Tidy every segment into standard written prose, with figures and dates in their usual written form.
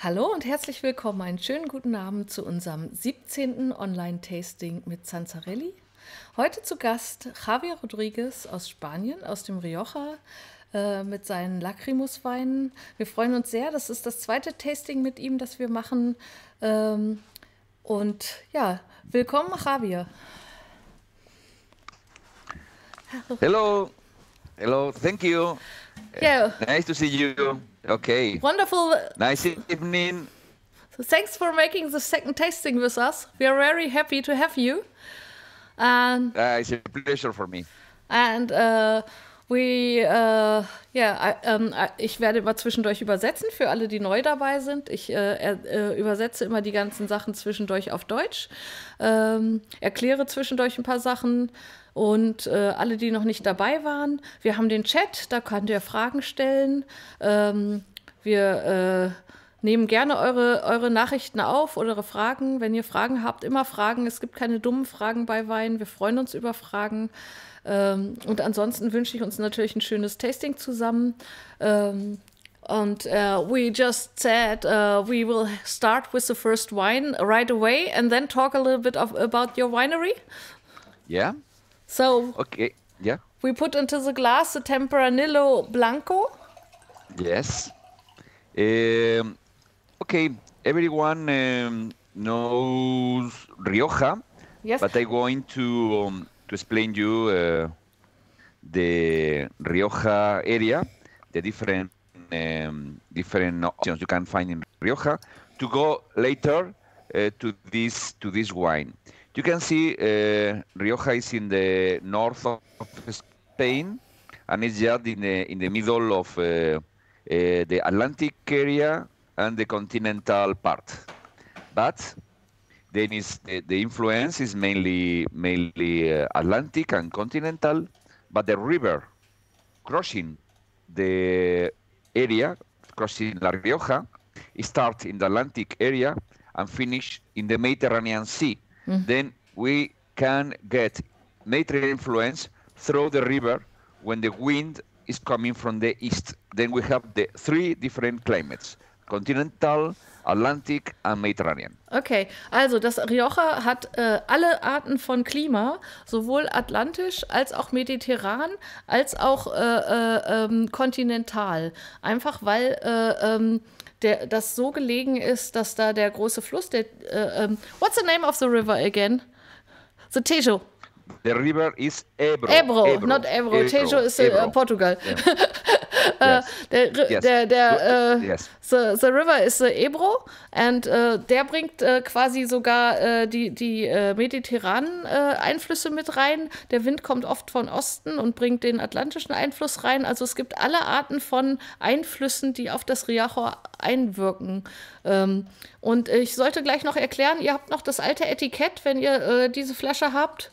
Hallo und herzlich willkommen. Einen schönen guten Abend zu unserem 17. Online-Tasting mit Zanzarelli. Heute zu Gast Javier Rodríguez aus Spanien, aus dem Rioja, mit seinen Lacrimus-Weinen. Wir freuen uns sehr. Das ist das zweite Tasting mit ihm, das wir machen. Und ja, willkommen, Javier. Hello. Hello. Thank you. Yeah. Nice to see you. Okay. Wonderful. Nice evening. So thanks for making the second tasting with us. We are very happy to have you. And It's a pleasure for me. And ich werde immer zwischendurch übersetzen für alle, die neu dabei sind. Ich übersetze immer die ganzen Sachen zwischendurch auf Deutsch, erkläre zwischendurch ein paar Sachen und alle, die noch nicht dabei waren, wir haben den Chat, da könnt ihr Fragen stellen. Wir nehmen gerne eure Nachrichten auf oder eure Fragen. Wenn ihr Fragen habt, immer Fragen. Es gibt keine dummen Fragen bei Wein. Wir freuen uns über Fragen. Und ansonsten wünsche ich uns natürlich ein schönes Tasting zusammen. We just said we will start with the first wine right away and then talk a little bit about your winery. Yeah. So, Okay. Yeah. we put into the glass the Tempranillo Blanco. Yes. Okay. Everyone knows Rioja, Yes. but I'm going to explain you the Rioja area, the different options you can find in Rioja to go later to this wine. You can see Rioja is in the north of Spain, and it's just in the middle of the Atlantic area and the continental part. But then the influence is mainly Atlantic and continental, but the river crossing the area, crossing La Rioja, start in the Atlantic area and finish in the Mediterranean Sea. Then we can get Mediterranean influence through the river when the wind is coming from the east. Then we have the three different climates: continental, Atlantic and Mediterranean. Okay, also das Rioja hat alle Arten von Klima, sowohl atlantisch als auch mediterran, als auch kontinental. Einfach weil das so gelegen ist, dass da der große Fluss, what's the name of the river again? The Tejo. The river is Ebro. Ebro, not Ebro. Tejo is Portugal. Yeah. Yes. The river is Ebro, and der bringt quasi sogar die mediterranen Einflüsse mit rein. Der Wind kommt oft von Osten und bringt den atlantischen Einfluss rein. Also es gibt alle Arten von Einflüssen, die auf das Rioja einwirken. Und ich sollte gleich noch erklären, ihr habt noch das alte Etikett, wenn ihr diese Flasche habt,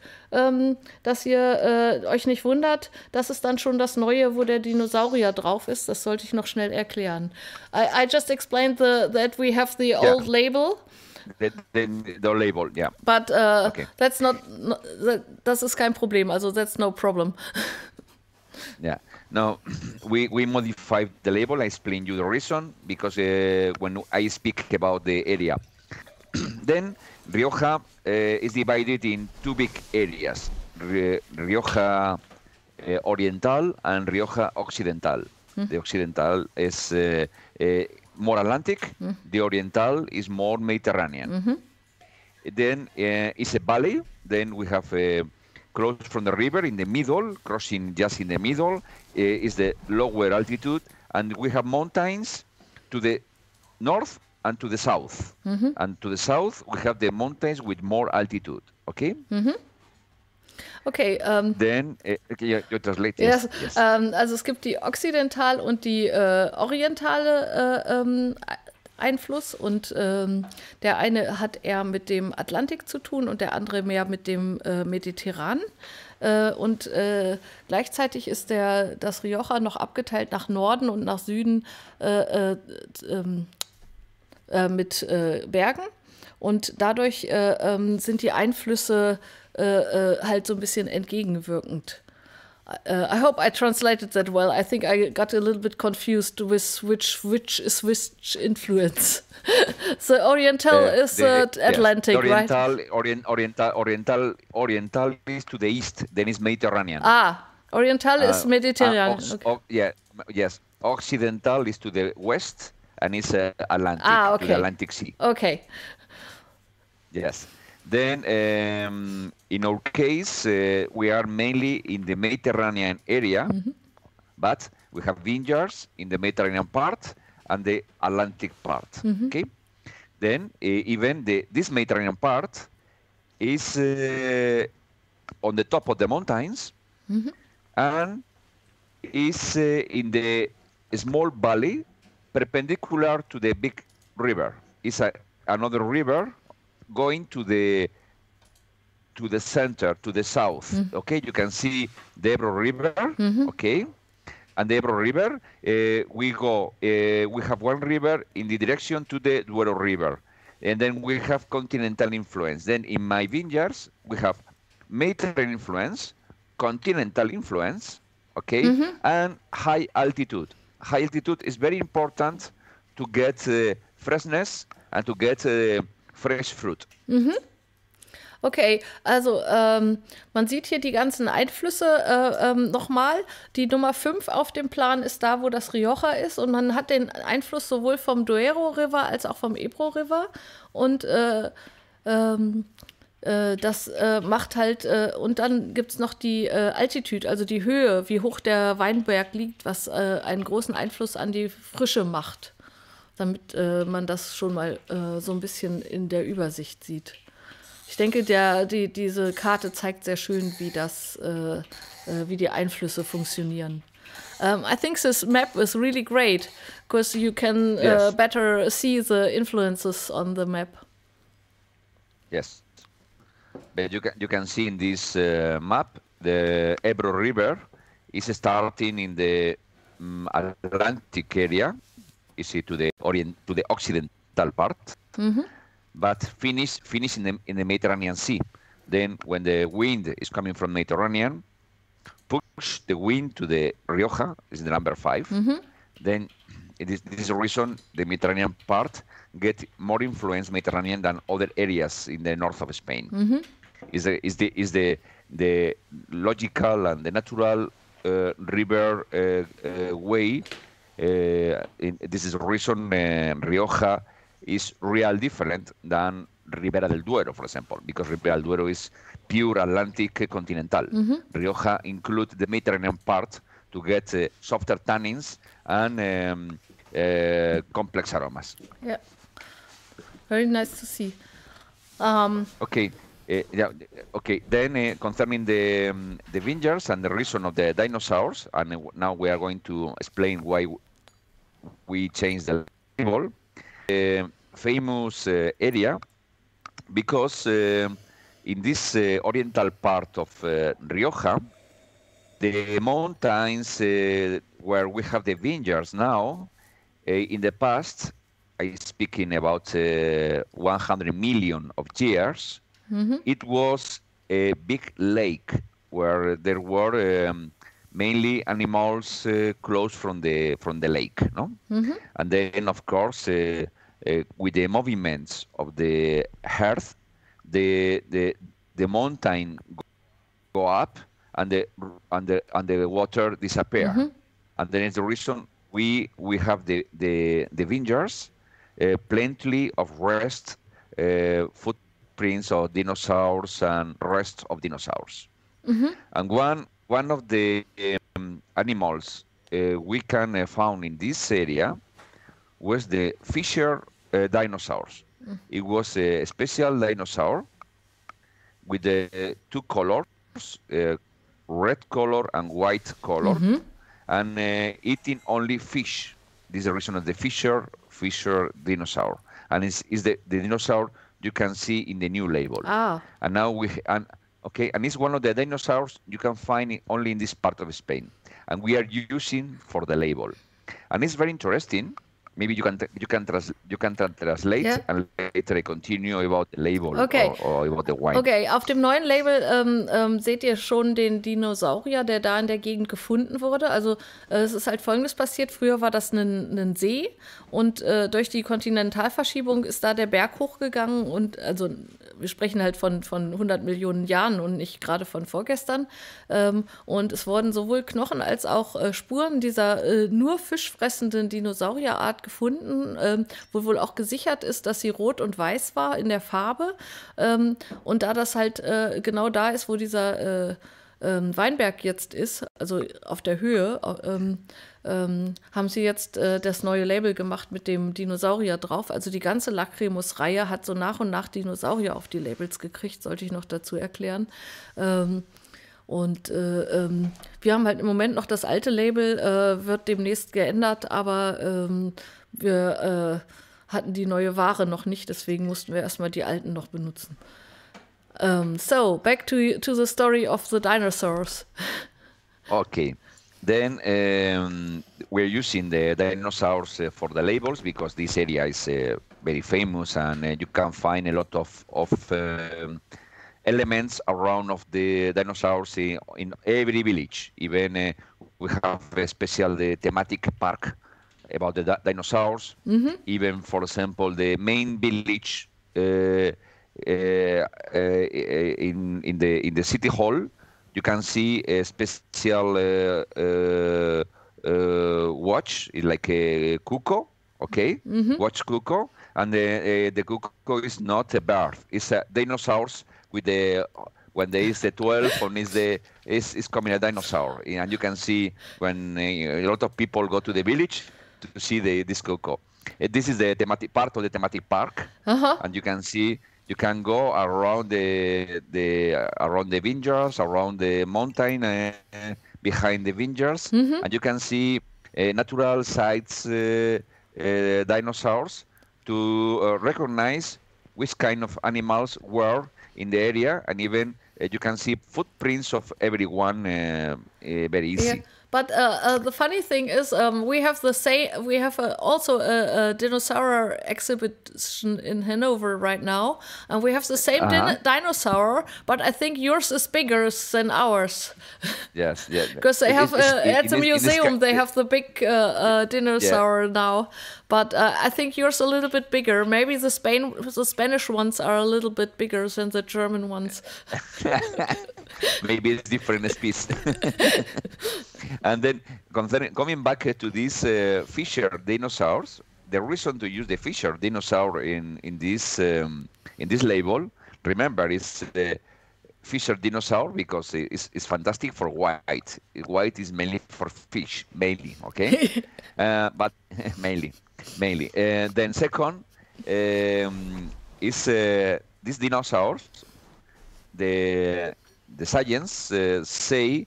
dass ihr euch nicht wundert, das ist dann schon das Neue, wo der Dinosaurier drauf ist. Das sollte ich noch schnell erklären. I just explained that we have the old label. The label, yeah. But Okay. that's not, das ist kein Problem, also that's no problem. Yeah. No, we modified the label. I explain you the reason, because when I speak about the area, then Rioja is divided in two big areas: Rioja Oriental and Rioja Occidental. The Occidental is more Atlantic. The Oriental is more Mediterranean. Then it's a valley. Then we have close from the river in the middle, crossing just in the middle is the lower altitude, and we have mountains to the north and to the south. And to the south we have the mountains with more altitude. Okay. Okay. Then you translate. Yes. Yes. Also es gibt die Occidental und die orientale Einfluss, und der eine hat eher mit dem Atlantik zu tun und der andere mehr mit dem Mediterran. Und gleichzeitig ist das Rioja noch abgeteilt nach Norden und nach Süden mit Bergen. Und dadurch sind die Einflüsse halt so ein bisschen entgegenwirkend. I hope I translated that well. I think I got a little bit confused with which is which influence. So Oriental is Atlantic, yes. right? Oriental is to the east, then is Mediterranean. Oriental is Mediterranean. Yes. Occidental is to the west and is Atlantic, okay. to the Atlantic Sea. Okay. Yes. Then, in our case, we are mainly in the Mediterranean area, but we have vineyards in the Mediterranean part and the Atlantic part. Okay. Then, even this Mediterranean part is on the top of the mountains and is in the small valley perpendicular to the big river. It's another river going to the center, to the south. Okay, you can see the Ebro River. Okay, and the Ebro River, we have one river in the direction to the Duero River, and then we have continental influence. Then in my vineyards, we have Mediterranean influence, continental influence, okay, and high altitude. High altitude is very important to get freshness and to get fresh fruit. Okay, also man sieht hier die ganzen Einflüsse nochmal. Die Nummer 5 auf dem Plan ist da, wo das Rioja ist, und man hat den Einfluss sowohl vom Duero River als auch vom Ebro River, und das macht halt, und dann gibt es noch die Altitude, also die Höhe, wie hoch der Weinberg liegt, was einen großen Einfluss an die Frische macht, damit man das schon mal so ein bisschen in der Übersicht sieht. Ich denke, diese Karte zeigt sehr schön, wie die Einflüsse funktionieren. I think this map is really great, because you can better see the influences on the map. Yes. But you can see in this map, the Ebro River is starting in the Atlantic area, you see, to the occidental part, but finish in the Mediterranean Sea. Then, when the wind is coming from Mediterranean, push the wind to the Rioja, is the number 5. Then, this is the reason the Mediterranean part get more influence Mediterranean than other areas in the north of Spain. Is the logical and the natural river way. This is the reason Rioja is real different than Ribera del Duero, for example, because Ribera del Duero is pure Atlantic continental. Rioja includes the Mediterranean part to get softer tannins and complex aromas. Yeah, very nice to see. Okay. Okay. Then concerning the vineyards and the reason of the dinosaurs, and now we are going to explain why we changed the label. Famous area, because in this oriental part of Rioja, the mountains where we have the vineyards now, in the past, I speaking about 100 million of years, it was a big lake where there were mainly animals close from the lake, no? And then, of course, with the movements of the earth, the mountain go up and the water disappear. And then it's the reason we have the vineyards, plenty of rest, footprints of dinosaurs and rest of dinosaurs. And one of the animals we can found in this area was the Fisher dinosaurs. It was a special dinosaur with the two colors, red color and white color, and eating only fish. This is the reason of the Fisher dinosaur, and is the dinosaur you can see in the new label. And now and it's one of the dinosaurs you can find only in this part of Spain, and we are using for the label. And it's very interesting maybe you can translate and later I continue about the label or about the wine. Okay, auf dem neuen Label seht ihr schon den Dinosaurier, der da in der Gegend gefunden wurde. Also es ist halt Folgendes passiert. Früher war das ein See und durch die Kontinentalverschiebung ist da der Berg hochgegangen und also wir sprechen halt von 100 Millionen Jahren und nicht gerade von vorgestern. Und es wurden sowohl Knochen als auch Spuren dieser nur fischfressenden Dinosaurierart gefunden, wo wohl auch gesichert ist, dass sie rot und weiß war in der Farbe. Und da das halt genau da ist, wo dieser Weinberg jetzt ist, also auf der Höhe, haben sie jetzt das neue Label gemacht mit dem Dinosaurier drauf. Also die ganze Lacrimus-Reihe hat so nach und nach Dinosaurier auf die Labels gekriegt, sollte ich noch dazu erklären. Wir haben halt im Moment noch das alte Label, wird demnächst geändert, aber wir hatten die neue Ware noch nicht, deswegen mussten wir erstmal die alten noch benutzen. So, back to the story of the dinosaurs. Okay. Then we're using the dinosaurs for the labels because this area is very famous and you can find a lot of elements around of the dinosaurs in every village. Even we have a special thematic park about the dinosaurs. Mm-hmm. Even, for example, the main village in the city hall, you can see a special watch, like a cuckoo, okay? Mm-hmm. Watch cuckoo, and the cuckoo is not a bird; it's a dinosaurs with when there is the 12, and is coming a dinosaur, and you can see when a lot of people go to the village to see this cuckoo. This is the thematic part of the thematic park, and you can see. You can go around around the vineyards, around the mountain behind the vineyards, mm-hmm. and you can see natural sites, dinosaurs, to recognize which kind of animals were in the area, and even you can see footprints of everyone very easy. Yeah. But the funny thing is, we have the same. We have also a dinosaur exhibition in Hannover right now, and we have the same dinosaur. But I think yours is bigger than ours. Yes, yeah. Because they have at the museum they have the big dinosaur now. But I think yours a little bit bigger. Maybe the Spanish ones are a little bit bigger than the German ones. Maybe it's different species. And then coming back to these Fisher dinosaurs, the reason to use the Fisher dinosaur in this label, remember, is the Fisher dinosaur because it's fantastic for white. White is mainly for fish, mainly, okay? But mainly. Then second is these dinosaurs. The science say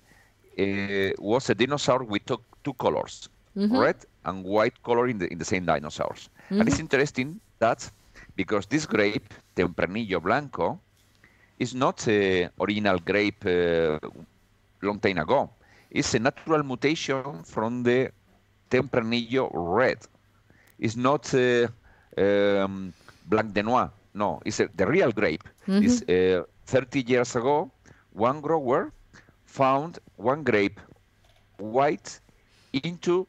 was a dinosaur with two colors, mm-hmm. red and white color in the same dinosaurs. Mm-hmm. And it's interesting that because this grape, Tempranillo Blanco, is not an original grape long time ago. It's a natural mutation from the Tempranillo Red. It's not Blanc de Noir. No, it's the real grape. Mm-hmm. It's 30 years ago, one grower found one grape white into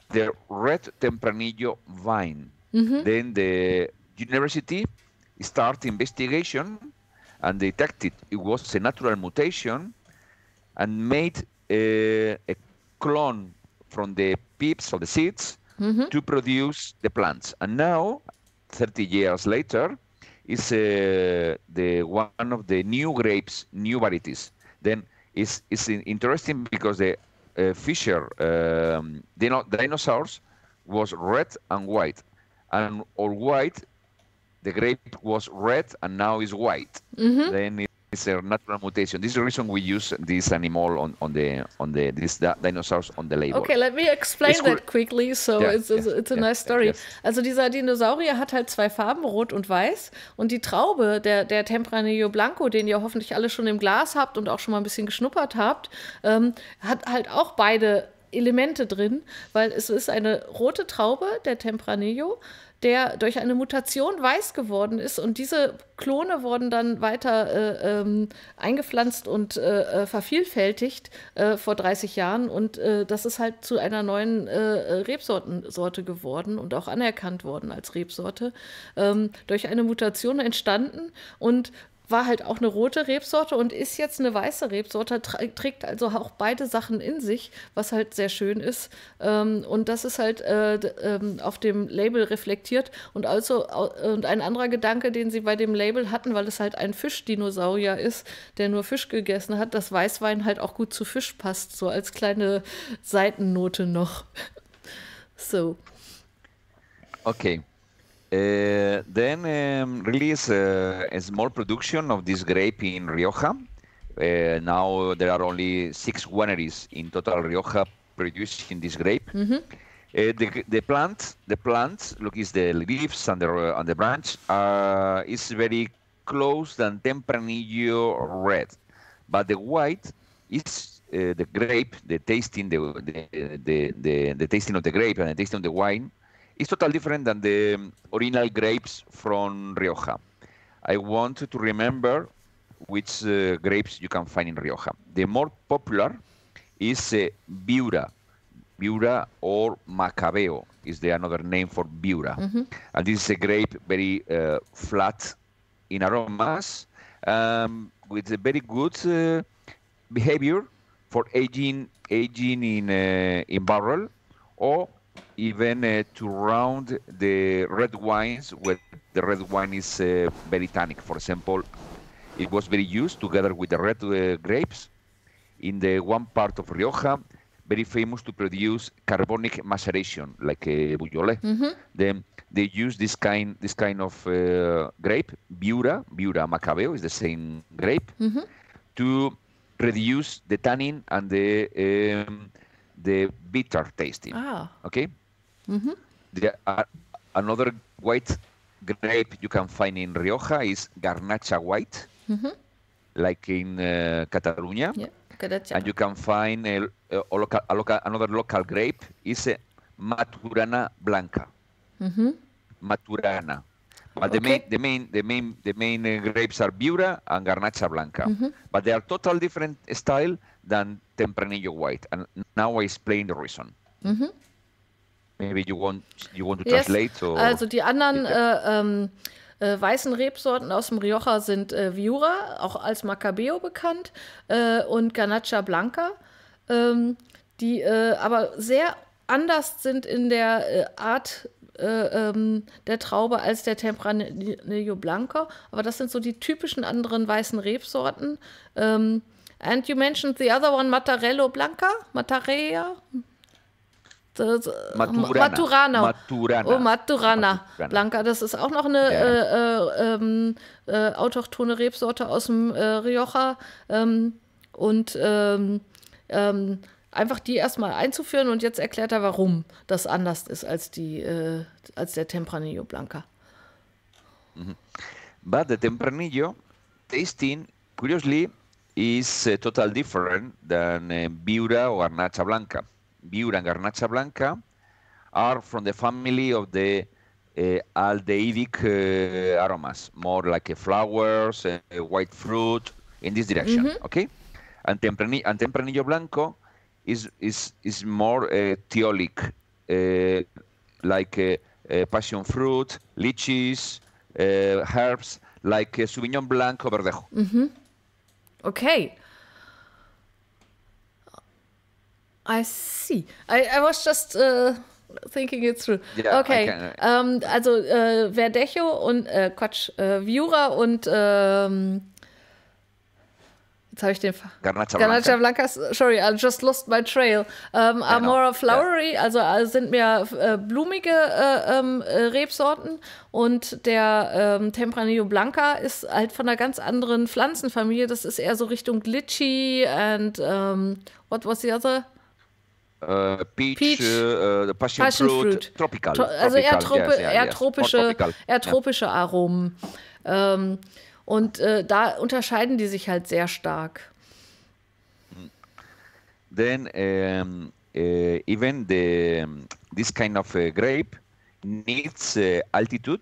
the red Tempranillo vine. Mm-hmm. Then the university started investigation and detected it was a natural mutation and made a clone from the pips or the seeds mm-hmm. to produce the plants. And now, 30 years later, is the one of the new grapes, new varieties. Then it's interesting because the Fisher dinosaurs was red and white, and all white, the grape was red and now is white. Mm-hmm. Then it's a natural mutation. This is the reason we use this animal on these dinosaurs on the label. Okay, let me explain that quickly. So it's a nice story. Yes. Also dieser Dinosaurier hat halt zwei Farben, rot und weiß. Und die Traube, der Tempranillo Blanco, den ihr hoffentlich alle schon im Glas habt und auch schon mal ein bisschen geschnuppert habt, hat halt auch beide Elemente drin, weil es ist eine rote Traube, der Tempranillo, der durch eine Mutation weiß geworden ist und diese Klone wurden dann weiter eingepflanzt und vervielfältigt vor 30 Jahren und das ist halt zu einer neuen Rebsorte geworden und auch anerkannt worden als Rebsorte, durch eine Mutation entstanden und war halt auch eine rote Rebsorte und ist jetzt eine weiße Rebsorte, trägt also auch beide Sachen in sich, was halt sehr schön ist. Und das ist halt auf dem Label reflektiert. Und ein anderer Gedanke, den sie bei dem Label hatten, weil es halt ein Fischdinosaurier ist, der nur Fisch gegessen hat, dass Weißwein halt auch gut zu Fisch passt, so als kleine Seitennote noch. So. Okay. Then release a small production of this grape in Rioja. Now there are only 6 wineries in total Rioja producing this grape. The plant, look, is the leaves and the branch is very close than Tempranillo red, but the white is the grape. The tasting, the tasting of the grape and the tasting of the wine. It's totally different than the original grapes from Rioja. I want to remember which grapes you can find in Rioja. The more popular is Viura. Viura or Macabeo is another name for Viura. And this is a grape very flat in aromas, with a very good behavior for aging in barrel, or even to round the red wines where the red wine is very tannic. For example, it was very used together with the red grapes in the one part of Rioja, very famous to produce carbonic maceration, like Beaujolais. Then they use this kind of grape, Viura Macabeo is the same grape, to reduce the tannin and the bitter tasting. Okay. Another white grape you can find in Rioja is Garnacha white, like in Catalonia. And you can find another local grape is Maturana Blanca. Maturana. But the main grapes are Viura and Garnacha Blanca. But they are totally different style than Tempranillo white. And now I explain the reason. Maybe you want to translate? Or also die anderen weißen Rebsorten aus dem Rioja sind Viura, auch als Macabeo bekannt, und Garnacha Blanca, die aber sehr anders sind in der Art der Traube als der Tempranillo Blanco. Aber das sind so die typischen anderen weißen Rebsorten. And you mentioned the other one, Mattarello Blanca? Maturana. Oh, Maturana Blanca. Das ist auch noch eine autochthone Rebsorte aus dem Rioja. Einfach die erstmal einzuführen und jetzt erklärt er, warum das anders ist als der Tempranillo Blanca. But the Tempranillo tasting, curiously, is totally different than Viura or Garnacha Blanca. Viura and Garnacha Blanca are from the family of the aldehydric aromas, more like flowers, white fruit, in this direction. Okay, and Tempranillo Blanco is more thiolic, like passion fruit, lychees, herbs, like Sauvignon Blanco Verdejo. Okay. I see. I was just thinking it through. Yeah, okay. Also Verdejo und Viura und jetzt habe ich den Garnacha Blanca. Sorry, I just lost my trail. Are more flowery, also sind mehr blumige Rebsorten, und der Tempranillo Blanca ist halt von einer ganz anderen Pflanzenfamilie. Das ist eher so Richtung Litchi and what was the other? Peach, Passion fruit, tropical. Also eher tropische Aromen. Und da unterscheiden die sich halt sehr stark. Then even this kind of grape needs altitude.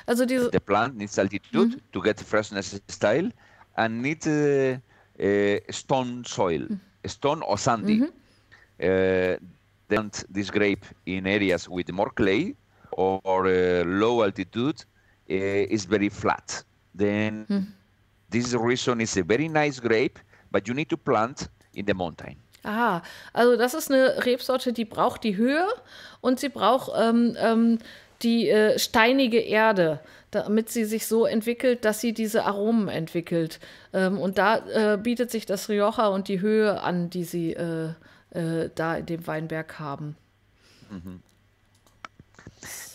Also the plant needs altitude to get freshness style, and needs stone soil, stone or sandy. They plant this grape in areas with more clay or low altitude, is very flat. Then this reason is a very nice grape, but you need to plant in the mountain. Ah, also das ist eine Rebsorte, die braucht die Höhe und sie braucht die steinige Erde, damit sie sich so entwickelt, dass sie diese Aromen entwickelt. Und da bietet sich das Rioja und die Höhe an, die sie da in dem Weinberg haben.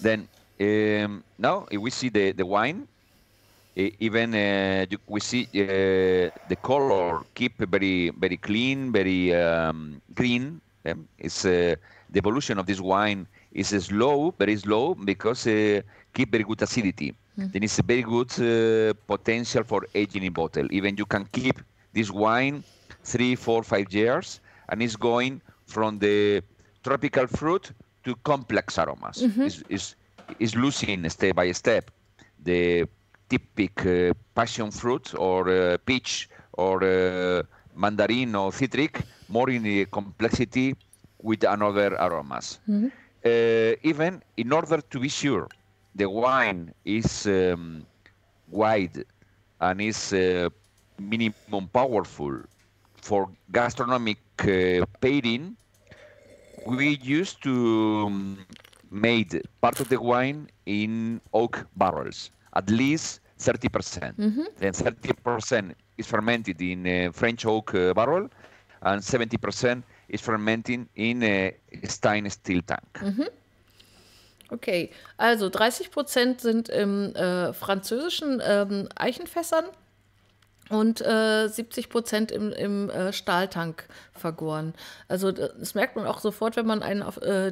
Then now we see the wine. Even we see the color keep very clean, very green. It's the evolution of this wine is slow, very slow, because keep very good acidity. Then it's a very good potential for aging in bottle. Even you can keep this wine 3, 4, 5 years, and it's going from the tropical fruit to complex aromas. Is losing step by step the typical passion fruit or peach or mandarin or citric, more in the complexity with another aromas. Even in order to be sure the wine is wide and is minimum powerful for gastronomic pairing, we used to made part of the wine in oak barrels, at least 30%. Then 30% is fermented in a French oak barrel, and 70% is fermenting in a stainless steel tank. Okay, also 30% sind im französischen Eichenfässern und 70% im Stahltank vergoren. Also das merkt man auch sofort, wenn man einen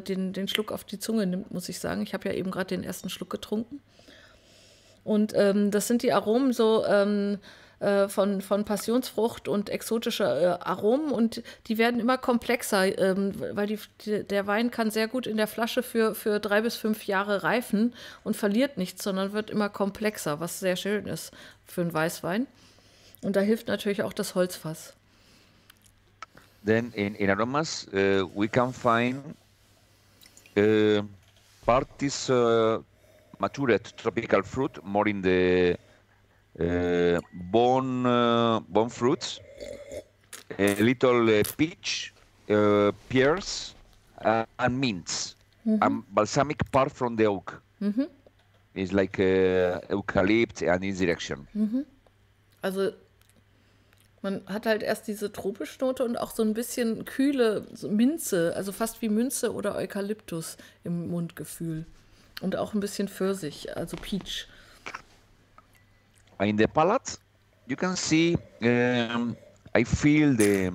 den Schluck auf die Zunge nimmt, muss ich sagen. Ich habe ja eben gerade den ersten Schluck getrunken. Und das sind die Aromen so von Passionsfrucht und exotische Aromen, und die werden immer komplexer, weil der Wein kann sehr gut in der Flasche für 3 bis 5 Jahre reifen und verliert nichts, sondern wird immer komplexer, was sehr schön ist für einen Weißwein. Und da hilft natürlich auch das Holzfass. Then in aromas, we can find part is matured tropical fruit, more in the bone fruits, a little peach, pears, and mints, and balsamic part from the oak. It's like eucalypt and in direction. Also man hat halt erst diese tropische Note und auch so ein bisschen kühle so Minze, also fast wie Minze oder Eukalyptus im Mundgefühl. Und auch ein bisschen Pfirsich, also Peach. In the palate, you can see, I feel the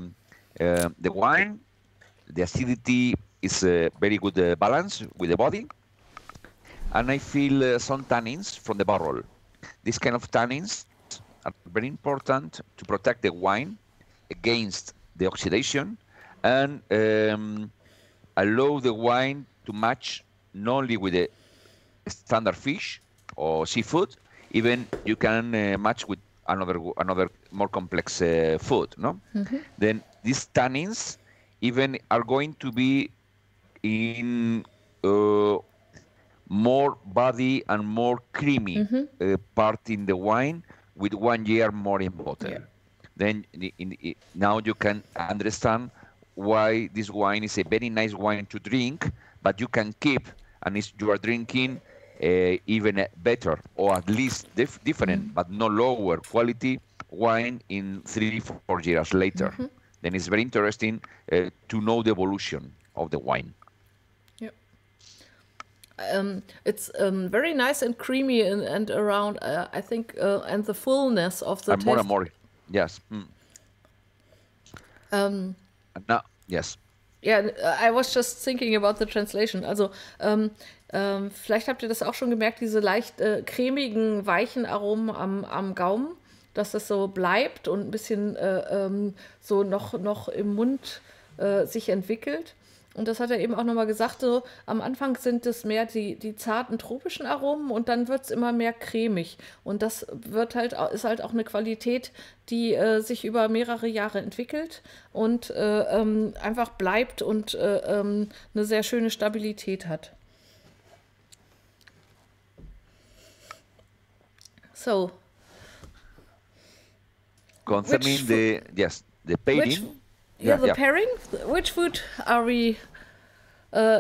wine, the acidity is a very good balance with the body. And I feel some tannins from the barrel. This kind of tannins are very important to protect the wine against the oxidation and allow the wine to match not only with the standard fish or seafood, even you can match with another more complex food, no? Then these tannins even are going to be in more body and more creamy part in the wine with 1 year more in bottle. Yeah. Then now you can understand why this wine is a very nice wine to drink, but you can keep, and you are drinking even better, or at least different, but no lower quality wine in 3-4 years later. Then it's very interesting to know the evolution of the wine. It's very nice and creamy and around, I think, and the fullness of the taste. More and more, yes. Now, yes. Yeah, I was just thinking about the translation. Also, vielleicht habt ihr das auch schon gemerkt, diese leicht cremigen, weichen Aromen am Gaumen, dass das so bleibt und ein bisschen so noch im Mund sich entwickelt. Und das hat er eben auch nochmal gesagt, so am Anfang sind es mehr die zarten tropischen Aromen und dann wird es immer mehr cremig. Und das ist halt auch eine Qualität, die sich über mehrere Jahre entwickelt und einfach bleibt und eine sehr schöne Stabilität hat. So. Concerning the pairing. The pairing. Which food are we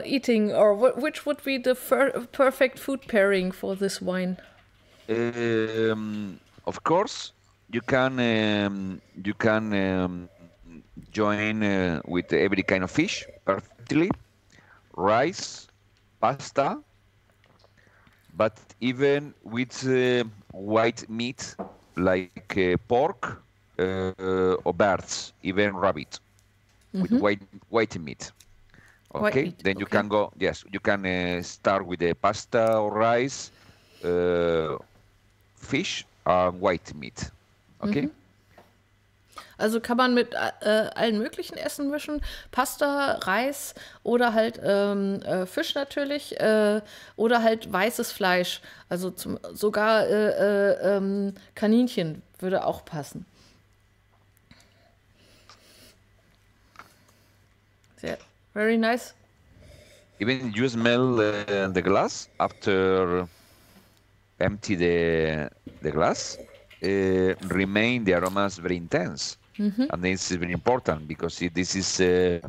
eating, or which would be the perfect food pairing for this wine? Of course, you can join with every kind of fish perfectly, rice, pasta, but even with white meat like pork or birds, even rabbit, with white meat. Okay, white meat. Then you can go. Yes, you can start with the pasta or rice, fish, white meat. Okay. Also kann man mit allen möglichen Essen mischen, Pasta, Reis oder halt Fisch natürlich oder halt weißes Fleisch. Also sogar Kaninchen würde auch passen. Sehr, very nice. Even you smell the glass after empty the glass, remain the aromas very intense. And this is very important because this is a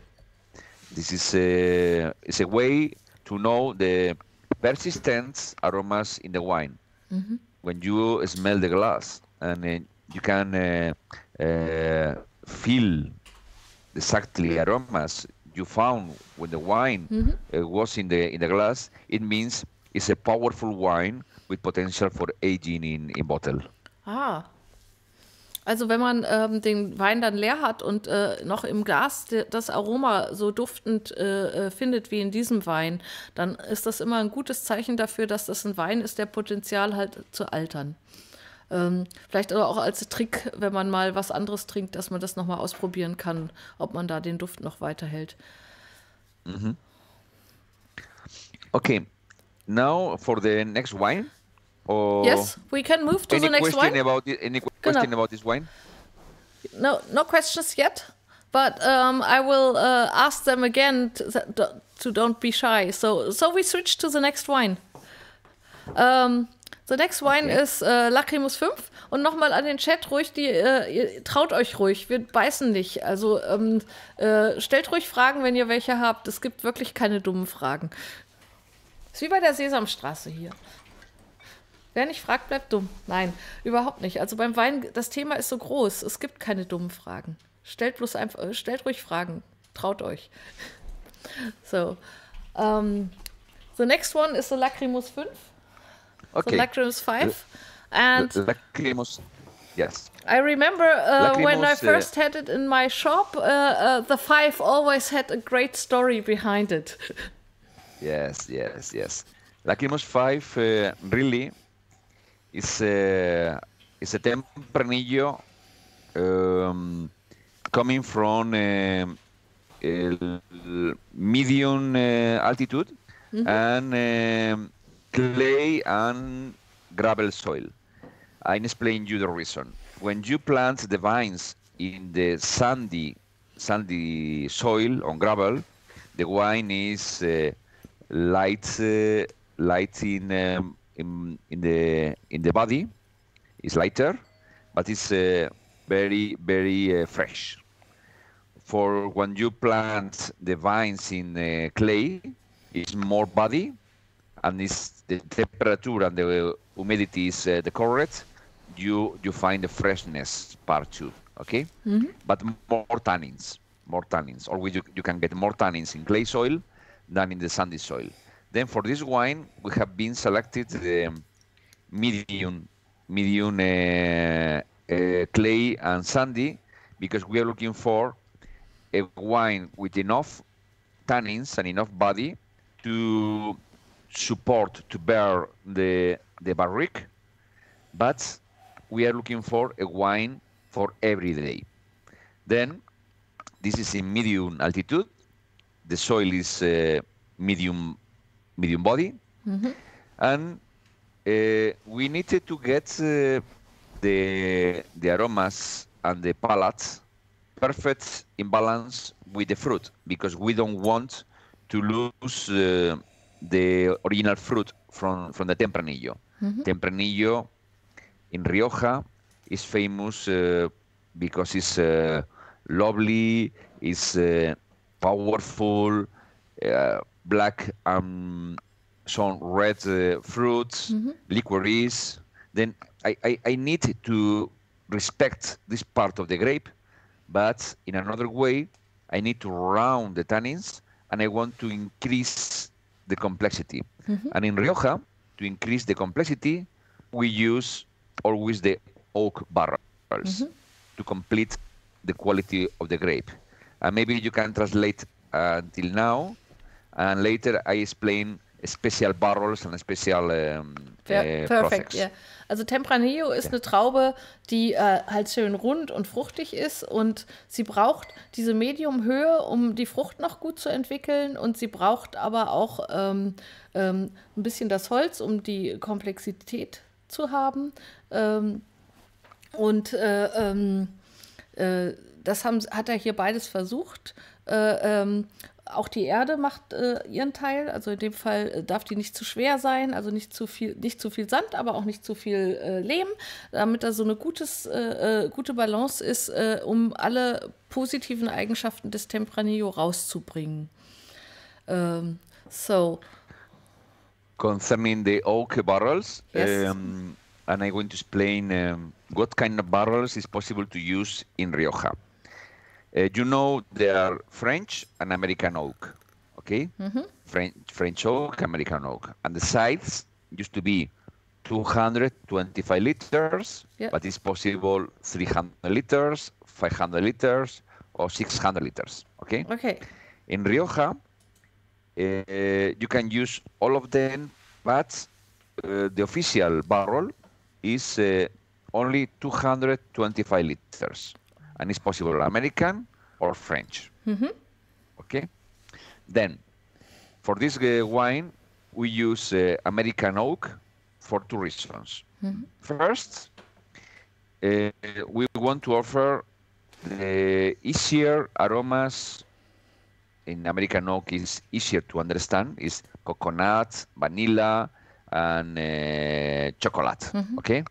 way to know the persistent aromas in the wine. When you smell the glass and you can feel exactly aromas you found when the wine was in the glass, it means it's a powerful wine with potential for aging in bottle. Also wenn man den Wein dann leer hat und noch im Glas das Aroma so duftend findet wie in diesem Wein, dann ist das immer ein gutes Zeichen dafür, dass das ein Wein ist, der Potenzial hat zu altern. Vielleicht aber auch als Trick, wenn man mal was anderes trinkt, dass man das nochmal ausprobieren kann, ob man da den Duft noch weiterhält. Okay, now for the next wine. Yes, we can move to the next wine. Any question about this wine? No questions yet, but I will ask them again to don't be shy. So we switch to the next wine. The next wine is Lacrimus 5. Und nochmal an den Chat ruhig, ihr traut euch ruhig, wir beißen nicht. Also stellt ruhig Fragen, wenn ihr welche habt. Es gibt wirklich keine dummen Fragen. Ist wie bei der Sesamstraße hier. Wer nicht fragt, bleibt dumm. Nein, überhaupt nicht. Also beim Wein, das Thema ist so groß. Es gibt keine dummen Fragen. Stellt ruhig Fragen. Traut euch. So. The next one is the Lacrimus 5. Okay. So Lacrimus 5. And Lacrimus, yes. I remember when I first had it in my shop, the 5 always had a great story behind it. Yes. Lacrimus 5 really is a Tempranillo coming from medium altitude and clay and gravel soil. I explain you the reason. When you plant the vines in the sandy soil on gravel, the wine is light in the body. It's lighter, but it's very fresh. For when you plant the vines in clay, it's more body, and it's the temperature and the humidity is the correct. You find the freshness part too, okay? But more tannins. Always you can get more tannins in clay soil than in the sandy soil. Then for this wine, we have been selected the medium clay and sandy because we are looking for a wine with enough tannins and enough body to support to bear the barrique, but we are looking for a wine for every day. Then this is in medium altitude. The soil is medium body, and we needed to get the aromas and the palate perfect in balance with the fruit, because we don't want to lose the original fruit from the Tempranillo. Tempranillo in Rioja is famous because it's lovely, it's powerful, black and some red fruits, licorice. Then I need to respect this part of the grape, but in another way, I need to round the tannins, and I want to increase the complexity. And in Rioja, to increase the complexity, we use always the oak barrels to complete the quality of the grape. And maybe you can translate until now, and later I explain special barrels and special Perfekt, process. ja. Also Tempranillo ist eine Traube, die halt schön rund und fruchtig ist, und sie braucht diese Mediumhöhe, um die Frucht noch gut zu entwickeln, und sie braucht aber auch ein bisschen das Holz, um die Komplexität zu haben. Das hat er hier beides versucht. Auch die Erde macht ihren Teil, also in dem Fall darf die nicht zu schwer sein, also nicht zu viel Sand, aber auch nicht zu viel Lehm, damit da so eine gute Balance ist, um alle positiven Eigenschaften des Tempranillo rauszubringen. Concerning the oak barrels, yes. And I'm going to explain what kind of barrels is possible to use in Rioja. You know, there are French and American oak, okay? French oak, American oak. And the size used to be 225 liters, but it's possible 300 liters, 500 liters, or 600 liters, okay? Okay. In Rioja, you can use all of them, but the official barrel is only 225 liters. And it's possible American or French. Okay. Then, for this wine, we use American oak for two reasons. First, we want to offer the easier aromas. In American oak is easier to understand. Is coconut, vanilla, and chocolate. Okay.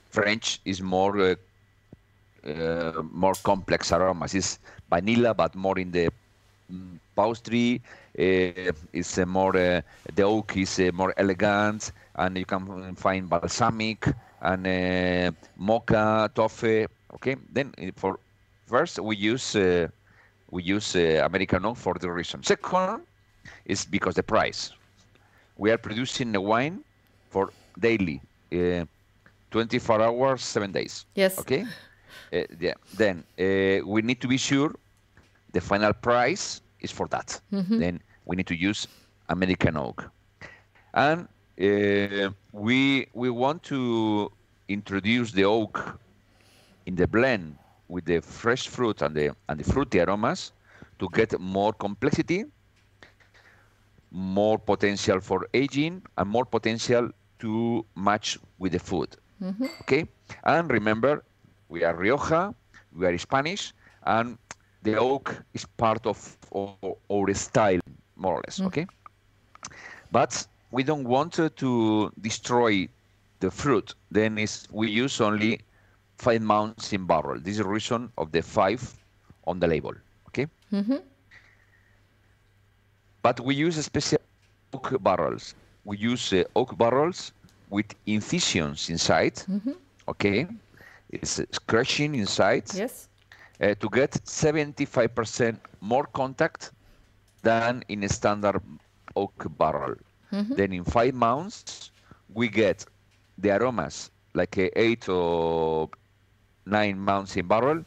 French is more complex aromas. It's vanilla, but more in the pastry. It's more the oak is more elegant, and you can find balsamic and mocha, toffee. Okay. Then for first we use American oak for the reason. Second is because the price. We are producing a wine for daily, 24 hours, 7 days. Yes. Okay. Then we need to be sure the final price is for that. Then we need to use American oak, and we want to introduce the oak in the blend with the fresh fruit and the fruity aromas to get more complexity, more potential for aging, and more potential to match with the food. Okay, and remember, we are Rioja, we are Spanish, and the oak is part of our style, more or less. Okay, but we don't want to destroy the fruit. Then we use only 5 months in barrel. This is the reason of the 5 on the label. Okay. But we use special oak barrels. We use oak barrels with incisions inside. Okay, it's scratching inside. Yes. To get 75% more contact than in a standard oak barrel. Then in 5 months, we get the aromas like 8 or 9 months in barrel,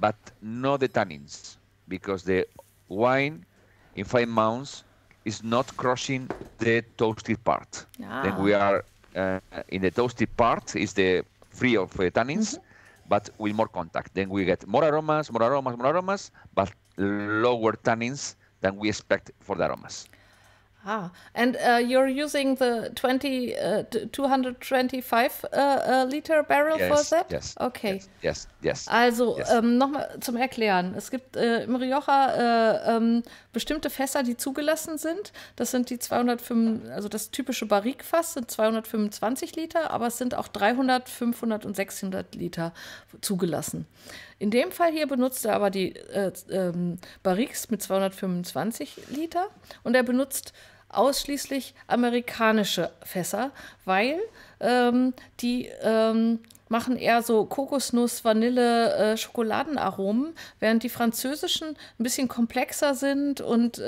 but not the tannins, because the wine in 5 months is not crushing the toasted part. Then we are in the toasted part is the free of tannins, but with more contact. Then we get more aromas, but lower tannins than we expect for the aromas. And you're using the 225 Liter Barrel for that? Yes. Okay. Yes. Also nochmal zum Erklären. Es gibt im Rioja bestimmte Fässer, die zugelassen sind. Das sind die 205, also das typische Barrique-Fass sind 225 Liter, aber es sind auch 300, 500 und 600 Liter zugelassen. In dem Fall hier benutzt er aber die Barriques mit 225 Liter und er benutzt ausschließlich amerikanische Fässer, weil die machen eher so Kokosnuss, Vanille, Schokoladenaromen, während die französischen ein bisschen komplexer sind und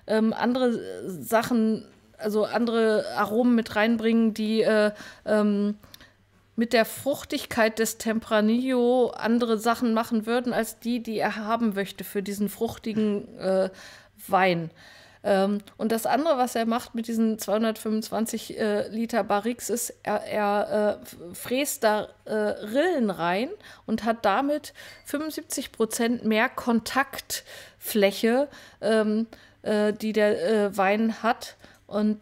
andere Sachen, also andere Aromen mit reinbringen, die mit der Fruchtigkeit des Tempranillo andere Sachen machen würden, als die er haben möchte für diesen fruchtigen Wein. Und das andere, was er macht mit diesen 225 Liter Barriques, ist, er fräst da Rillen rein und hat damit 75% mehr Kontaktfläche, die der Wein hat. Und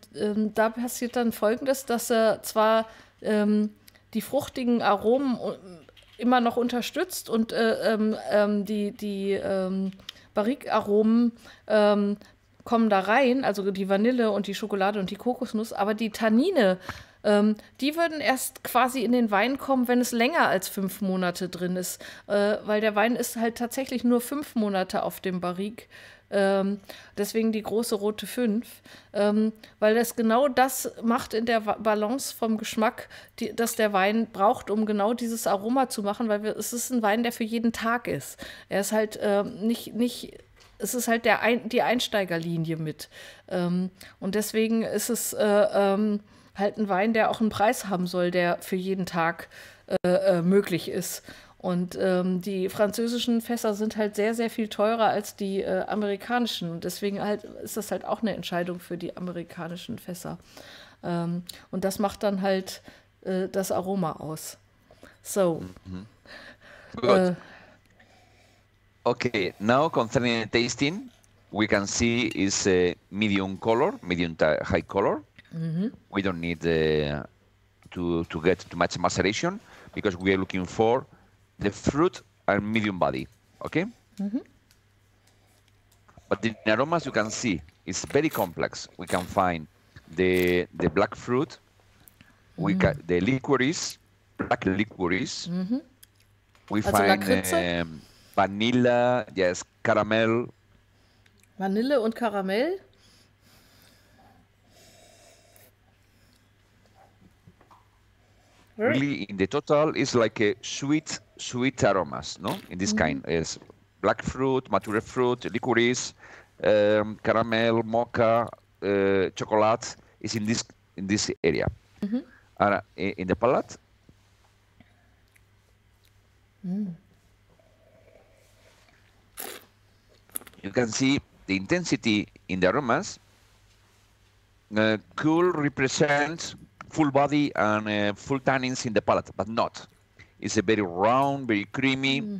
da passiert dann Folgendes, dass er zwar die fruchtigen Aromen immer noch unterstützt und die Barrique-Aromen kommen da rein, also die Vanille und die Schokolade und die Kokosnuss, aber die Tannine, die würden erst quasi in den Wein kommen, wenn es länger als 5 Monate drin ist, weil der Wein ist halt tatsächlich nur 5 Monate auf dem Barrique. Deswegen die große rote 5, weil es genau das macht in der Balance vom Geschmack, dass der Wein braucht, um genau dieses Aroma zu machen, weil es ist ein Wein, der für jeden Tag ist. Er ist halt es ist halt die Einsteigerlinie mit. Und deswegen ist es halt ein Wein, der auch einen Preis haben soll, der für jeden Tag möglich ist. Und die französischen Fässer sind halt sehr, sehr viel teurer als die amerikanischen. Und deswegen ist das halt auch eine Entscheidung für die amerikanischen Fässer. Und das macht dann halt das Aroma aus. So. Good. Okay, now concerning the tasting, we can see is a medium color, medium high color. We don't need to get too much maceration because we are looking for the fruit and medium body, okay? But the aromas you can see is very complex. We can find the black fruit, the licorice, black licorice. We find vanilla, yes, caramel. Vanille und Karamell. Really, in the total, is like a sweet aromas, no? In this kind, is black fruit, mature fruit, licorice, caramel, mocha, chocolate is in this area. And in the palate, you can see the intensity in the aromas could represent full body and full tannins in the palate, but not. It's a very round, very creamy,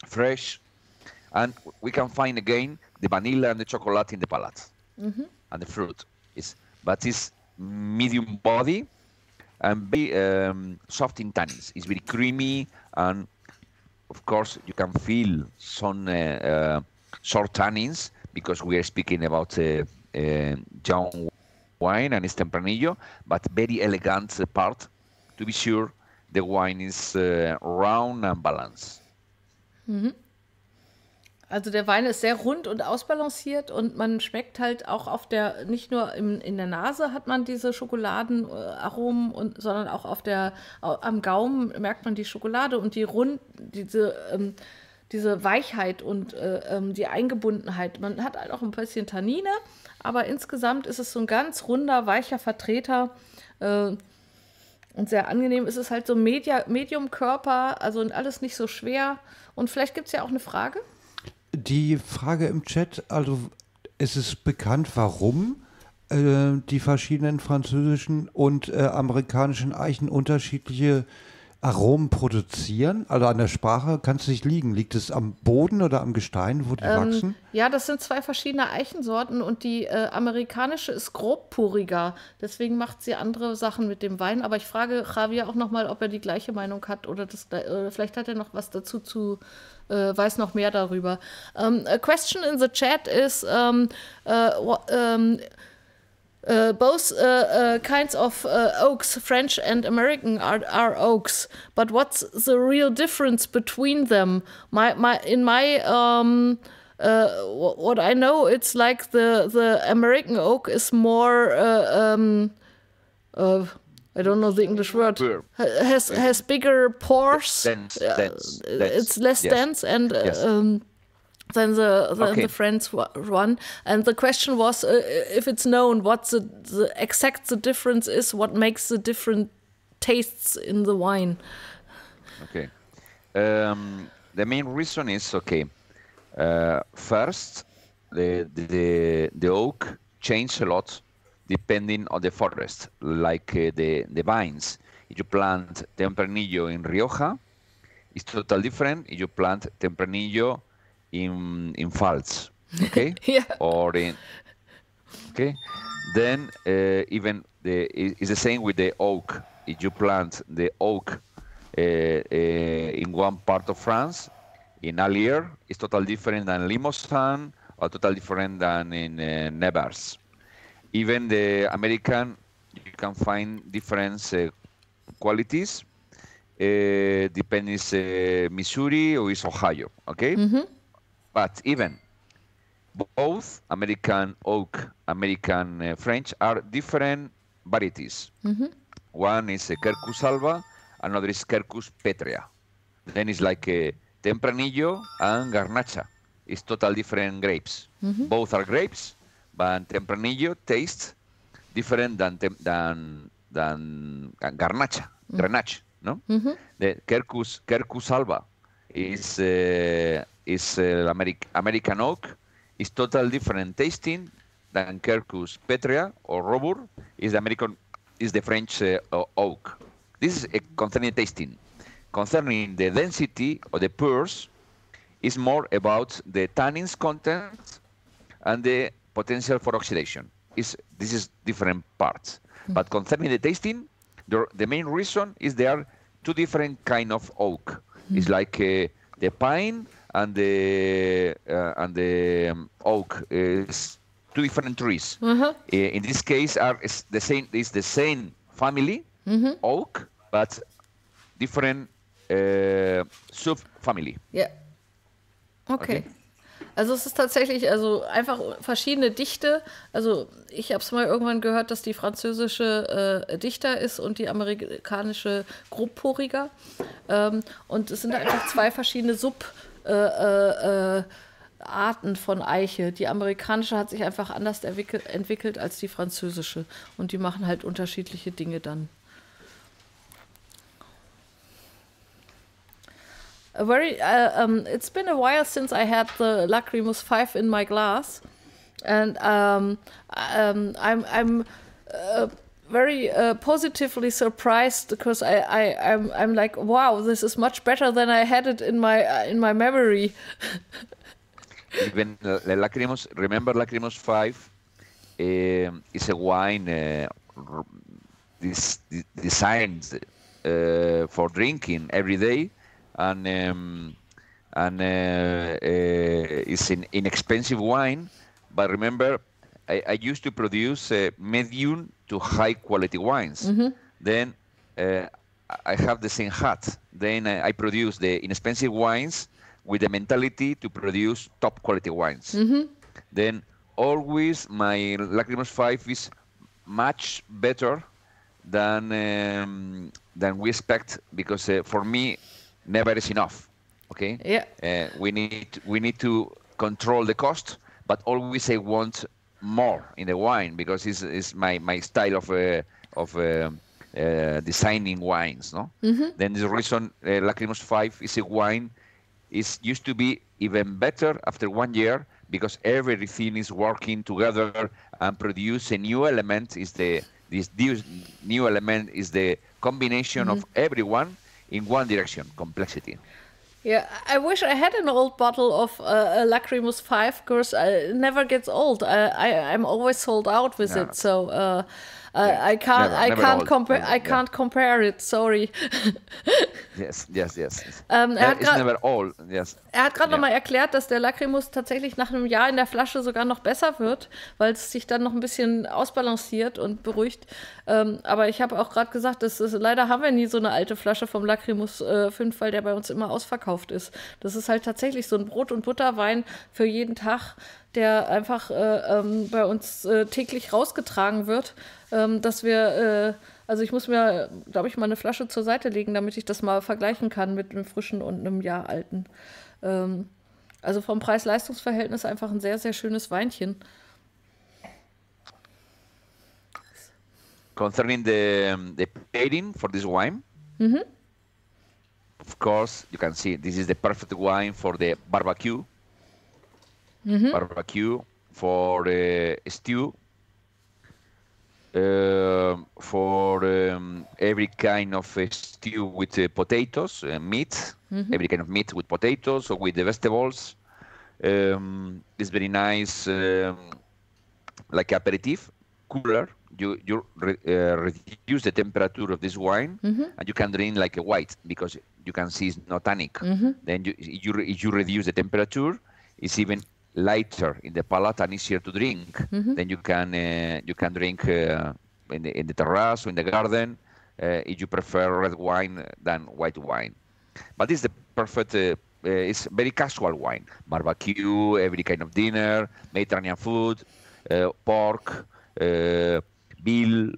fresh, and we can find again the vanilla and the chocolate in the palate, and the fruit but it's medium body and very soft in tannins. It's very creamy, and of course you can feel some short tannins because we are speaking about young wine and it's Tempranillo, but very elegant part to be sure the wine is round and balanced. Also der Wein ist sehr rund und ausbalanciert und man schmeckt halt auch nicht nur in der Nase hat man diese Schokoladenaromen, sondern auch am Gaumen merkt man die Schokolade und diese Weichheit und die Eingebundenheit. Man hat halt auch ein bisschen Tannine, aber insgesamt ist es so ein ganz runder, weicher Vertreter und sehr angenehm. Es ist halt so Medium-Körper, also alles nicht so schwer. Und vielleicht gibt es ja auch eine Frage? Die Frage im Chat, also es ist bekannt, warum die verschiedenen französischen und amerikanischen Eichen unterschiedliche Aromen produzieren? Also an der Sprache kann es nicht liegen. Liegt es am Boden oder am Gestein, wo die wachsen? Ja, das sind zwei verschiedene Eichensorten und die amerikanische ist grobporiger. Deswegen macht sie andere Sachen mit dem Wein. Aber ich frage Javier auch nochmal, ob er die gleiche Meinung hat oder vielleicht hat er noch was dazu weiß noch mehr darüber. A question in the chat is both kinds of oaks, French and American, are oaks. But what's the real difference between them? What I know, it's like the American oak is more. I don't know the English word. Has bigger pores. Dense. It's less dense and. Than the French one. And the question was if it's known what the exact difference is, what makes the different tastes in the wine. Okay. The main reason is, first, the oak changes a lot depending on the forest, like the vines. If you plant Tempranillo in Rioja, it's totally different if you plant Tempranillo in Pfalz, okay? Yeah. Or in, okay? Then even it's the same with the oak. If you plant the oak in one part of France, in Allier, it's totally different than Limousin, or totally different than in Nevers. Even the American, you can find different qualities, depending if it's Missouri or it's Ohio, okay? Mm-hmm. But even both American oak, American French are different varieties. Mm-hmm. One is a Quercus alba, another is Quercus petrea. Then it's like a Tempranillo and Garnacha. It's totally different grapes. Mm-hmm. Both are grapes, but Tempranillo tastes different than Garnacha, Grenache, no? Mm-hmm. The Quercus alba is American oak. Is totally different tasting than Quercus petrea or Robur is the French oak. This is concerning tasting. Concerning the density of the pores, is more about the tannins content and the potential for oxidation. This is different parts. Mm-hmm. But concerning the tasting, the main reason is there are two different kind of oak. Mm-hmm. It's like the pine and the oak is two different trees. Mm-hmm. In this case, is the same family, mm-hmm. oak, but different sub-family. Ja. Okay. Also es ist tatsächlich einfach verschiedene Dichte. Also ich habe es mal irgendwann gehört, dass die französische dichter ist und die amerikanische grobporiger. Und es sind einfach zwei verschiedene Arten von Eiche. Die amerikanische hat sich einfach anders entwickelt als die französische. Und die machen halt unterschiedliche Dinge dann. It's been a while since I had the Lacrimus 5 in my glass, and I'm very positively surprised because I'm like, wow, this is much better than I had it in my memory. Even Lacrimus, remember Lacrimus 5 is a wine designed for drinking every day. And it's an inexpensive wine, but remember, I used to produce medium to high quality wines. Mm-hmm. Then I have the same hat. Then I produce the inexpensive wines with the mentality to produce top quality wines. Mm-hmm. Then always my Lacrimus 5 is much better than we expect, because for me, never is enough. Okay. Yeah. We need to control the cost, but always I want more in the wine, because it's my style of designing wines. No. Mm-hmm. Then the reason Lacrimus 5 is a wine used to be even better after 1 year, because everything is working together and produce a new element. This new element is the combination mm-hmm. of everyone. in one direction, complexity. Yeah, I wish I had an old bottle of Lacrimus 5 because it never gets old. I'm always sold out with it, so I can't compare it. Sorry. Yes. It's never old. Yes. Er hat gerade nochmal erklärt, dass der Lacrimus tatsächlich nach einem Jahr in der Flasche sogar noch besser wird, weil es sich dann noch ein bisschen ausbalanciert und beruhigt. Aber ich habe auch gerade gesagt, leider haben wir nie so eine alte Flasche vom Lacrimus 5, weil der bei uns immer ausverkauft ist. Das ist halt tatsächlich so ein Brot- und Butterwein für jeden Tag, der einfach bei uns täglich rausgetragen wird, dass wir, also ich muss mir, glaube ich, mal eine Flasche zur Seite legen, damit ich das mal vergleichen kann mit einem frischen und einem Jahr alten. Also vom Preis-Leistungs-Verhältnis einfach ein sehr, sehr schönes Weinchen. Concerning the pairing for this wine, of course, you can see this is the perfect wine for the barbecue. Barbecue, for stew, for every kind of stew with potatoes, meat, every kind of meat with potatoes or with the vegetables. It's very nice, like aperitif, cooler. You reduce the temperature of this wine, and you can drink like a white because you can see it's not tannic. Then you reduce the temperature, it's even lighter in the palate and easier to drink. Then you can drink in the terrace or in the garden if you prefer red wine than white wine. But it's the perfect. It's very casual wine. Barbecue, every kind of dinner, Mediterranean food, pork, veal.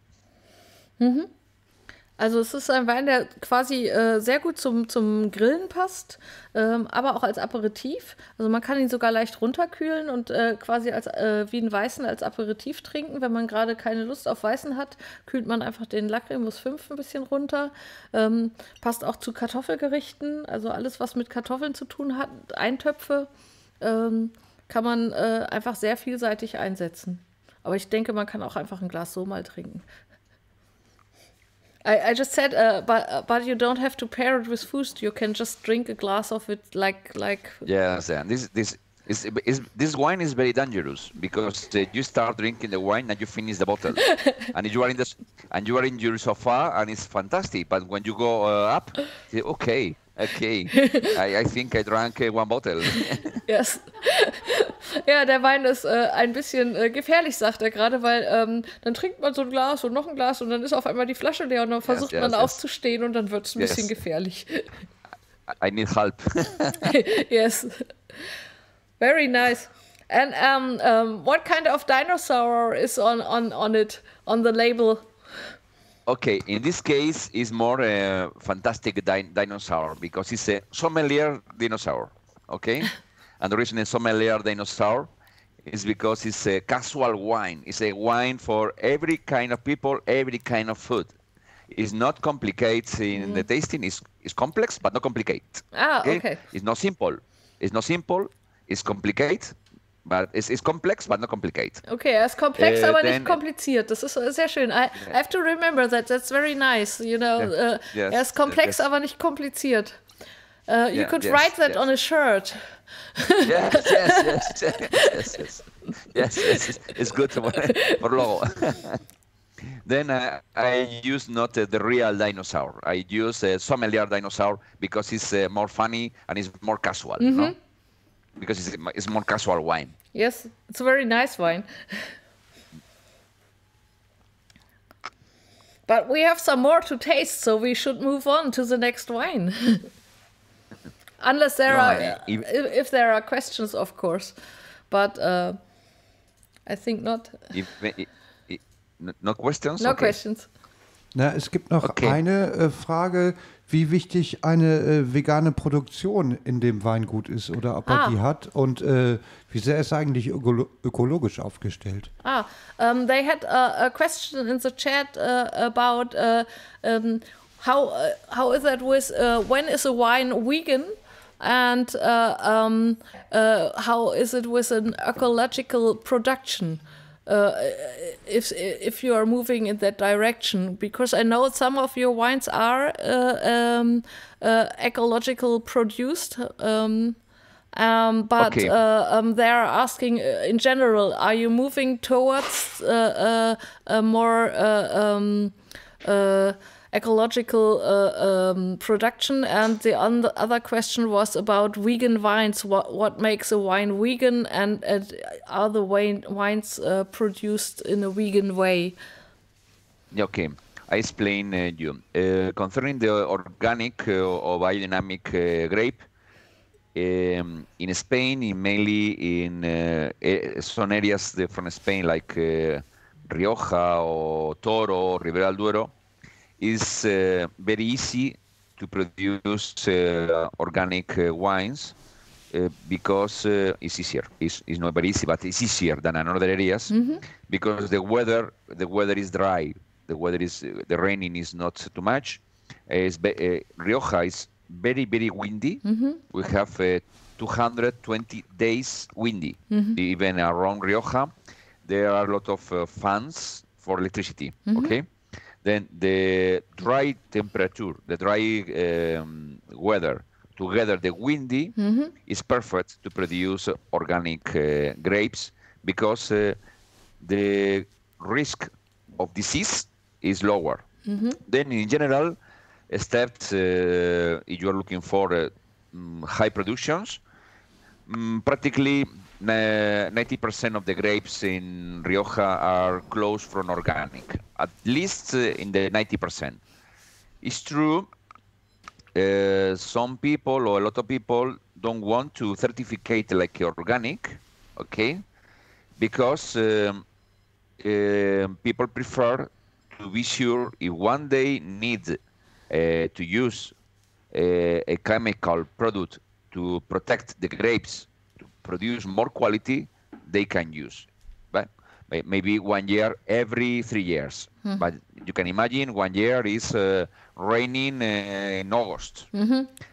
Also es ist ein Wein, der quasi sehr gut zum Grillen passt, aber auch als Aperitif. Also man kann ihn sogar leicht runterkühlen und quasi wie einen Weißen als Aperitif trinken. Wenn man gerade keine Lust auf Weißen hat, kühlt man einfach den Lacrimus 5 ein bisschen runter. Passt auch zu Kartoffelgerichten, also alles, was mit Kartoffeln zu tun hat, Eintöpfe, kann man einfach sehr vielseitig einsetzen. Aber ich denke, man kann auch einfach ein Glas so mal trinken. I just said, but you don't have to pair it with food. You can just drink a glass of it, like. Yes, and this wine is very dangerous because you start drinking the wine and you finish the bottle, and you are in your sofa and it's fantastic. But when you go up, okay, I think I drank one bottle. Yes. Ja, der Wein ist ein bisschen gefährlich, sagt er gerade, weil dann trinkt man so ein Glas und noch ein Glas und dann ist auf einmal die Flasche leer und dann versucht man aufzustehen und dann wird es ein bisschen gefährlich. I need help. Yes. Very nice. And what kind of dinosaur is on it, on the label? Okay, in this case, it's more a fantastic dinosaur because it's a sommelier dinosaur. Okay. And the reason it's sommelier dinosaur is because it's a casual wine. It's a wine for every kind of people, every kind of food. It's not complicated in the tasting. It's complex, but not complicated. Okay. It's not simple. It's complicated, but it's complex, but not complicated. Okay, er ist komplex, aber nicht kompliziert. Das ist sehr schön. I have to remember that. That's very nice. You know, er ist komplex, aber nicht kompliziert. You could write that on a shirt. Yes. It's good for logo. Then I use not the real dinosaur. I use a sommelier dinosaur because it's more funny and it's more casual. No? Because it's more casual wine. Yes, it's a very nice wine. But we have some more to taste, so we should move on to the next wine. Unless if there are questions, of course. But I think not. No questions? No questions. Na, es gibt noch eine Frage, wie wichtig eine vegane Produktion in dem Weingut ist oder ob er die hat und wie sehr ist er eigentlich ökologisch aufgestellt? They had a question in the chat about how is that with when is a wine vegan? And how is it with an ecological production? if you are moving in that direction, because I know some of your wines are ecological produced, but they are asking in general, are you moving towards a more ecological production? And the other question was about vegan wines. What makes a wine vegan, and are the wines produced in a vegan way? Okay, I explain you. Concerning the organic or biodynamic grape, in Spain, mainly in some areas from Spain, like Rioja or Toro, Ribera del Duero, is very easy to produce organic wines because it's easier. It's not very easy, but it's easier than in other areas because the weather is dry. The raining is not too much. Rioja is very, very windy. We have 220 days windy. Even around Rioja, there are a lot of fans for electricity. Okay. Then the dry temperature, the dry weather, together the windy, is perfect to produce organic grapes because the risk of disease is lower. Then in general, except if you are looking for high productions, practically 90% of the grapes in Rioja are close from organic, at least in the 90%. It's true, some people or a lot of people don't want to certificate like organic, okay, because people prefer to be sure if one day need to use a chemical product to protect the grapes, to produce more quality, they can use. But maybe 1 year every 3 years. But you can imagine 1 year is raining in August,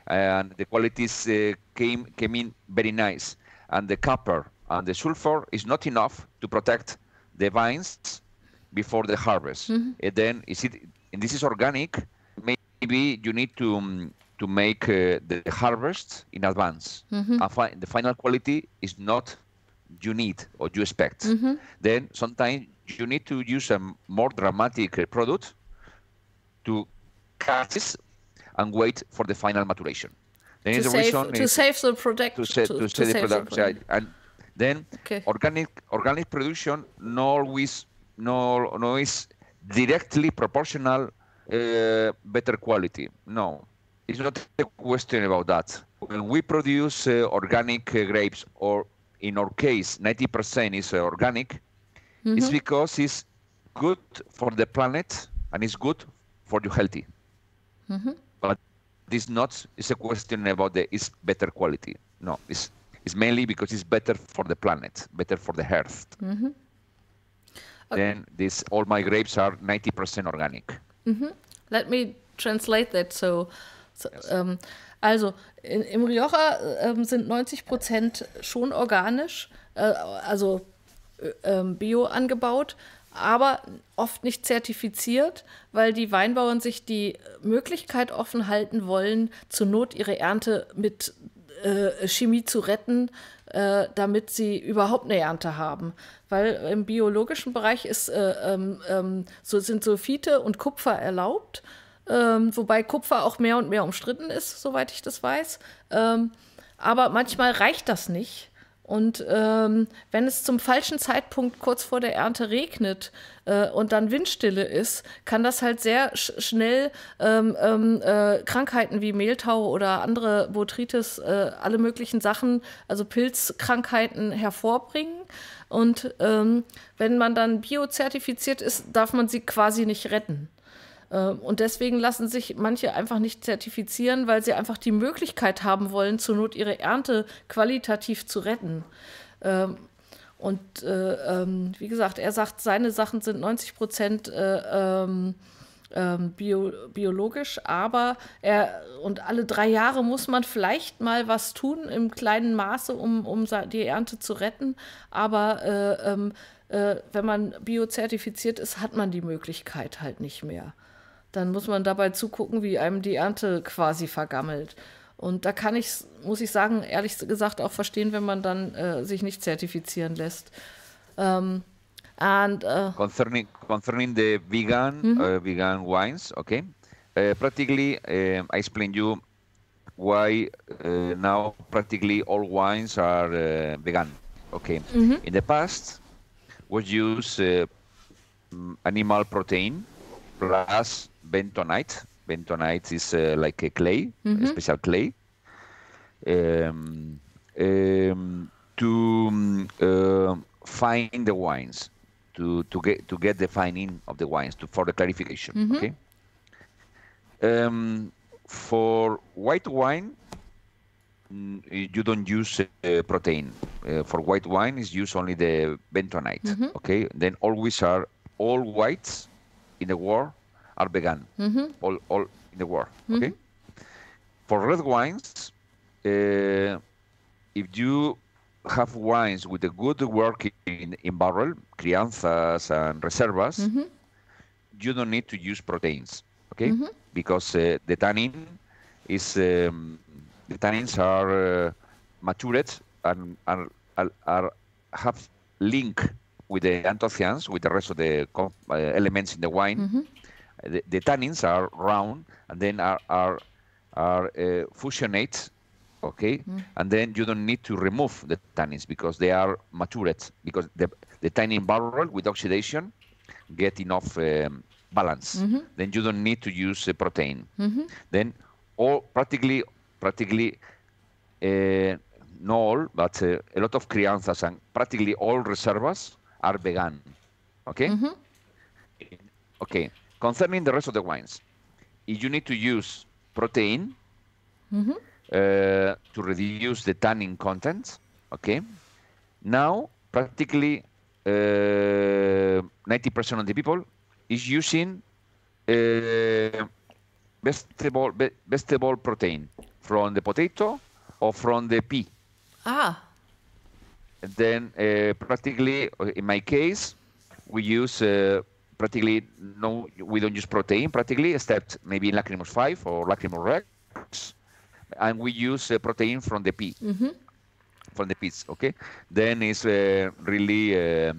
and the qualities came in very nice, and the copper and the sulfur is not enough to protect the vines before the harvest. And then and this is organic. Maybe you need to make the harvest in advance. And the final quality is not you need or you expect. Then sometimes you need to use a more dramatic product to catch this and wait for the final maturation. Then to save the product. And then organic production no is directly proportional better quality. No, it's not a question about that. When we produce organic grapes, or in our case 90% is organic, it's because it's good for the planet and it's good for you healthy. But it's a question about it's better quality. No, it's mainly because it's better for the planet, better for the earth. Then all my grapes are 90% organic. Let me translate that. Also im Rioja sind 90% schon organisch, also bio angebaut, aber oft nicht zertifiziert, weil die Weinbauern sich die Möglichkeit offen halten wollen, zur Not ihre Ernte mit Chemie zu retten, damit sie überhaupt eine Ernte haben. Weil im biologischen Bereich sind Sulfite und Kupfer erlaubt, wobei Kupfer auch mehr und mehr umstritten ist, soweit ich das weiß. Aber manchmal reicht das nicht. Und wenn es zum falschen Zeitpunkt kurz vor der Ernte regnet und dann Windstille ist, kann das halt sehr schnell Krankheiten wie Mehltau oder andere Botrytis, alle möglichen Sachen, also Pilzkrankheiten hervorbringen. Und wenn man dann biozertifiziert ist, darf man sie quasi nicht retten. Und deswegen lassen sich manche einfach nicht zertifizieren, weil sie einfach die Möglichkeit haben wollen, zur Not ihre Ernte qualitativ zu retten. Wie gesagt, er sagt, seine Sachen sind 90% biologisch, aber und alle 3 Jahre muss man vielleicht mal was tun im kleinen Maße, um die Ernte zu retten, aber wenn man biozertifiziert ist, hat man die Möglichkeit halt nicht mehr. Dann muss man dabei zugucken, wie einem die Ernte quasi vergammelt. Und da muss ich sagen, ehrlich gesagt auch verstehen, wenn man dann sich nicht zertifizieren lässt. Concerning the vegan wines, okay. Practically, I explain you why now practically all wines are vegan. Okay. In the past, was used animal protein plus bentonite. Bentonite is like a clay, a special clay, to fine the wines, to get the fining of the wines, for the clarification. Okay. For white wine, you don't use protein. For white wine, is used only the bentonite. Okay. Then all whites in the world are vegan. All in the world. Okay. For red wines, if you have wines with a good work in barrel, crianzas and reservas, you don't need to use proteins. Okay, because the tannin is the tannins are matured and are have link with the anthocyans, with the rest of the elements in the wine. The tannins are round and then are fusionate, okay, and then you don't need to remove the tannins because they are matured, because the tannin barrel with oxidation get enough balance. Then you don't need to use protein. Then all practically not all, but a lot of crianzas and practically all reservas are vegan. Okay. Okay. Concerning the rest of the wines, if you need to use protein to reduce the tannin content, okay, now practically 90% of the people is using vegetable protein from the potato or from the pea. And then practically, in my case, we use practically we don't use protein practically, except maybe in Lacrimus 5 or Lacrimus Rex, and we use protein from the pea, from the peas. Okay, then it's really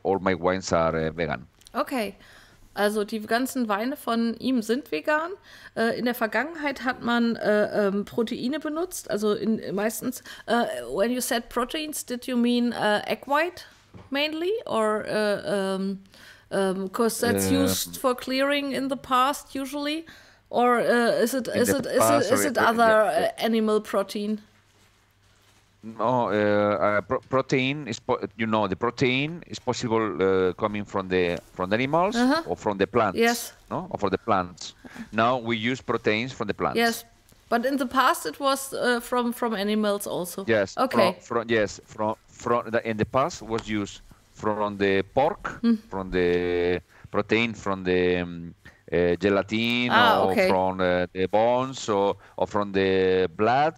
all my wines are vegan. Okay. Also die ganzen Weine von ihm sind vegan. In der Vergangenheit hat man Proteine benutzt. Also meistens, when you said proteins, did you mean egg white mainly? Or because that's used for clearing in the past usually? Or is it other animal protein? No, protein is the protein is possible coming from the animals or from the plants. Yes. No, or from the plants. Now we use proteins from the plants. Yes, but in the past it was from animals also. Yes. Okay. In the past was used from the pork, from the protein from the gelatin, or from the bones, or from the blood,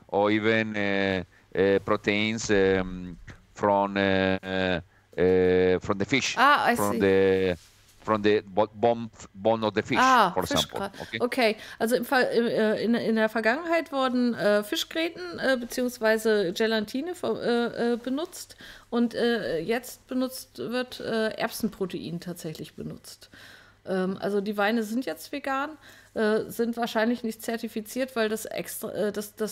or even proteins from the fish. I see. From the bone of the fish, for example. Okay, also in der Vergangenheit wurden Fischgräten bzw. Gelatine benutzt und jetzt wird Erbsenprotein tatsächlich benutzt. Also die Weine sind jetzt vegan, sind wahrscheinlich nicht zertifiziert, weil das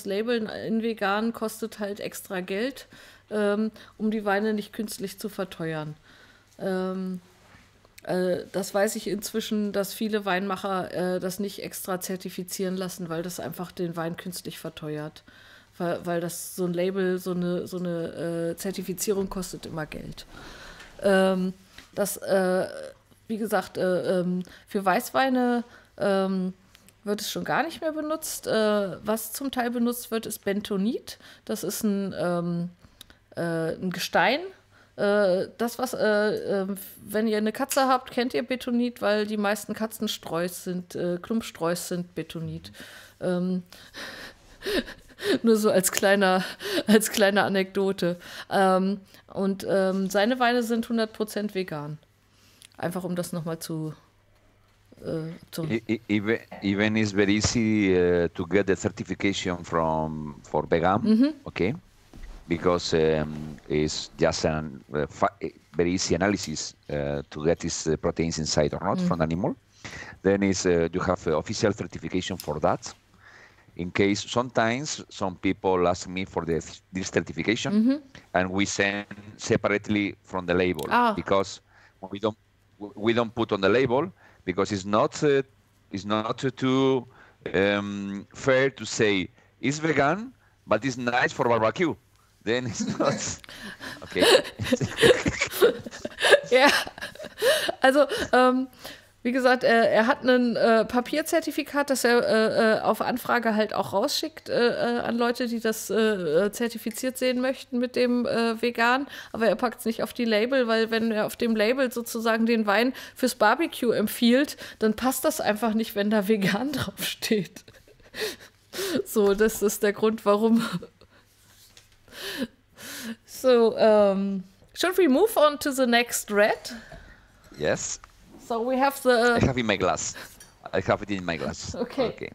Labeln in vegan kostet halt extra Geld, um die Weine nicht künstlich zu verteuern. Das weiß ich inzwischen, dass viele Weinmacher das nicht extra zertifizieren lassen, weil das einfach den Wein künstlich verteuert. Weil das so ein Label, so eine Zertifizierung kostet immer Geld. Wie gesagt, für Weißweine wird es schon gar nicht mehr benutzt. Was zum Teil benutzt wird, ist Bentonit. Das ist ein Gestein, das, was, wenn ihr eine Katze habt, kennt ihr Betonit, weil die meisten Katzensträuß sind, Klumpsträuß sind Betonit. Nur so als kleine Anekdote. Und seine Weine sind 100% vegan. Einfach um das nochmal zu... Even it's very easy to get the certification for vegan, okay? Because it's just a very easy analysis to get these proteins inside or not from animal. Then you have official certification for that. In case sometimes some people ask me for this certification, and we send separately from the label because we don't put on the label because it's not too fair to say it's vegan, but it's nice for barbecue. Then it's not okay. Ja, also wie gesagt, er hat ein Papierzertifikat, das er auf Anfrage halt auch rausschickt an Leute, die das zertifiziert sehen möchten mit dem vegan. Aber er packt es nicht auf die Label, weil wenn er auf dem Label sozusagen den Wein fürs Barbecue empfiehlt, dann passt das einfach nicht, wenn da vegan draufsteht. So, das ist der Grund, warum. So, should we move on to the next red? Yes. So we have the... I have in my glass. I have it in my glass. Okay.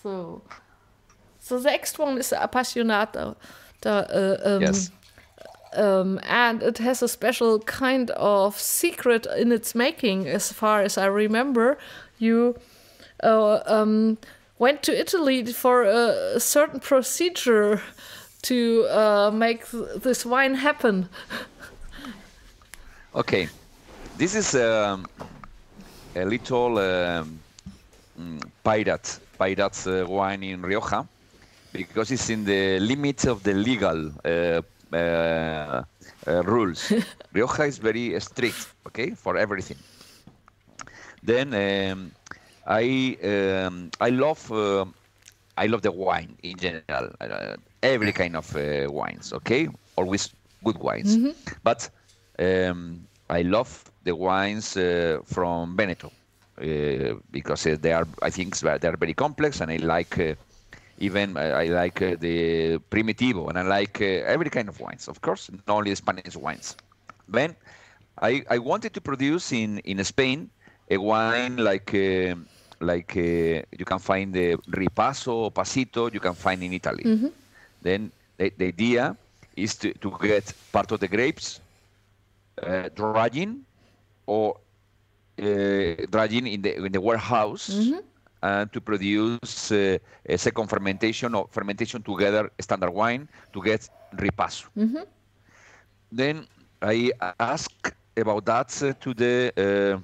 So the next one is Apasionado. Yes. And it has a special kind of secret in its making, as far as I remember. You went to Italy for a certain procedure to make this wine happen. Okay, this is a little pirate wine in Rioja because it's in the limits of the legal rules. Rioja is very strict, okay, for everything. Then I love the wine in general, every kind of wines, okay, always good wines, but. I love the wines from Veneto because they are, I think, they are very complex, and I like the Primitivo, and I like every kind of wines, of course, not only Spanish wines. Then I wanted to produce in Spain a wine like you can find the Ripasso, Pasito, you can find in Italy. Then the idea is to get part of the grapes. Drying in the warehouse and to produce a second fermentation or fermentation together standard wine to get ripasso. Then I asked about that to the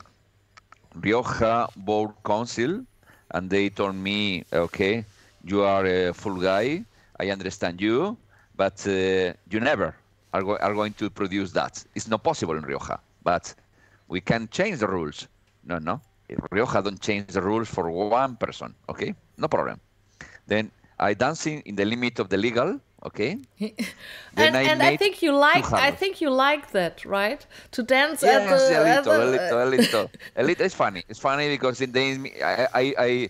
Rioja Board Council, and they told me, okay, you are a full guy, I understand you, but you never are going to produce that. It's not possible in Rioja, but we can change the rules. No. Rioja don't change the rules for one person, okay? No problem. Then I dancing in the limit of the legal, okay? and I think you like that, right? To dance a little. It's funny. It's funny because I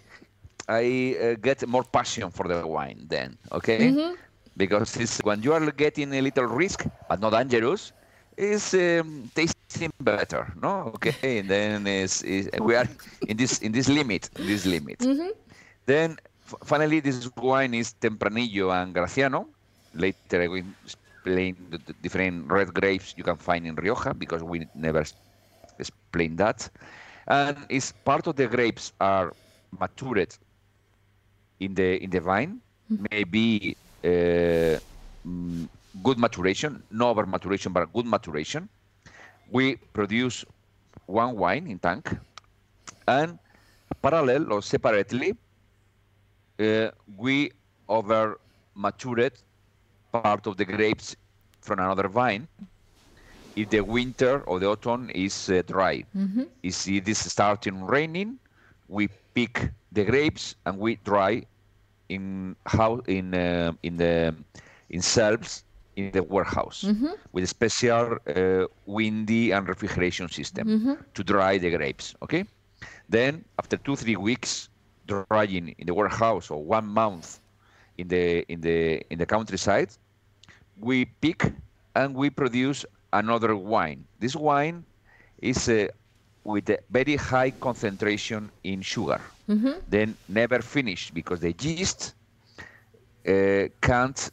get more passion for the wine then, okay? Because it's, when you are getting a little risk, but not dangerous, it's tasting better, no? Okay, and then we are in this limit. Then finally, this wine is Tempranillo and Graciano. Later, I will explain the different red grapes you can find in Rioja because we never explained that. And it's part of the grapes are matured in the vine, maybe. Good maturation, no over maturation, but good maturation. We produce one wine in tank, and parallel or separately, we over matured part of the grapes from another vine. If the winter or the autumn is dry, if it is starting raining, we pick the grapes and we dry in the in shelves in the warehouse with a special windy and refrigeration system to dry the grapes. Okay, then after 2-3 weeks drying in the warehouse, or 1 month in the countryside, we pick and we produce another wine. This wine is with a very high concentration in sugar. Then never finished, because the yeast can't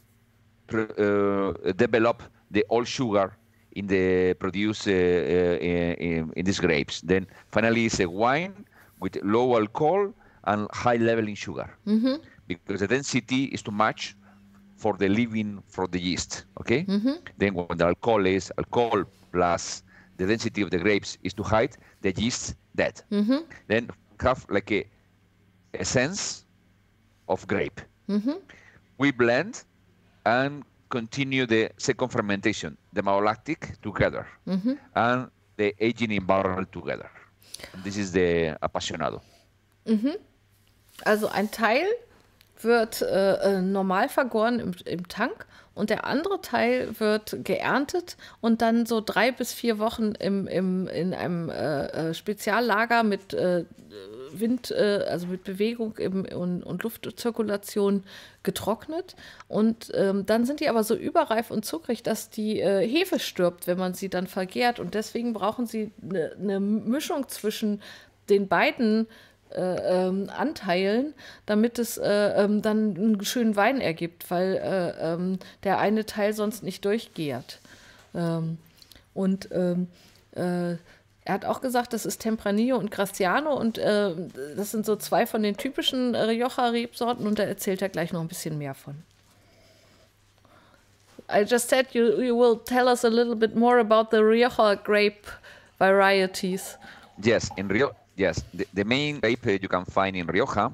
develop the old sugar in the produce in these grapes. Then finally it's a wine with low alcohol and high level in sugar, because the density is too much for the living for the yeast. Okay, then when the alcohol plus the density of the grapes is too high, the yeast dead. Then have like a essence of grape. We blend and continue the second fermentation, the malolactic together, and the aging in barrel together. And this is the Apasionado. Also ein Teil wird normal vergoren im Tank und der andere Teil wird geerntet und dann so 3 bis 4 Wochen in einem Speziallager mit Wind, also mit Bewegung und Luftzirkulation getrocknet. Und dann sind die aber so überreif und zuckrig, dass die Hefe stirbt, wenn man sie dann vergärt. Und deswegen brauchen sie eine Mischung zwischen den beiden Anteilen, damit es dann einen schönen Wein ergibt, weil der eine Teil sonst nicht durchgärt. Er hat auch gesagt, das ist Tempranillo und Graciano, und das sind so 2 von den typischen Rioja-Rebsorten, und da erzählt er gleich noch ein bisschen mehr von. I just said you will tell us a little bit more about the Rioja grape varieties. Yes, in Rio. Yes, the main grape you can find in Rioja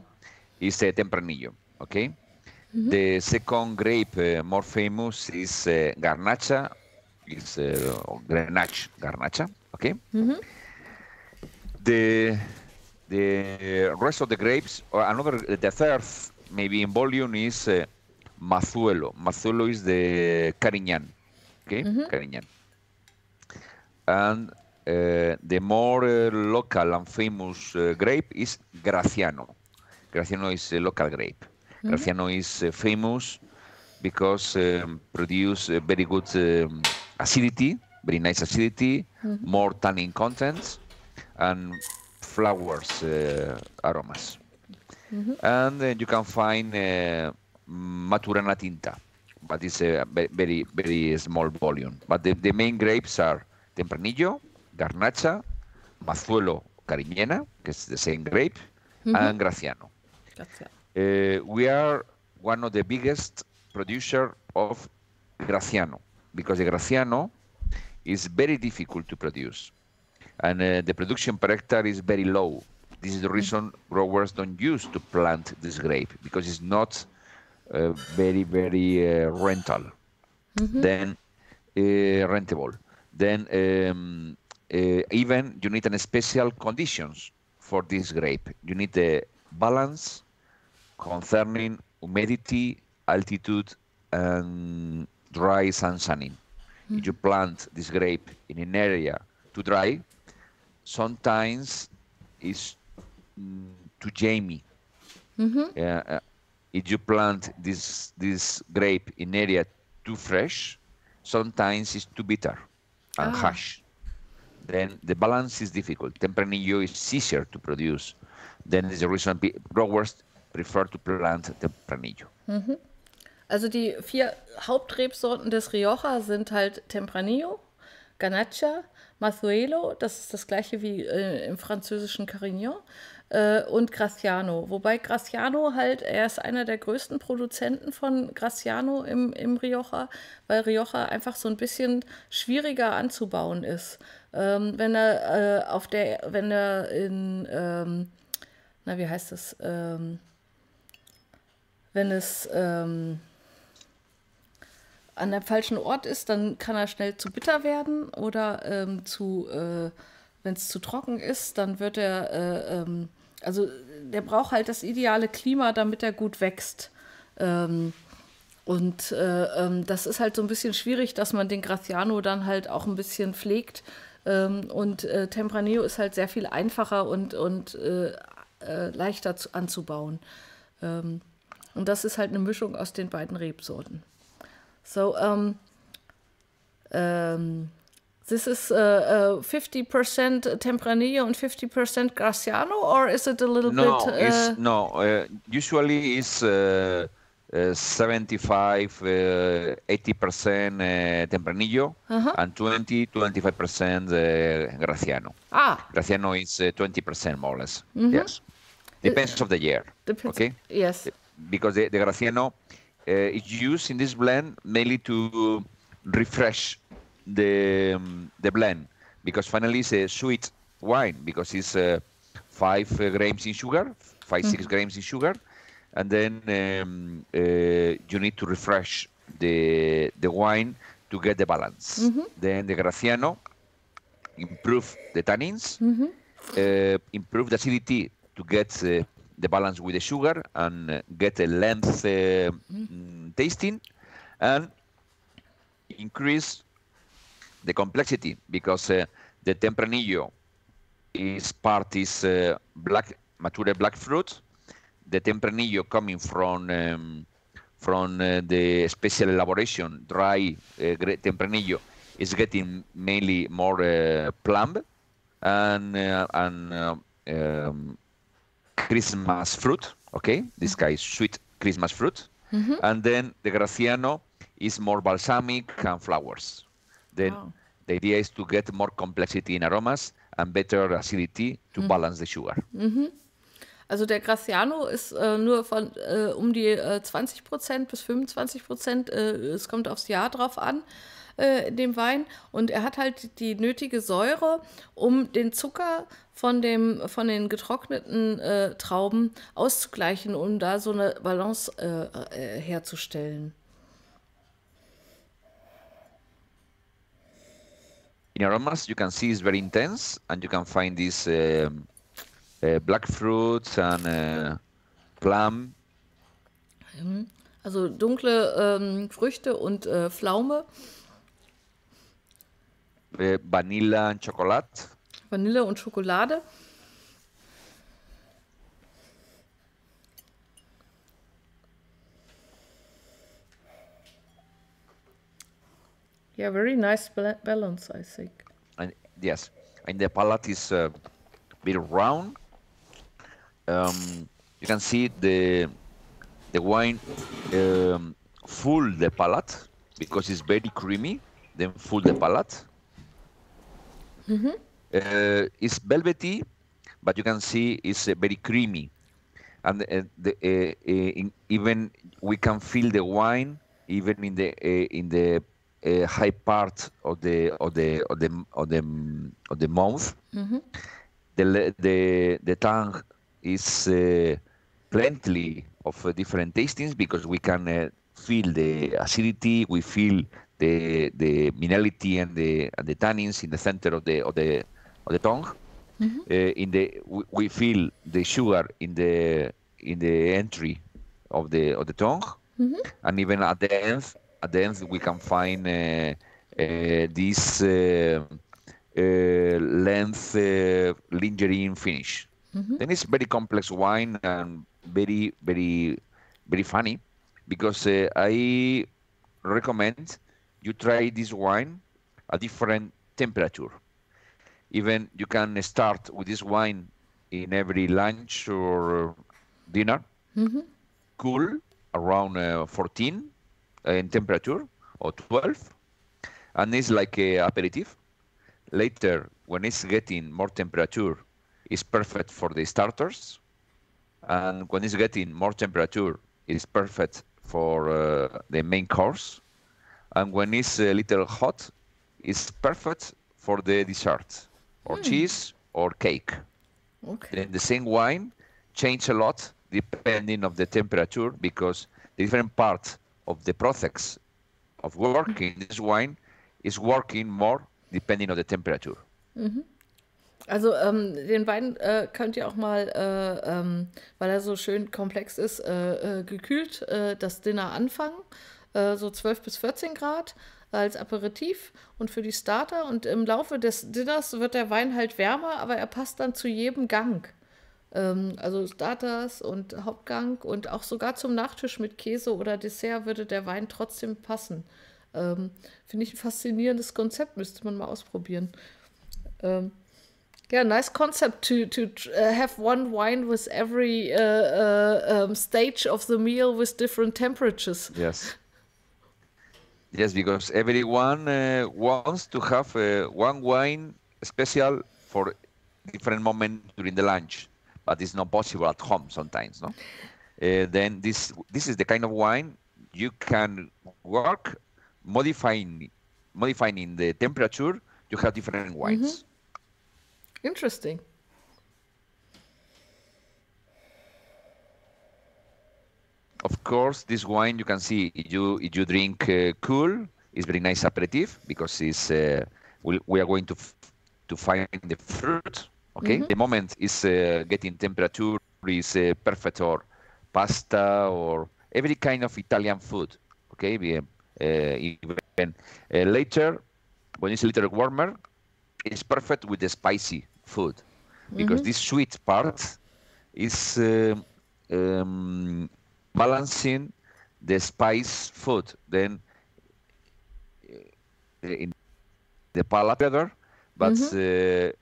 is Tempranillo, okay? The second grape more famous is Garnacha, is Grenache Garnacha, okay? The rest of the grapes, or the third maybe in volume is Mazuelo. Mazuelo is the Carignan, okay? Carignan. And the more local and famous grape is Graciano. Graciano is a local grape. Graciano is famous because produce very good acidity, very nice acidity, more tannin content, and flowers aromas. And you can find Maturana Tinta, but it's a very, very small volume. But the main grapes are Tempranillo, Garnacha, Mazuelo Cariñena, que is the same grape, and Graciano. We are one of the biggest producer of Graciano, because the Graciano is very difficult to produce, and the production per hectare is very low. This is the reason growers don't use to plant this grape, because it's not very, very rentable. Then rentable. Then even you need special conditions for this grape. You need the balance concerning humidity, altitude, and dry sunning. If you plant this grape in an area too dry, sometimes it's too jammy. If you plant this grape in area too fresh, sometimes it's too bitter and harsh. Then the balance is difficult. Tempranillo is easier to produce. Then is the reason growers prefer to plant Tempranillo. Also die 4 Hauptrebsorten des Rioja sind halt Tempranillo, Garnacha, Mazuelo, das ist das gleiche wie im französischen Carignan, und Graciano. Wobei Graciano halt, er ist einer der größten Produzenten von Graciano im Rioja, weil Rioja einfach so ein bisschen schwieriger anzubauen ist. Wenn er in, wie heißt das, wenn es an der falschen Ort ist, dann kann er schnell zu bitter werden, oder wenn es zu trocken ist, dann wird er, also der braucht halt das ideale Klima, damit er gut wächst. Und das ist halt so ein bisschen schwierig, dass man den Graciano dann halt auch ein bisschen pflegt. Und Tempranillo ist halt sehr viel einfacher und leichter anzubauen. Und das ist halt eine Mischung aus den beiden Rebsorten. So, this is 50% Tempranillo and 50% Graciano, or is it a little bit? Usually it's 75, 80% Tempranillo and 20-25% Graciano. Graciano is 20% more or less. Yes, depends of the year. Okay. Yes. Because the Graciano is used in this blend mainly to refresh the blend, because finally it's a sweet wine, because it's 5 grams in sugar, 6 grams in sugar, and then you need to refresh the wine to get the balance. Then the Graciano improve the tannins, improve the acidity to get the balance with the sugar and get a length tasting, and increase the complexity, because the Tempranillo is mature black fruit. The Tempranillo coming from the special elaboration dry Tempranillo is getting mainly more plum and Christmas fruit. Okay, this guy is sweet Christmas fruit, and then the Graciano is more balsamic and flowers. Then the idea is to get more complexity in aromas and better acidity to balance the sugar. Also der Graciano ist nur von um die 20% bis 25%, es kommt aufs Jahr drauf an, in dem Wein. Und er hat halt die nötige Säure, um den Zucker von den getrockneten Trauben auszugleichen, um da so eine Balance herzustellen. In aromas, you can see it's very intense, and you can find this black fruits and plum. Also dunkle Früchte und Pflaume. Vanilla and chocolate. Vanille und Schokolade. Yeah, very nice balance, I think. And yes, and the palate is very round. You can see the wine full the palate, because it's very creamy. Then full the palate. It's velvety, but you can see it's very creamy, and even we can feel the wine even in the high part of the mouth. The tongue is plenty of different tastings, because we can feel the acidity, we feel the minerality and the tannins in the center of the tongue. We feel the sugar in the entry of the tongue, and even at the end we can find this length lingering finish. Then it's very complex wine and very, very, very funny, because I recommend you try this wine at different temperature. Even you can start with this wine in every lunch or dinner, cool, around 14 in temperature, or 12, and it's like a aperitif. Later, when it's getting more temperature, it's perfect for the starters, and when it's getting more temperature, it's perfect for the main course, and when it's a little hot, it's perfect for the dessert, or cheese, or cake. Okay. Then the same wine change a lot depending of the temperature, because the different part of the process of working this wine is working more depending on the temperature. Also den Wein könnt ihr auch mal, weil er so schön komplex ist, gekühlt das Dinner anfangen, so 12 bis 14 Grad als Aperitif und für die Starter. Und im Laufe des Dinners wird der Wein halt wärmer, aber er passt dann zu jedem Gang. Also Starters und Hauptgang und auch sogar zum Nachtisch mit Käse oder Dessert würde der Wein trotzdem passen. Finde ich ein faszinierendes Konzept, müsste man mal ausprobieren. Yeah, nice concept to have one wine with every stage of the meal with different temperatures. Yes. Yes, because everyone wants to have one wine special for different moment during the lunch, but it's not possible at home sometimes, no? Then this is the kind of wine you can work modifying the temperature. You have different wines. Mm-hmm. Interesting. Of course, this wine you can see if you drink cool, it's very nice aperitif because it's we are going to find the fruit. Okay, the moment is getting temperature is perfect for pasta or every kind of Italian food. Okay, even later when it's a little warmer, it's perfect with the spicy food because this sweet part is balancing the spice food. Then in the palate together, but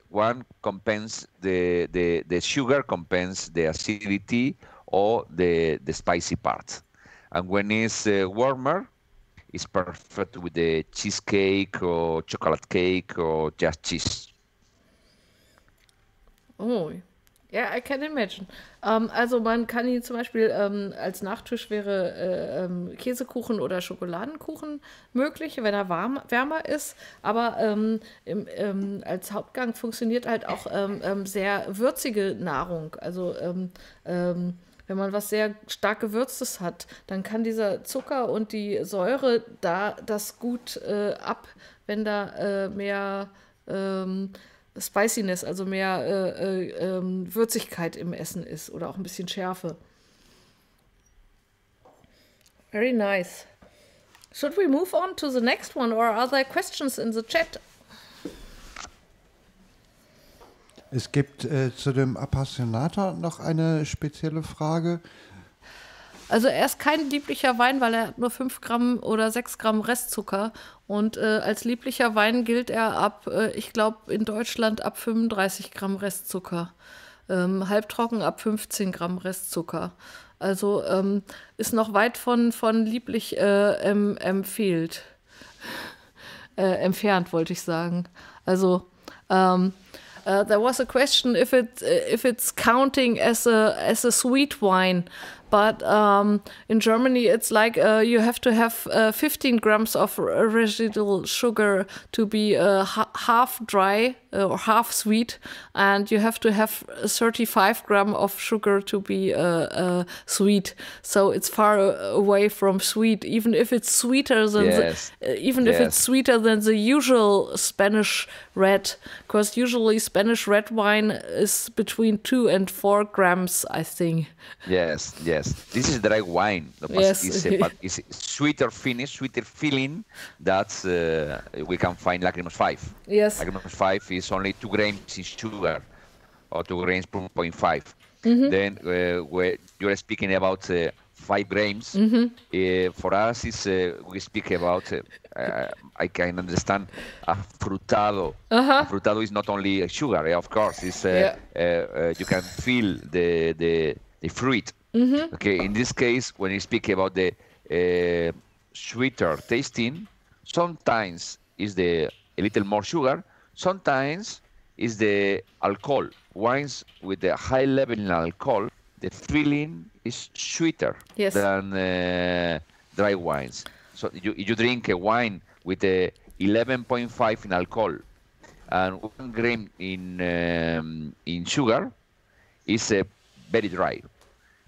one compensates the sugar compensates the acidity or the spicy part. And when it's warmer, it's perfect with the cheesecake or chocolate cake or just cheese. Oh, ja, I can imagine. Also man kann ihn zum Beispiel als Nachtisch wäre Käsekuchen oder Schokoladenkuchen möglich, wenn er wärmer ist. Aber als Hauptgang funktioniert halt auch sehr würzige Nahrung. Also wenn man was sehr stark Gewürztes hat, dann kann dieser Zucker und die Säure da das gut ab, wenn da mehr Spiciness, also mehr Würzigkeit im Essen ist oder auch ein bisschen Schärfe. Very nice. Should we move on to the next one or are there questions in the chat? Es gibt zu dem Appassionata noch eine spezielle Frage. Also er ist kein lieblicher Wein, weil er hat nur 5 Gramm oder 6 Gramm Restzucker. Und als lieblicher Wein gilt er ab, ich glaube in Deutschland ab 35 Gramm Restzucker. Halbtrocken ab 15 Gramm Restzucker. Also ist noch weit von lieblich empfiehlt. Entfernt, wollte ich sagen. Also there was a question if it's counting as a sweet wine, but in Germany it's like you have to have 15 grams of residual sugar to be half dry or half sweet, and you have to have 35 grams of sugar to be sweet. So it's far away from sweet, even if it's sweeter than if it's sweeter than the usual Spanish red, because usually Spanish red wine is between 2 and 4 grams, I think. Yes. This is dry wine. But it's sweeter finish, sweeter feeling that we can find Lacrimus 5. Yes. Lacrimus 5 is only 2 grams in sugar, or 2 grams per 0.5. Then where you're speaking about 5 grams, for us is we speak about. I can understand a frutado. A frutado is not only sugar, of course. It's you can feel the fruit. Okay, in this case, when you speak about the sweeter tasting, sometimes is a little more sugar, sometimes is the alcohol. Wines with a high level in alcohol, the feeling is sweeter than dry wines. So you drink a wine with a 11.5 in alcohol and 1 gram in sugar, is very dry.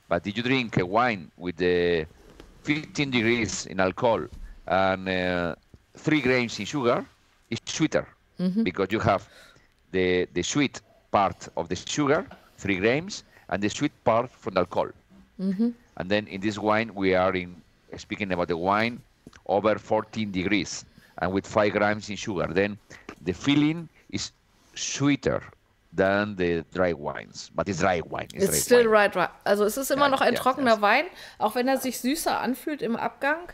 But if you drink a wine with 15 degrees in alcohol and 3 grams in sugar, it's sweeter because you have the sweet part of the sugar, 3 grams, and the sweet part from the alcohol. And then in this wine, we are speaking about the wine over 14 degrees and with 5 grams in sugar. Then the feeling is sweeter than the dry wines, but it's dry wine. It's still right. Also es ist immer noch ein trockener Wein, auch wenn er sich süßer anfühlt im Abgang.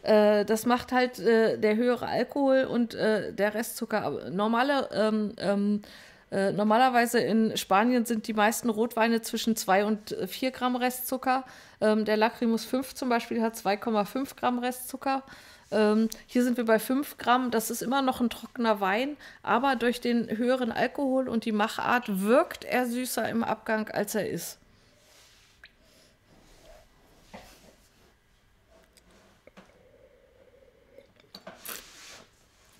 Das macht halt der höhere Alkohol und der Restzucker. Normalerweise in Spanien sind die meisten Rotweine zwischen 2 und 4 Gramm Restzucker. Der Lacrimus 5 zum Beispiel hat 2,5 Gramm Restzucker. Hier sind wir bei 5 Gramm. Das ist immer noch ein trockener Wein, aber durch den höheren Alkohol und die Machart wirkt er süßer im Abgang, als er ist.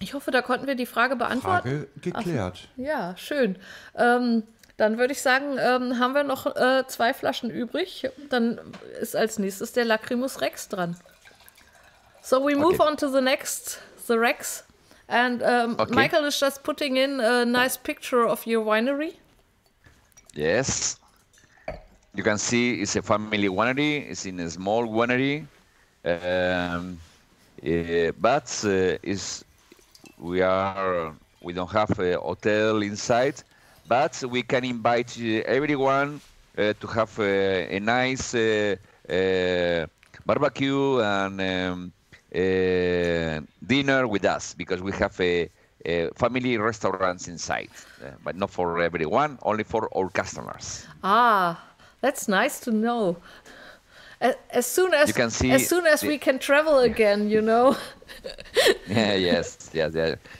Ich hoffe, da konnten wir die Frage beantworten. Frage geklärt. Ach, ja, schön. Dann würde ich sagen, haben wir noch 2 Flaschen übrig. Dann ist als nächstes der Lacrimus Rex dran. So we move on to the next, the Rex. And Michael is just putting in a nice picture of your winery. Yes. You can see it's a family winery. It's in a small winery. But we don't have a hotel inside, but we can invite everyone to have a nice barbecue and dinner with us, because we have a family restaurants inside, but not for everyone, only for our customers. Ah, that's nice to know. As soon as we can travel again, you know. Yes.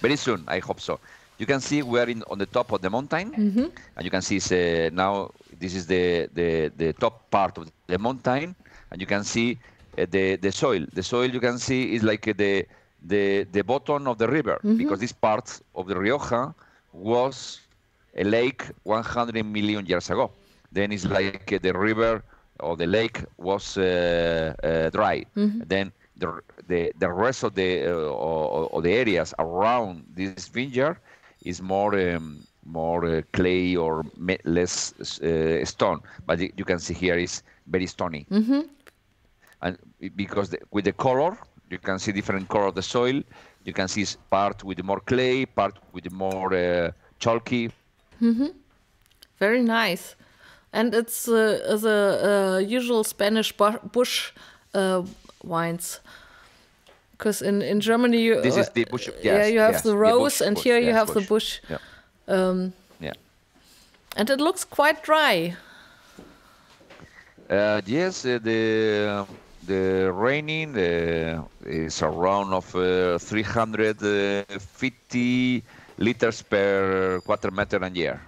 Very soon, I hope so. You can see we are on the top of the mountain, and you can see now this is the top part of the mountain, and you can see the soil. The soil you can see is like the bottom of the river, because this part of the Rioja was a lake 100 million years ago. Then it's like the river or the lake was dry. Then the rest of the areas around this vineyard is more clay or less stone. But you can see here is very stony. And because with the color, you can see different color of the soil. You can see part with more clay, part with more chalky. Very nice. And it's the usual Spanish bush wines. Because in Germany, this is the bush. You have the rose, and here you have the bush. Yeah. And it looks quite dry. Yes, the raining is around of 350 liters per quarter meter a year.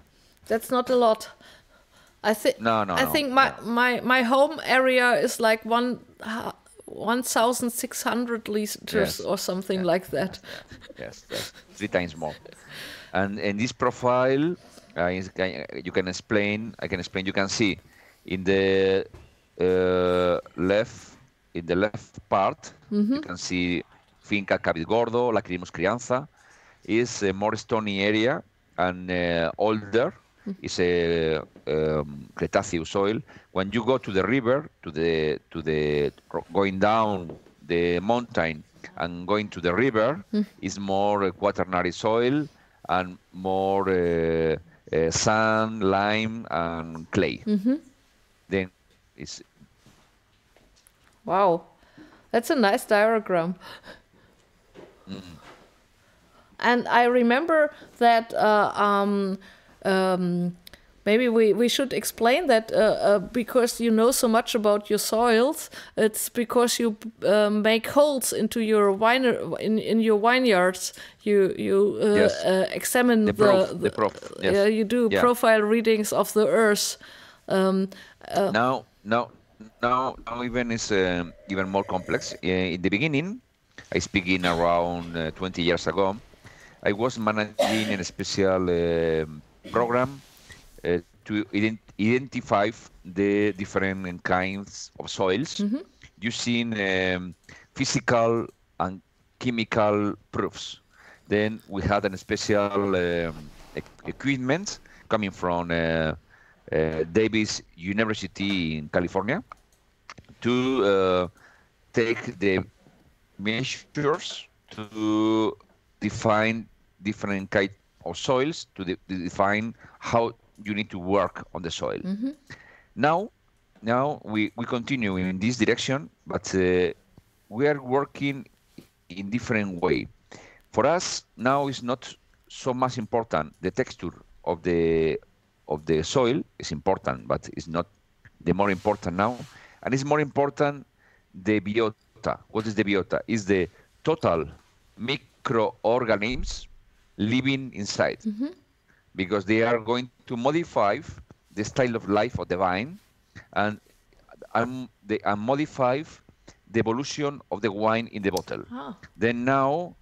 That's not a lot. I think my home area is like 1,600 liters or something like that. Yes, 3 times more. And in this profile, you can explain. I can explain. You can see in the left part, you can see Finca Cabizgordo, Lacrimus Crianza, is a more stony area and older. It's a Cretaceous soil. When you go to the river, to the going down the mountain and going to the river, is more quaternary soil and more sand, lime, and clay. Then it's wow, that's a nice diagram. And I remember that. Maybe we should explain that because you know so much about your soils, it's because you make holes into your in your vineyards. You examine you do profile readings of the earth. Now even is even more complex. In the beginning, I speak in around 20 years ago, I was managing a special program to identify the different kinds of soils using physical and chemical proofs. Then we had a special equipment coming from Davis University in California to take the measures to define different kind of soils, to define how you need to work on the soil. Now we continue in this direction, but we are working in different way. For us now is not so much important the texture of the soil is important, but it's not the more important now, and it's more important the biota. What is the biota? Is the total microorganisms living inside, because they are going to modify the style of life of the vine, and they modify the evolution of the wine in the bottle. Then now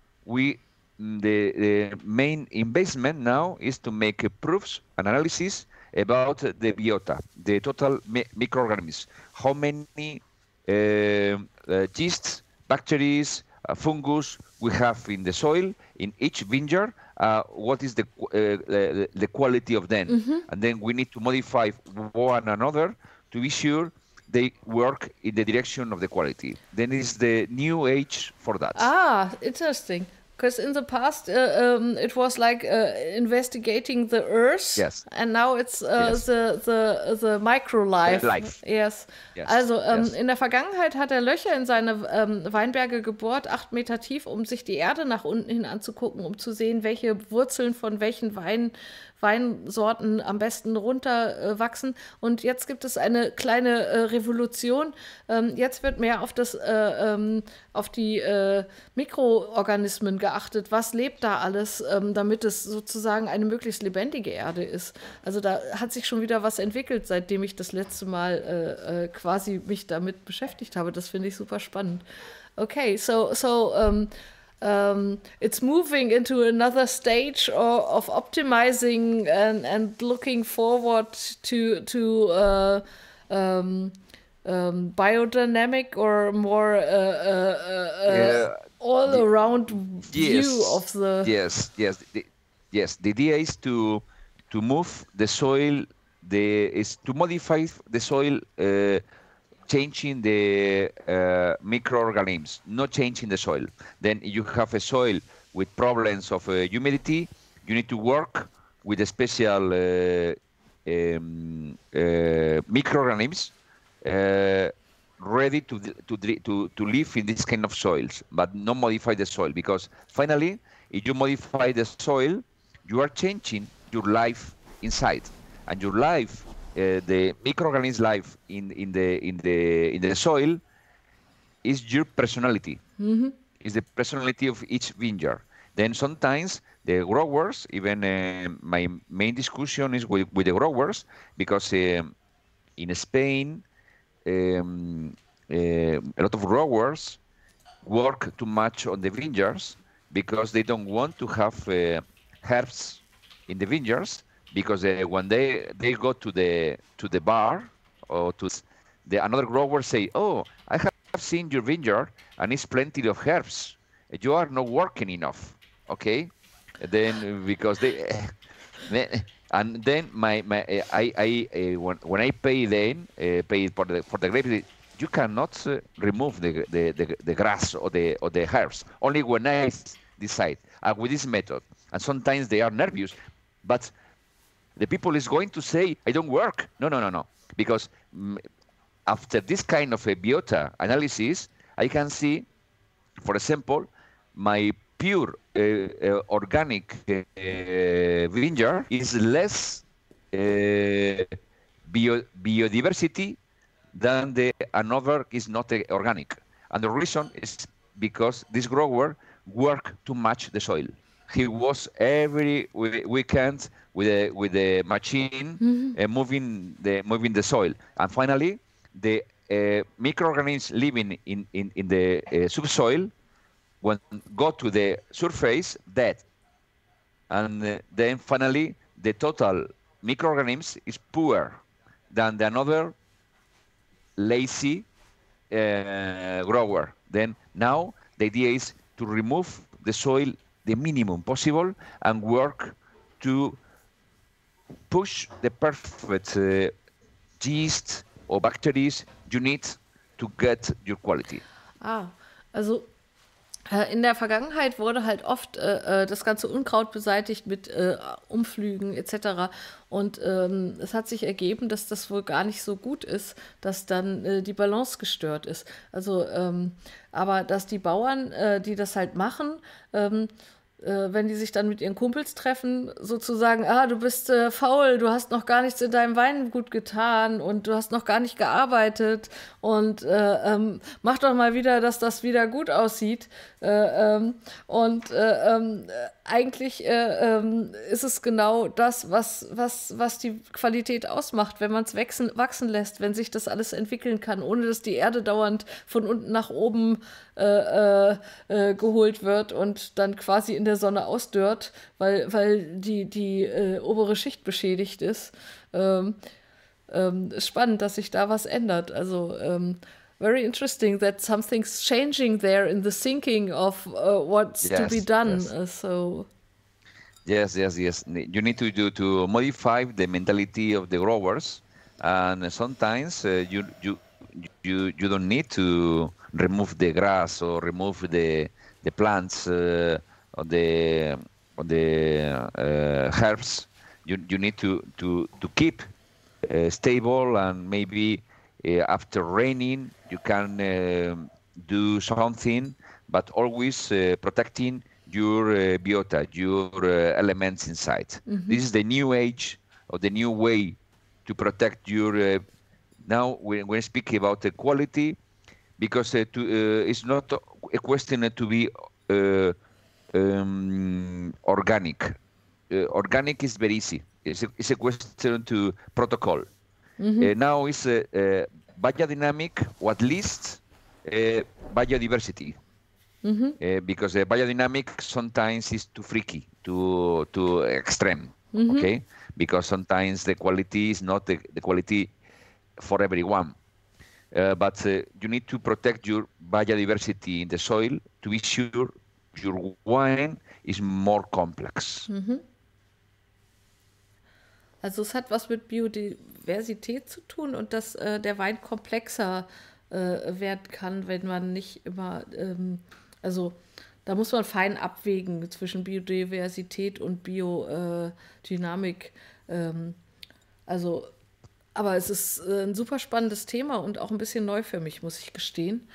the main investment now is to make proofs and analysis about the biota, the total microorganisms, how many yeasts, bacteria, fungus we have in the soil in each vineyard, what is the quality of them, and then we need to modify one another to be sure they work in the direction of the quality. Then is the new age for that. Interesting. Because in the past, it was like investigating the earth, and now it's the microlife. Yes. Also in der Vergangenheit hat er Löcher in seine Weinberge gebohrt, 8 Meter tief, um sich die Erde nach unten hin anzugucken, um zu sehen, welche Wurzeln von welchen Weinsorten am besten runter wachsen. Und jetzt gibt es eine kleine Revolution. Jetzt wird mehr auf die Mikroorganismen geachtet. Was lebt da alles, damit es sozusagen eine möglichst lebendige Erde ist? Also da hat sich schon wieder was entwickelt, seitdem ich das letzte Mal quasi mich damit beschäftigt habe. Das finde ich super spannend. Okay, so it's moving into another stage of optimizing and looking forward to biodynamic or more all-around view of the... Yes. The idea is to move the soil, is to modify the soil, changing the microorganisms, not changing the soil. Then you have a soil with problems of humidity. You need to work with a special microorganisms ready to live in this kind of soils, but not modify the soil, because finally, if you modify the soil, you are changing your life inside, and your life. The microorganism life in the soil is your personality. Is the personality of each vineyard. Then sometimes the growers, even my main discussion is with the growers, because in Spain a lot of growers work too much on the vineyards because they don't want to have herbs in the vineyards. Because when they go to the bar or to another grower say, "Oh, I have seen your vineyard and it's plenty of herbs. You are not working enough." Okay, then because and then when I pay for the grapes, you cannot remove the grass or the herbs. Only when I decide with this method, and sometimes they are nervous, but the people is going to say, I don't work. No. Because after this kind of a biota analysis, I can see, for example, my pure organic vineyard is less biodiversity than the another is not organic. And the reason is because this grower worked too much the soil. He was every weekend with the machine moving the soil, and finally the microorganisms living in the subsoil, when go to the surface, dead, and then finally the total microorganisms is poorer than the another lazy grower. Then now the idea is to remove the soil the minimum possible and work to push the perfect yeast or bacteria you need to get your quality. Also in der Vergangenheit wurde halt oft das ganze Unkraut beseitigt mit Umflügen etc. Und es hat sich ergeben, dass das wohl gar nicht so gut ist, dass dann die Balance gestört ist. Also, aber dass die Bauern, die das halt machen, wenn die sich dann mit ihren Kumpels treffen, sozusagen, du bist faul, du hast noch gar nichts in deinem Weingut getan und du hast noch gar nicht gearbeitet und mach doch mal wieder, dass das wieder gut aussieht. Eigentlich ist es genau das, was die Qualität ausmacht, wenn man es wachsen lässt, wenn sich das alles entwickeln kann, ohne dass die Erde dauernd von unten nach oben geholt wird und dann quasi in der Sonne ausdörrt, weil die obere Schicht beschädigt ist. Spannend, dass sich da was ändert. Also very interesting that something's changing there in the thinking of what's to be done. Yes. Yes. You need to modify the mentality of the growers, and sometimes you don't need to remove the grass or remove the plants or the herbs. You need to keep stable, and maybe after raining you can do something, but always protecting your biota, your elements inside. Mm-hmm. This is the new age or the new way to protect your. Now we're speaking about the quality, because it's not a question to be organic. Organic is very easy. It's a question to protocol. Mm-hmm. Now it's biodynamic, or at least biodiversity. Mm-hmm. Because biodynamic sometimes is too freaky, too extreme. Mm-hmm. Okay, because sometimes the quality is not the quality for everyone. But you need to protect your biodiversity in the soil to be sure your wine is more complex. Mhm. Also es hat was mit Biodiversität zu tun und dass der Wein komplexer werden kann, wenn man nicht immer, also da muss man fein abwägen zwischen Biodiversität und Biodynamik. Aber es ist ein super spannendes Thema und auch ein bisschen neu für mich, muss ich gestehen.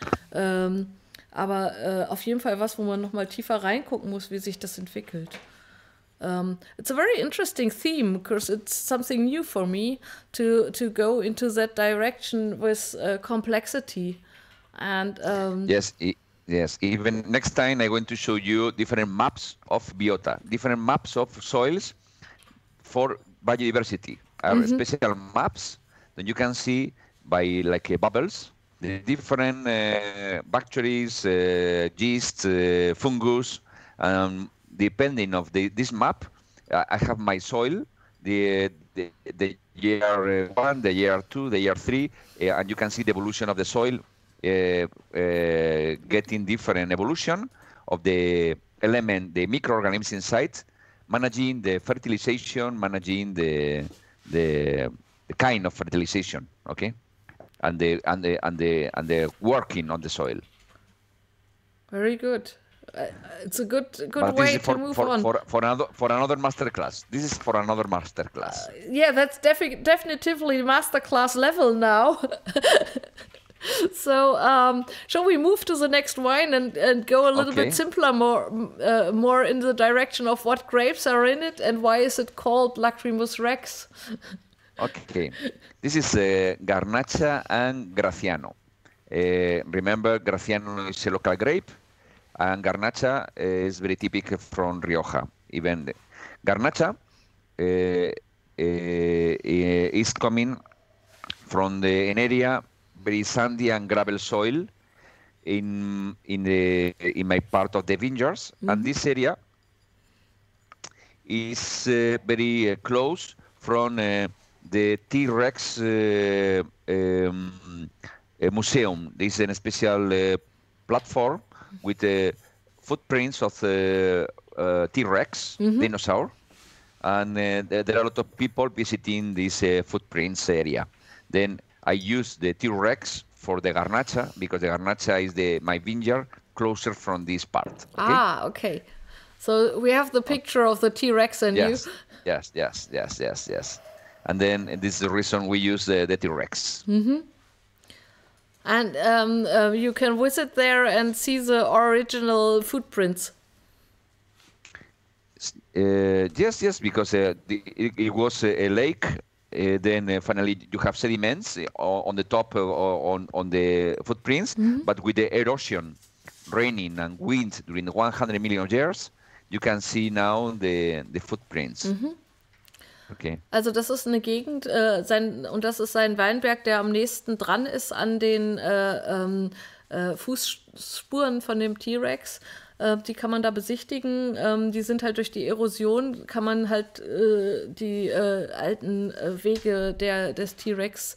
Aber auf jeden Fall was, wo man noch mal tiefer reingucken muss, wie sich das entwickelt. It's a very interesting theme, because it's something new for me to go into that direction with complexity. And yes. Even next time I'm going to show you different maps of biota, different maps of soils for biodiversity. Special maps that you can see by bubbles, the different bacteria, yeast, fungus. Depending of this map, I have my soil, the year 1, the year 2, the year 3, and you can see the evolution of the soil, getting different evolution of the element, the microorganisms inside, managing the fertilization, managing the kind of fertilization, okay, and the working on the soil. Very good. It's a good way to move on. For another masterclass. This is for another masterclass. Yeah, that's definitively masterclass level now. So, shall we move to the next wine and go a little bit simpler, more in the direction of what grapes are in it and why is it called Lacrimus Rex? Okay, this is Garnacha and Graciano. Remember, Graciano is a local grape, and Garnacha is very typical from Rioja. Even Garnacha is coming from an area very sandy and gravel soil in my part of the vineyards, and this area is very close from the T-Rex museum. This is a special platform with footprints of the T-Rex, dinosaur, and there are a lot of people visiting this footprints area. Then I use the T-Rex for the Garnacha, because the Garnacha is my vineyard closer from this part. Okay? Ah, okay. So we have the picture of the T-Rex and you. Yes. And then this is the reason we use the T-Rex. And you can visit there and see the original footprints. Yes, because it was a lake. Then finally you have sediments on the top on the footprints, but with the erosion, raining and wind during 100 million years, you can see now the footprints. Okay. Also das ist eine Gegend, und das ist sein Weinberg, der am nächsten dran ist an den Fußspuren von dem T-Rex. Die kann man da besichtigen. Die sind halt durch die Erosion, kann man halt die alten Wege des T-Rex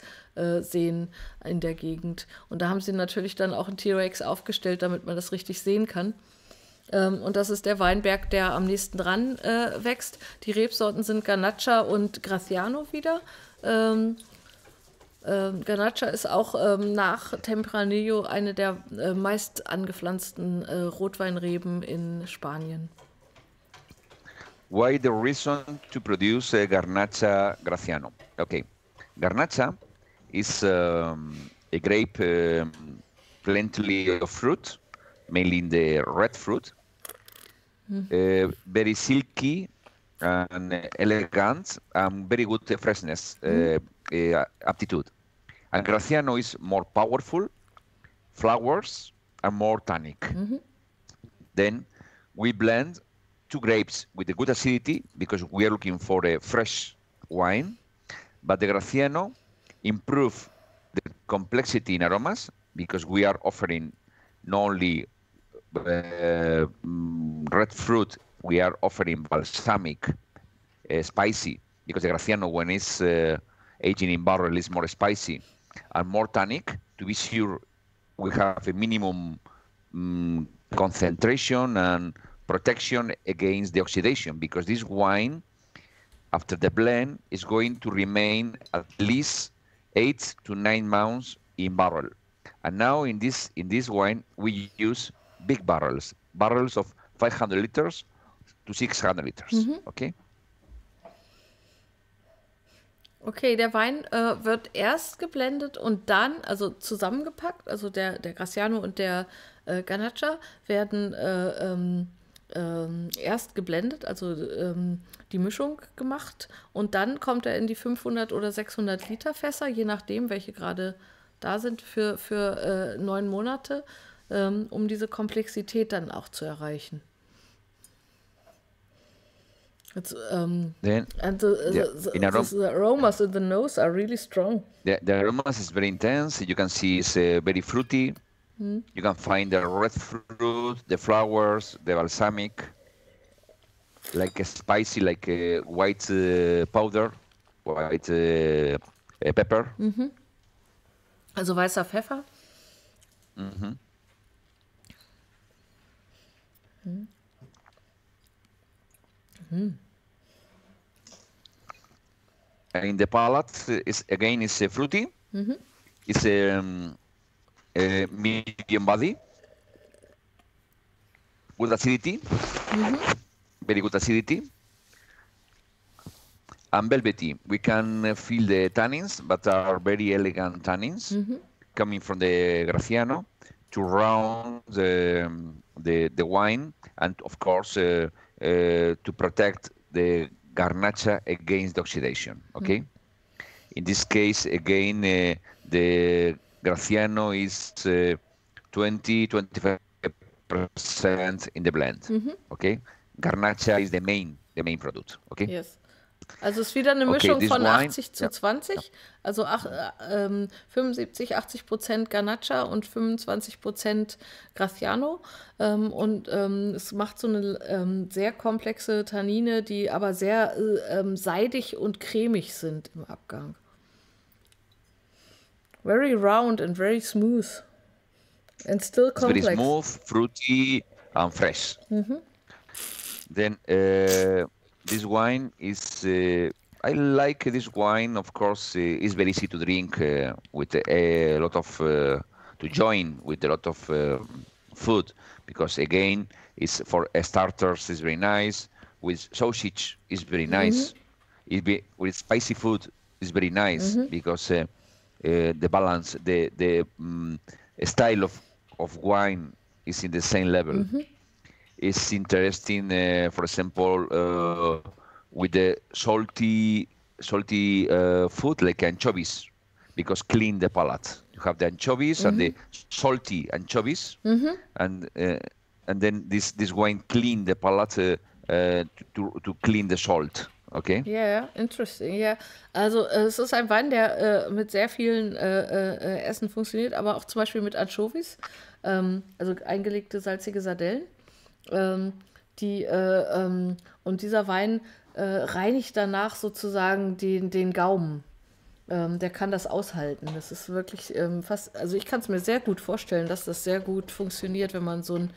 sehen in der Gegend. Und da haben sie natürlich dann auch einen T-Rex aufgestellt, damit man das richtig sehen kann. Und das ist der Weinberg, der am nächsten dran wächst. Die Rebsorten sind Garnacha und Graciano wieder. Garnacha ist auch nach Tempranillo eine der meist angepflanzten Rotweinreben in Spanien. Why the reason to produce Garnacha Graciano? Okay, Garnacha is a grape plenty of fruit, mainly in the red fruit. Very silky and elegant, and very good freshness aptitude. And Graciano is more powerful, flowers, and more tannic. Then we blend 2 grapes with a good acidity, because we are looking for a fresh wine, but the Graciano improve the complexity in aromas, because we are offering not only red fruit, we are offering balsamic, spicy, because the Graciano, when it's aging in barrel, is more spicy and more tannic. To be sure, we have a minimum concentration and protection against the oxidation, because this wine, after the blend, is going to remain at least 8 to 9 months in barrel. And now in this wine, we use big barrels of 500 liters to 600 liters. Okay? Okay, der Wein wird erst geblendet und dann, also zusammengepackt, also der Graciano und der Garnacha werden erst geblendet, also die Mischung gemacht, und dann kommt er in die 500 oder 600 Liter Fässer, je nachdem, welche gerade da sind für 9 Monate, um diese Komplexität dann auch zu erreichen. And the aromas in the nose are really strong. The aromas is very intense. You can see it's very fruity. You can find the red fruit, the flowers, the balsamic, like a spicy, like a white powder, white pepper. Also weißer Pfeffer. And in the palate, is fruity. It's a medium body, good acidity, very good acidity, and velvety. We can feel the tannins, but are very elegant tannins coming from the Graciano to round the wine, and of course to protect the Garnacha against the oxidation. Okay. In this case, again, the Graciano is 20-25% in the blend. Okay. Garnacha is the main product. Okay. Yes. Also es ist wieder eine Mischung von 80-20, also 75-80% Garnacha und 25% Graciano. Es macht so eine sehr komplexe Tannine, die aber sehr seidig und cremig sind im Abgang. Very round and very smooth and still complex. Very smooth, fruity, and fresh. Then this wine is, I like this wine, of course, it's very easy to drink with a lot of, to join with a lot of food, because again, it's for starters, it's very nice. With sausage, it's very nice. With spicy food, it's very nice, because the balance, the style of wine is in the same level. It's interesting, for example, with the salty food like anchovies, because clean the palate. You have the anchovies and the salty anchovies, and then this wine clean the palate to clean the salt. Okay. Ja, interesting. Ja, also es ist ein Wein, der mit sehr vielen Essen funktioniert, aber auch zum Beispiel mit Anchovies, also eingelegte salzige Sardellen. Und dieser Wein reinigt danach sozusagen den Gaumen. Der kann das aushalten. Das ist wirklich fast, also ich kann es mir sehr gut vorstellen, dass das sehr gut funktioniert, wenn man zum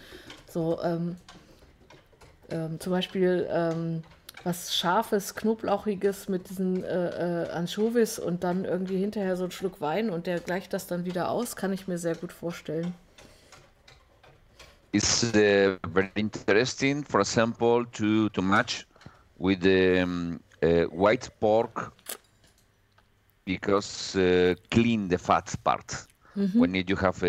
Beispiel was Scharfes, Knoblauchiges mit diesen Anchovies und dann irgendwie hinterher so einen Schluck Wein und der gleicht das dann wieder aus, kann ich mir sehr gut vorstellen. It's very interesting, for example, to match with the white pork, because clean the fat part. When you have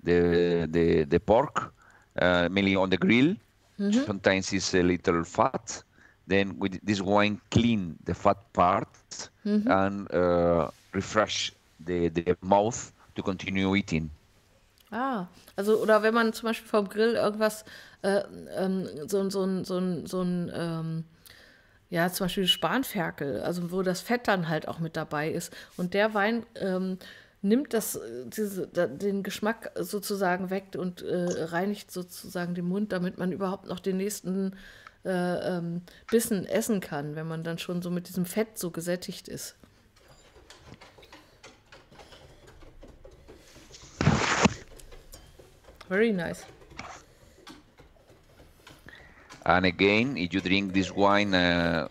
the pork, mainly on the grill, sometimes it's a little fat. Then with this wine, clean the fat part and refresh the mouth to continue eating. Ah, also oder wenn man zum Beispiel vom Grill irgendwas, ja, zum Beispiel Spanferkel, also wo das Fett dann halt auch mit dabei ist. Und der Wein nimmt den Geschmack sozusagen weg und reinigt sozusagen den Mund, damit man überhaupt noch den nächsten Bissen essen kann, wenn man dann schon so mit diesem Fett so gesättigt ist. Very nice. And again, if you drink this wine a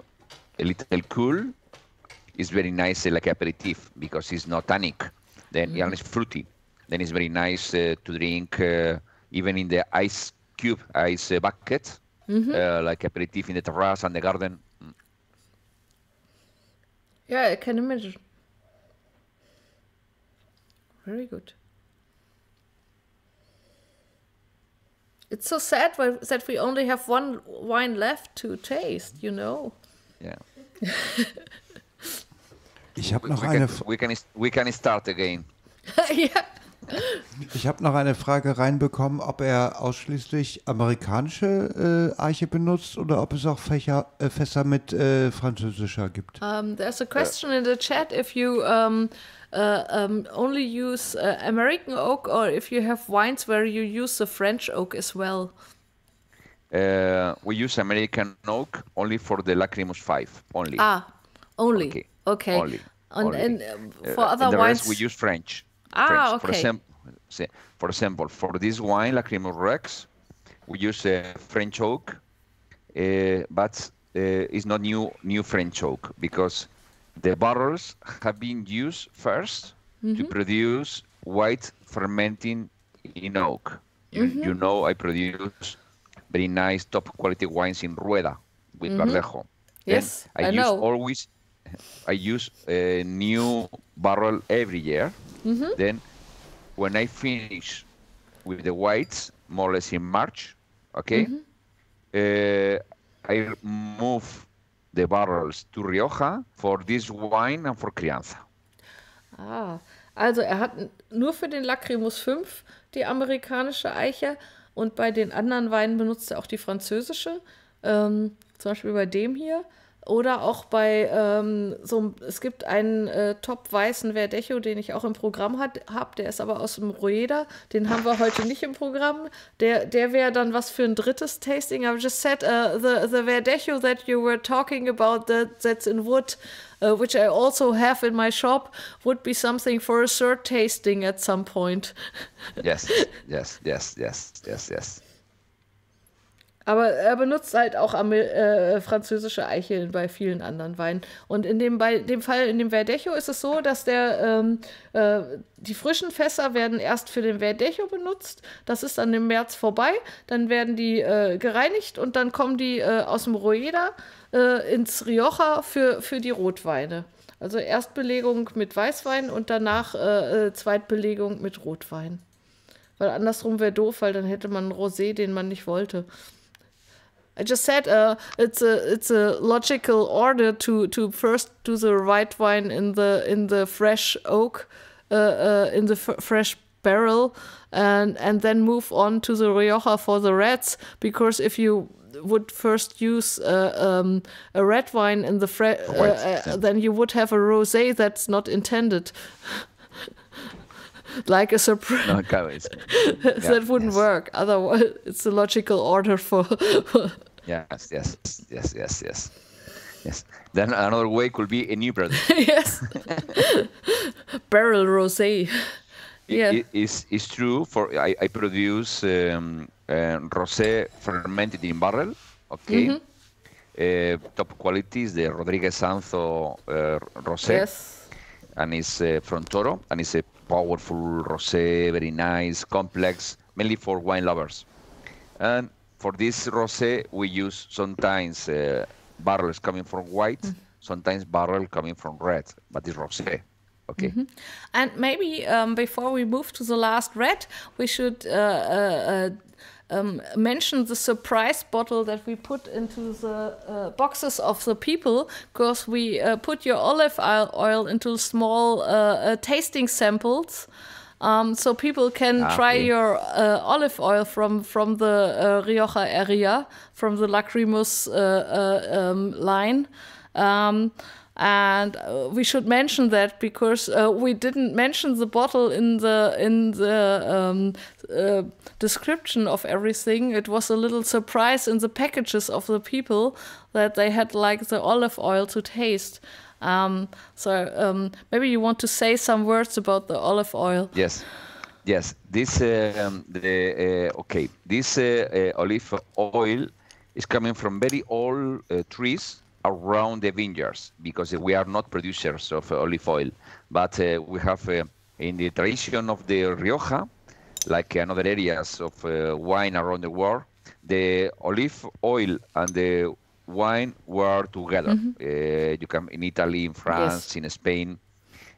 little cool, it's very nice like aperitif, because it's not tannic. Then it's fruity. Then it's very nice to drink even in the ice bucket, like aperitif in the terrace and the garden. Yeah, I can imagine. Very good. It's so sad that we only have one wine left to taste, you know. Yeah. Ich habe noch eine. We can start again. Ja. Ich habe noch eine Frage reinbekommen, ob er ausschließlich amerikanische Eiche benutzt oder ob es auch Fässer mit französischer gibt. There's a question in the chat if you only use American oak or if you have wines where you use the French oak as well. We use American oak only for the Lacrimus 5 only. Ah, only. Okay. Only. And for other and the wines rest we use French. Okay. For example, for this wine, Lacrimus Rex, we use French oak, but it's not new French oak, because the barrels have been used first to produce white fermenting in oak. You know, I produce very nice top quality wines in Rueda with Verdejo. Yes, I know. I use a new barrel every year. Then when I finish with the whites, more or less in March, okay, I move the barrels to Rioja for this wine and for Crianza. Ah, also er hat nur für den Lacrimus 5 die amerikanische Eiche und bei den anderen Weinen benutzt er auch die französische, zum Beispiel bei dem hier. Oder auch bei es gibt einen top-weißen Verdejo, den ich auch im Programm habe, der ist aber aus dem Rueda, den haben wir heute nicht im Programm. Der wäre dann was für ein drittes Tasting. I've just said the Verdejo that you were talking about that's in wood, which I also have in my shop, would be something for a third tasting at some point. Yes. Aber er benutzt halt auch französische Eicheln bei vielen anderen Weinen. Und bei dem Fall in dem Verdecho ist es so, dass die frischen Fässer werden erst für den Verdecho benutzt. Das ist dann im März vorbei. Dann werden die gereinigt und dann kommen die aus dem Rueda ins Rioja für die Rotweine. Also Erstbelegung mit Weißwein und danach Zweitbelegung mit Rotwein. Weil andersrum wäre doof, weil dann hätte man einen Rosé, den man nicht wollte. I just said it's a logical order to first do the white wine in the fresh oak, in the fresh barrel, and then move on to the Rioja for the reds, because if you would first use a red wine in the then you would have a rosé that's not intended. Like a surprise. No, that wouldn't work. Otherwise, it's a logical order for. Yes. Then another way could be a new product. Yes. Barrel rosé. Yeah. It's true. I produce rosé fermented in barrel. Okay. Top quality is the Rodríguez Sanzo rosé. Yes. And it's from Toro, and it's a powerful rosé, very nice, complex, mainly for wine lovers. And for this rosé, we use sometimes barrels coming from white, sometimes barrel coming from red, but it's rosé. Okay. And maybe before we move to the last red, we should mention the surprise bottle that we put into the boxes of the people, because we put your olive oil into small tasting samples, so people can try your olive oil from the Rioja area, from the Lacrimus line. And we should mention that because we didn't mention the bottle in the description of everything. It was a little surprise in the packages of the people that they had like the olive oil to taste. So maybe you want to say some words about the olive oil. Yes. This this olive oil is coming from very old trees around the vineyards, because we are not producers of olive oil, but we have in the tradition of the Rioja, like in other areas of wine around the world, the olive oil and the wine were together. You can in Italy, in France, in Spain,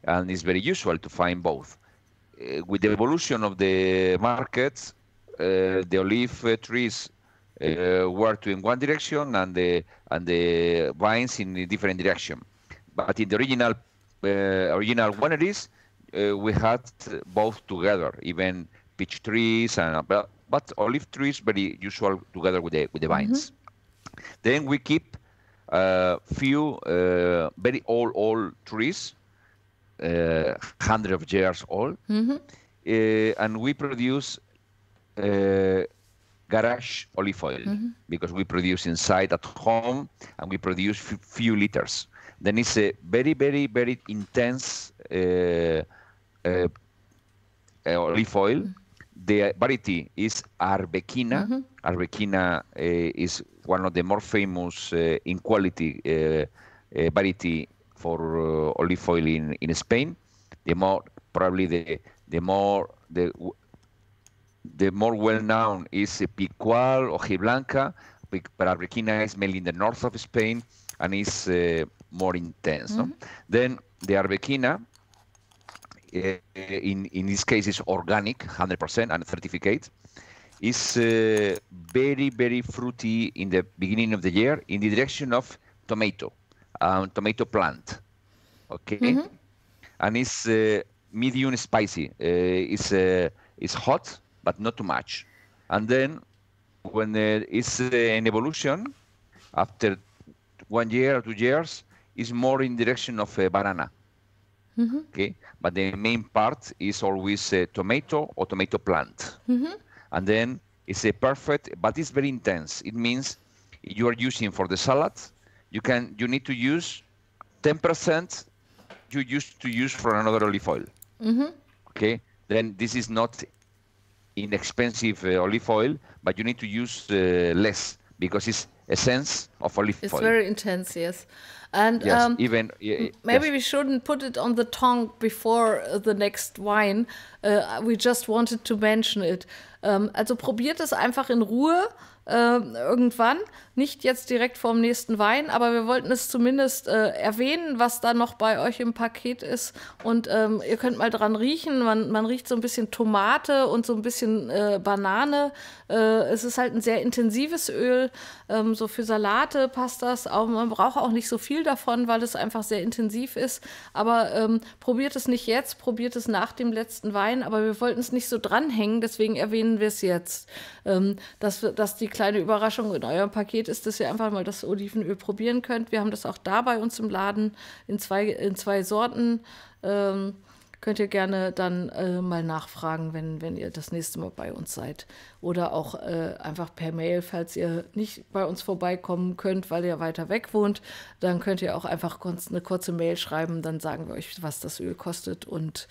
and it's very usual to find both. With the evolution of the markets, the olive trees were in one direction and the vines in a different direction. But in the original wineries, we had both together, even peach trees but olive trees very usual together with the vines. Then we keep few very old trees, 100 of years old, and we produce garage olive oil, because we produce inside at home and we produce few liters. Then it's a very, very, very intense olive oil. The variety is Arbequina. Arbequina is one of the more famous in quality variety for olive oil in Spain. The more well-known is Picual or Hojiblanca, but Arbequina is mainly in the north of Spain and is more intense. No? Then the Arbequina, in this case, is organic, 100% and certificate, is very, very fruity in the beginning of the year in the direction of tomato plant. Okay? And it's medium spicy. It's hot, but not too much. And then when it's an evolution, after 1 year or 2 years, is more in direction of banana. Okay, but the main part is always tomato or tomato plant. And then it's a perfect, but it's very intense. It means you are using for the salad, you need to use 10% you used to use for another olive oil. Okay, then this is not inexpensive olive oil, but you need to use less because it's essence of olive oil. It's very intense, yes. And yes, maybe we shouldn't put it on the tongue before the next wine. We just wanted to mention it. Also probiert es einfach in Ruhe irgendwann. Nicht jetzt direkt vorm nächsten Wein, aber wir wollten es zumindest erwähnen, was da noch bei euch im Paket ist. Und ihr könnt mal dran riechen. Man riecht so ein bisschen Tomate und so ein bisschen Banane. Es ist halt ein sehr intensives Öl. So für Salate passt das. Auch, man braucht auch nicht so viel davon, weil es einfach sehr intensiv ist. Aber probiert es nicht jetzt, probiert es nach dem letzten Wein. Aber wir wollten es nicht so dranhängen, deswegen erwähnen wir es jetzt. Dass die kleine Überraschung in eurem Paket ist, dass ihr einfach mal das Olivenöl probieren könnt. Wir haben das auch da bei uns im Laden in zwei Sorten. Könnt ihr gerne dann mal nachfragen, wenn ihr das nächste Mal bei uns seid. Oder auch einfach per Mail, falls ihr nicht bei uns vorbeikommen könnt, weil ihr weiter weg wohnt. Dann könnt ihr auch einfach eine kurze Mail schreiben, dann sagen wir euch, was das Öl kostet. Und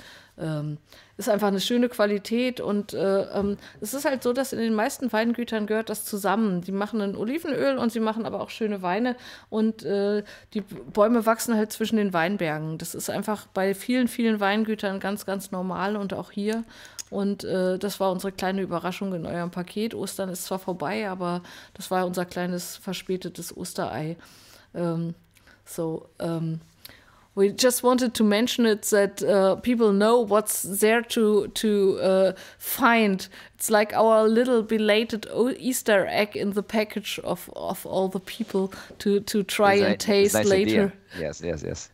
ist einfach eine schöne Qualität. Und es ist halt so, dass in den meisten Weingütern gehört das zusammen. Die machen ein Olivenöl und sie machen aber auch schöne Weine. Und die Bäume wachsen halt zwischen den Weinbergen. Das ist einfach bei vielen, vielen Weingütern ganz, ganz normal und auch hier. Und das war unsere kleine Überraschung in eurem Paket. Ostern ist zwar vorbei, aber das war unser kleines verspätetes Osterei. We just wanted to mention it that people know what's there to find. It's like our little belated Easter egg in the package of all the people to try and taste nice later. Idea. Yes.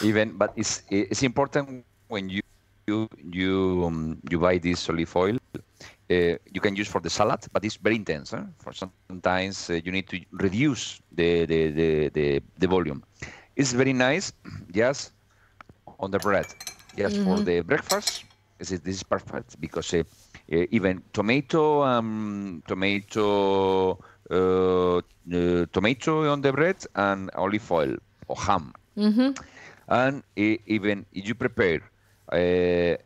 Even, but it's important when you buy this olive oil. You can use for the salad, but it's very intense. For sometimes you need to reduce the volume. It's very nice, just on the bread, just for the breakfast. This is perfect because even tomato on the bread and olive oil or ham, and even if you prepare a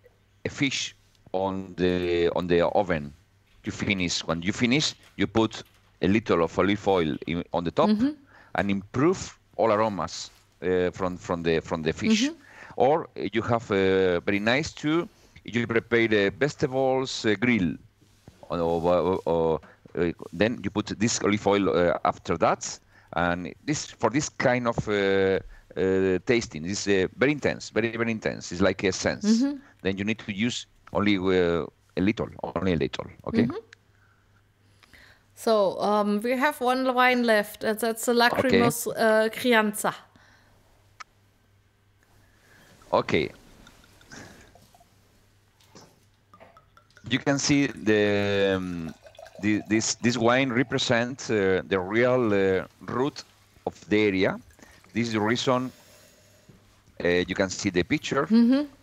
fish on the oven, when you finish, you put a little of olive oil on the top and improve all aromas. From the fish, or you have very nice too. You prepare the vegetables grill, or then you put this olive oil after that, and for this kind of tasting is very intense, very intense. It's like a sense. Then you need to use only a little. Okay. So we have one wine left, and that's the Lacrimus Crianza. Okay. You can see this wine represents the real root of the area. This is the reason you can see the picture.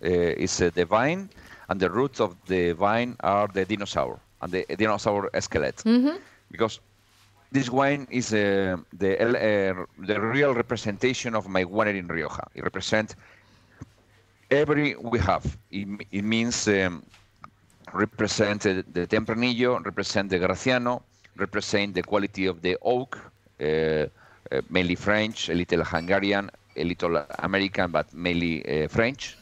It's the vine, and the roots of the vine are the dinosaur and the dinosaur skeleton. Because this wine is the real representation of my winery in Rioja. It represents every we have. It means represent the Tempranillo, represent the Graciano, represent the quality of the oak, mainly French, a little Hungarian, a little American, but mainly French.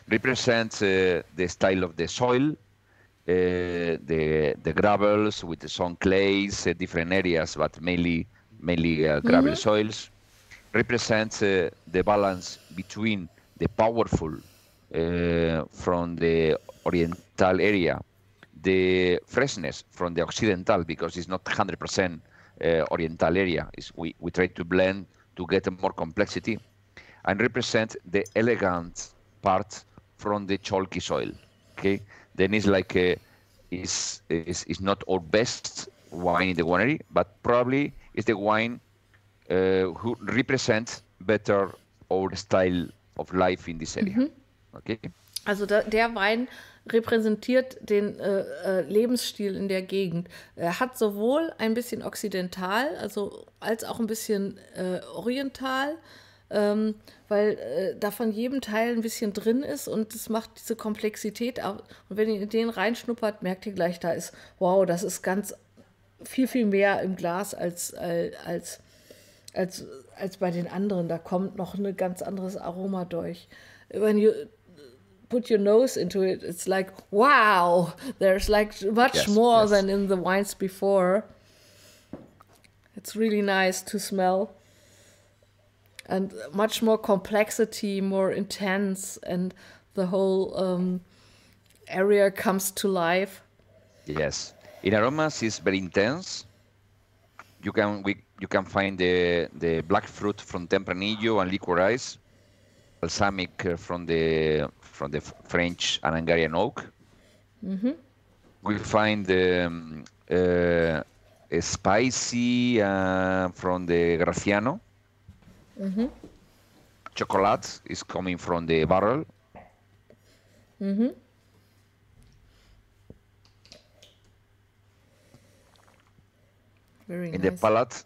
Represents the style of the soil, the gravels with some clays, different areas, but mainly gravel soils. Represents the balance between the powerful from the oriental area, the freshness from the occidental, because it's not 100% oriental area. We try to blend to get more complexity, and represent the elegant part from the chalky soil. Okay, then it's like is not our best wine in the winery, but probably is the wine who represents better our style of life in this area. Okay. Also der Wein repräsentiert den Lebensstil in der Gegend. Er hat sowohl ein bisschen okzidental, als auch ein bisschen oriental. weil da von jedem Teil ein bisschen drin ist und das macht diese Komplexität auch. Und wenn ihr in den reinschnuppert, merkt ihr gleich, da ist, wow, das ist ganz viel mehr im Glas als bei den anderen. Da kommt noch ein ganz anderes Aroma durch. When you put your nose into it, it's like, wow, there's like much more than in the wines before. It's really nice to smell. And much more complexity, more intense, and the whole area comes to life. Yes, in aromas is very intense. You can find the black fruit from Tempranillo and licorice, balsamic from the French and Hungarian oak. Mm-hmm. We find spicy from the Graciano. Mm-hmm. Chocolate is coming from the barrel. Mm-hmm. Very in nice. The palate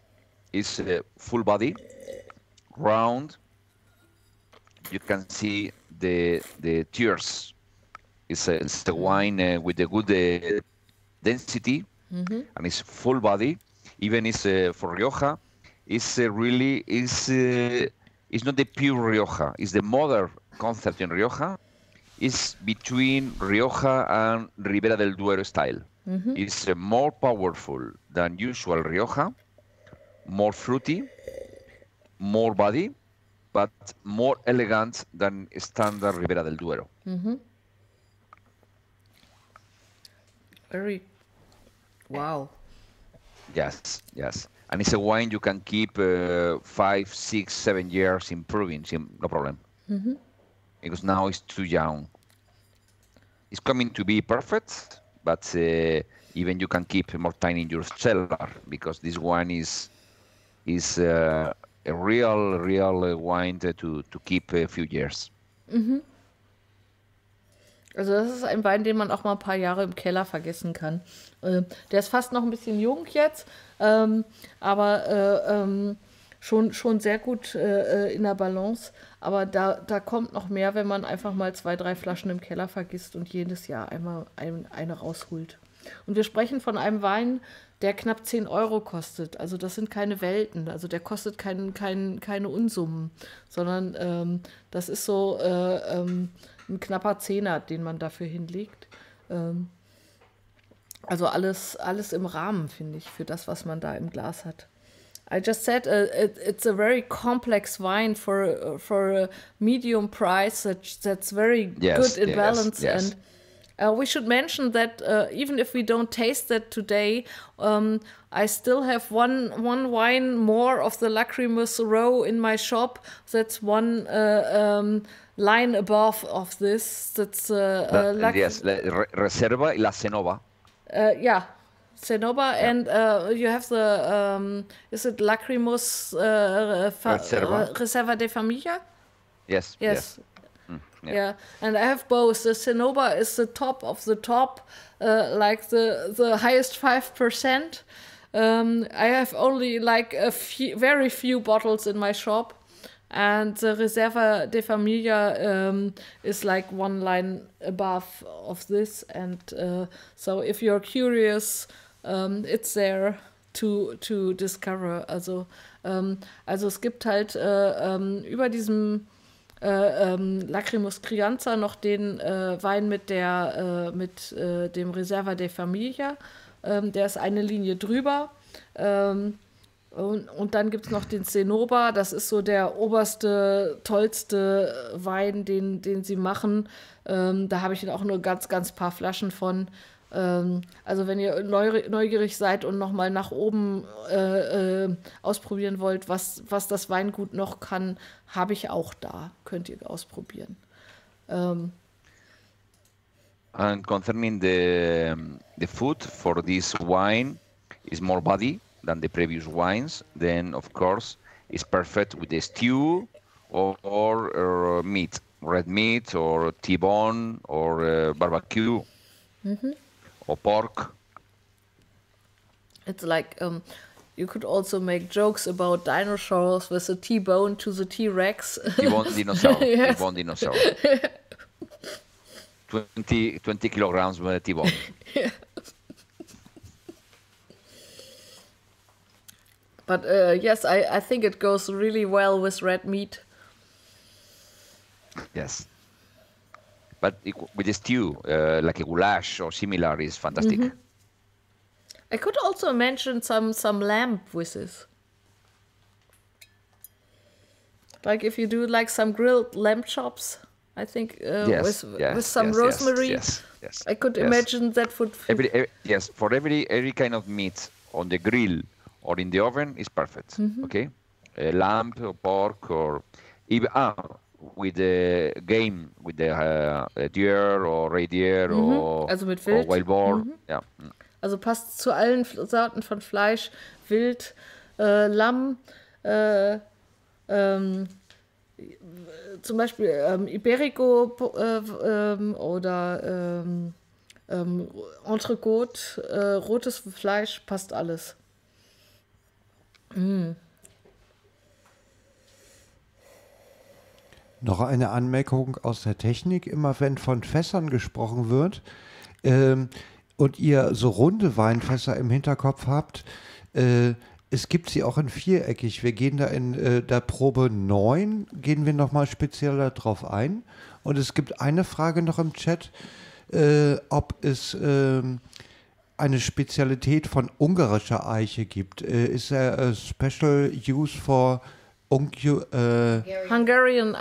is full body, round. You can see the tears. It's the wine with the good density, mm-hmm. and it's full body. Even it's for Rioja. It's not the pure Rioja. It's the modern concept in Rioja. It's between Rioja and Ribera del Duero style. Mm-hmm. It's more powerful than usual Rioja, more fruity, more body, but more elegant than standard Ribera del Duero. Mm-hmm. Very, wow. Yes. And it's a wine you can keep 5, 6, 7 years improving, no problem. Mm-hmm. Because now it's too young. It's coming to be perfect, but even you can keep more time in your cellar because this wine is a real wine to keep a few years. Mhm. Also das ist ein Wein, den man auch mal ein paar Jahre im Keller vergessen kann. Der ist fast noch ein bisschen jung jetzt, aber schon sehr gut in der Balance. Aber da kommt noch mehr, wenn man einfach mal 2, 3 Flaschen im Keller vergisst und jedes Jahr einmal eine rausholt. Und wir sprechen von einem Wein, der knapp 10 Euro kostet. Also das sind keine Welten. Also der kostet keine Unsummen, sondern das ist so ein knapper Zehner, den man dafür hinlegt. Also alles im Rahmen, finde ich, für das, was man da im Glas hat. I just said it's a very complex wine for a medium price that's very good in balance. Yes. And we should mention that even if we don't taste that today, I still have one wine more of the Lacrimus row in my shop. That's one line above of this. That's yes, Reserva y la Cenova. Yeah. Cenova, yeah. And you have the, is it Lacrimus Reserva de Familia? Yes. Yeah, and I have both. The Cenova is the top of the top, like the highest 5%. I have only like very few bottles in my shop. And the Reserva de Familia is like one line above of this. And so if you're curious, it's there to discover. Also es gibt halt über diesem Lacrimus Crianza noch den Wein mit dem Reserva de Familia. Der ist eine Linie drüber. Und dann gibt es noch den Cenova, das ist so der oberste, tollste Wein, den sie machen. Da habe ich auch nur ganz paar Flaschen von. Also wenn ihr neugierig seid und nochmal nach oben ausprobieren wollt, was das Weingut noch kann, habe ich auch da. Könnt ihr ausprobieren. And concerning the food for this wine is more body than the previous wines, then of course it's perfect with the stew or meat, red meat or T-bone or barbecue. Mm-hmm. Or pork. It's like you could also make jokes about dinosaurs with a T-bone to the T-Rex. T-bone dinosaur. Yes. T-bone dinosaur. 20 kilograms with a T-bone. Yeah. But yes, I think it goes really well with red meat. Yes. But with a stew, like a goulash or similar, is fantastic. Mm-hmm. I could also mention some lamb with this. Like if you do like some grilled lamb chops, I think with some rosemary. Yes. I could imagine that would fit. For every kind of meat on the grill or in the oven is perfect. Mm-hmm. Okay, lamb or pork or even with the game with the deer or reindeer or wild boar. Mhm. Ja. Also passt zu allen Sorten von Fleisch, Wild, Lamm, zum Beispiel Iberico oder Entrecote, rotes Fleisch, passt alles. Mm. Noch eine Anmerkung aus der Technik. Immer wenn von Fässern gesprochen wird und ihr so runde Weinfässer im Hinterkopf habt, es gibt sie auch in viereckig. Wir gehen da in der Probe 9, gehen wir nochmal speziell darauf ein. Und es gibt eine Frage noch im Chat, ob es eine Spezialität von ungarischer Eiche gibt. Is there a special use for Hungarian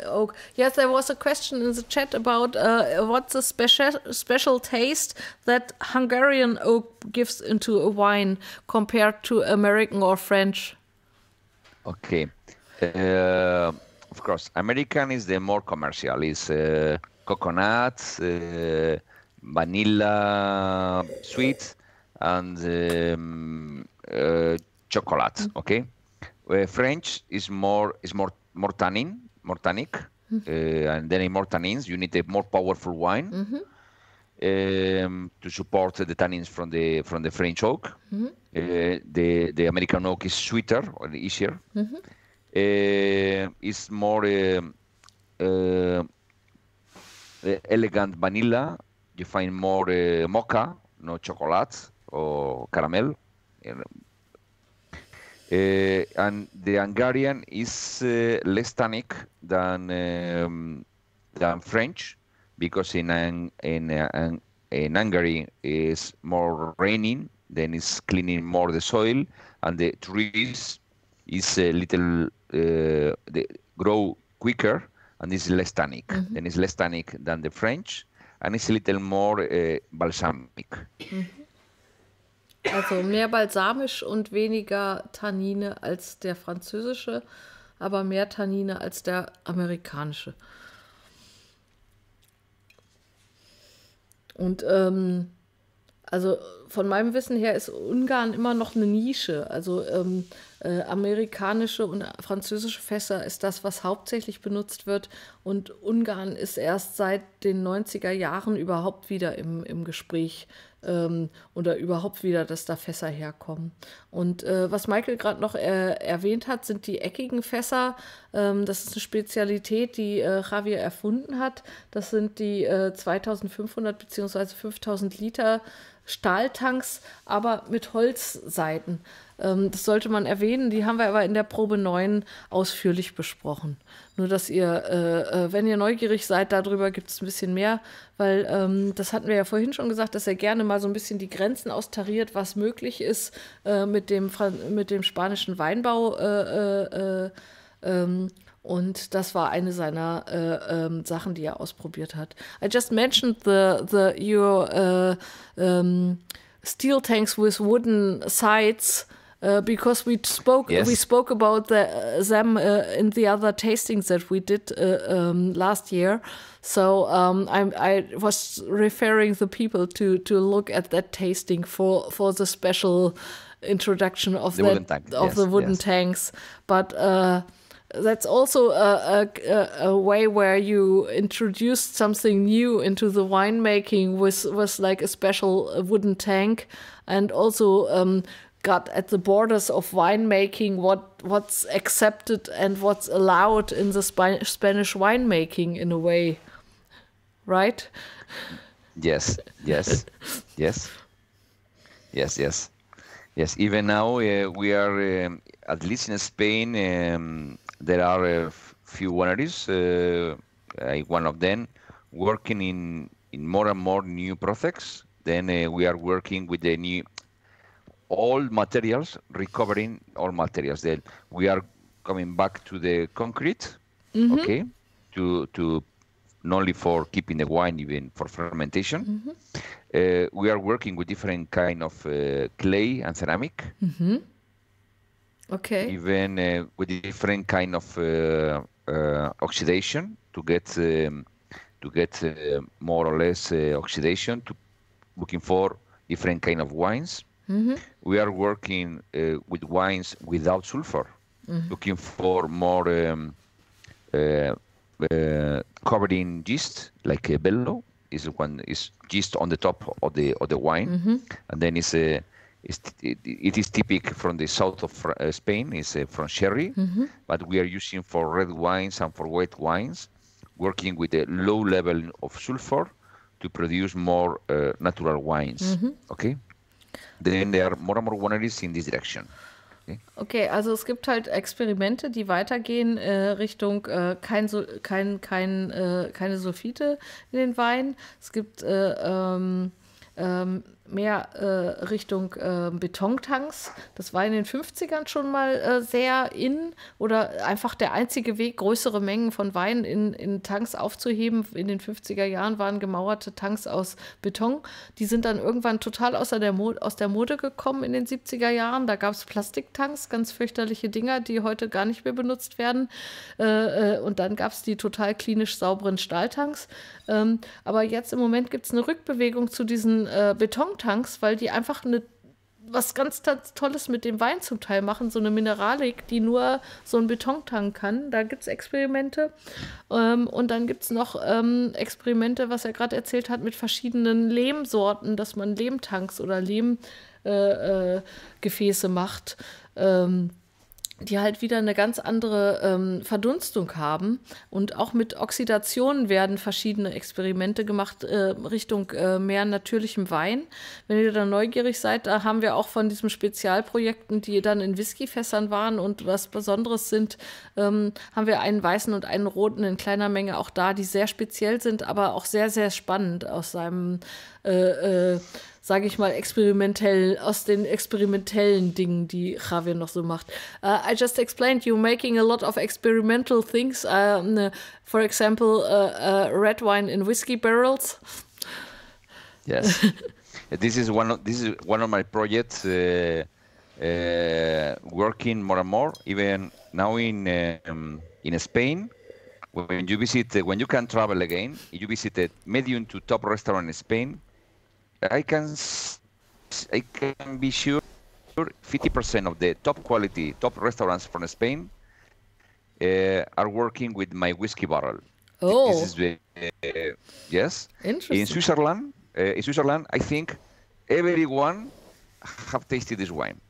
oak? Yes, there was a question in the chat about what's the special taste that Hungarian oak gives into a wine compared to American or French. Okay, of course, American is the more commercial. Is coconut, vanilla, sweet, and chocolate. Okay. French is more tannic, and then in more tannins you need a more powerful wine to support the tannins from the French oak. The American oak is sweeter or easier. It's more elegant vanilla. You find more mocha, no chocolate or caramel. And the Hungarian is less tannic than French, because in Hungary is more raining, then it's cleaning more the soil, and the trees is a little they grow quicker, and it's less tannic. Then it's less tannic than the French, and it's a little more balsamic. Also mehr balsamisch und weniger Tannine als der französische, aber mehr Tannine als der amerikanische. Und also von meinem Wissen her ist Ungarn immer noch eine Nische. Also amerikanische und französische Fässer ist das, was hauptsächlich benutzt wird. Und Ungarn ist erst seit den 90er Jahren überhaupt wieder im Gespräch oder überhaupt wieder, dass da Fässer herkommen. Und was Michael gerade noch erwähnt hat, sind die eckigen Fässer. Das ist eine Spezialität, die Javier erfunden hat. Das sind die 2500 bzw. 5000 Liter Stahltanks, aber mit Holzseiten. Das sollte man erwähnen, die haben wir aber in der Probe 9 ausführlich besprochen. Nur, dass ihr, wenn ihr neugierig seid, darüber gibt es ein bisschen mehr, weil das hatten wir ja vorhin schon gesagt, dass er gerne mal so ein bisschen die Grenzen austariert, was möglich ist mit dem spanischen Weinbau. Und das war eine seiner Sachen, die er ausprobiert hat. I just mentioned your steel tanks with wooden sides because we spoke about them in the other tastings that we did last year. So I was referring the people to look at that tasting for the special introduction of the wooden tanks, but. That's also a way where you introduced something new into the winemaking with like a special wooden tank, and also got at the borders of winemaking, what's accepted and what's allowed in the Spanish winemaking in a way, right? Yes. Even now we are, at least in Spain, there are a few wineries, one of them, working in more and more new projects. Then we are working with the new, all materials, recovering all materials. Then we are coming back to the concrete, okay, to not only for keeping the wine, even for fermentation. We are working with different kind of clay and ceramic. Okay. Even with different kind of oxidation to get more or less oxidation, to looking for different kind of wines. We are working with wines without sulfur, looking for more covered in yeast, like a bello is one is yeast on the top of the wine, and then it is typical from the south of Spain. Is from sherry, but we are using for red wines and for white wines, working with a low level of sulfur to produce more natural wines. Okay, then there are more and more wineries in this direction. Okay, also es gibt halt Experimente, die weitergehen Richtung keine Sulfite in den Weinen. Es gibt mehr Richtung Betontanks. Das war in den 50ern schon mal sehr in oder einfach der einzige Weg, größere Mengen von Wein in Tanks aufzuheben. In den 50er Jahren waren gemauerte Tanks aus Beton. Die sind dann irgendwann total aus der Mode gekommen in den 70er Jahren. Da gab es Plastiktanks, ganz fürchterliche Dinger, die heute gar nicht mehr benutzt werden. Und dann gab es die total klinisch sauberen Stahltanks. Aber jetzt im Moment gibt es eine Rückbewegung zu diesen Betontanks, weil die einfach was ganz Tolles mit dem Wein zum Teil machen, so eine Mineralik, die nur so ein Betontank kann. Da gibt es Experimente. Und dann gibt es noch Experimente, was er gerade erzählt hat, mit verschiedenen Lehmsorten, dass man Lehmtanks oder Lehmgefäße macht, die halt wieder eine ganz andere Verdunstung haben. Und auch mit Oxidation werden verschiedene Experimente gemacht Richtung mehr natürlichem Wein. Wenn ihr da neugierig seid, da haben wir auch von diesen Spezialprojekten, die dann in Whiskyfässern waren und was Besonderes sind, haben wir einen weißen und einen roten in kleiner Menge auch da, die sehr speziell sind, aber auch sehr, sehr spannend aus seinem sage ich mal, aus den experimentellen Dingen, die Javier noch so macht. I just explained you making a lot of experimental things. For example, red wine in whiskey barrels. Yes, this is one of my projects. Working more and more, even now in Spain. When you can travel again, you visit a medium to top restaurant in Spain. I can be sure 50% of the top quality, top restaurants from Spain are working with my whiskey barrel. Oh, this is yes. Interesting. In Switzerland, I think everyone have tasted this wine.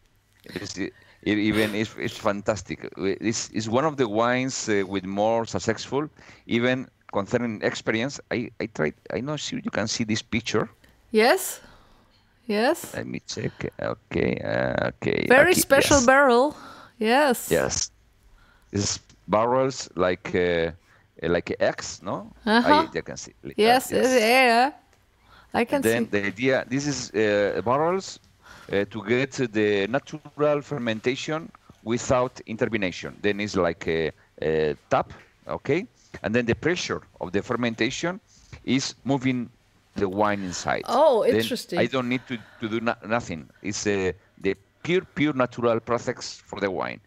It's fantastic. It's one of the wines with more successful, even concerning experience. I tried. I'm not sure you can see this picture. Yes. Let me check. Okay. Very special yes. barrel. Yes. It's barrels like X, no? Uh-huh. I can see. Yes. Yeah. I can see. Then the idea. This is barrels to get the natural fermentation without intervention. Then it's like a tap, okay? And then the pressure of the fermentation is moving the wine inside. Oh, interesting. Then I don't need to do nothing. It's the pure natural process for the wine.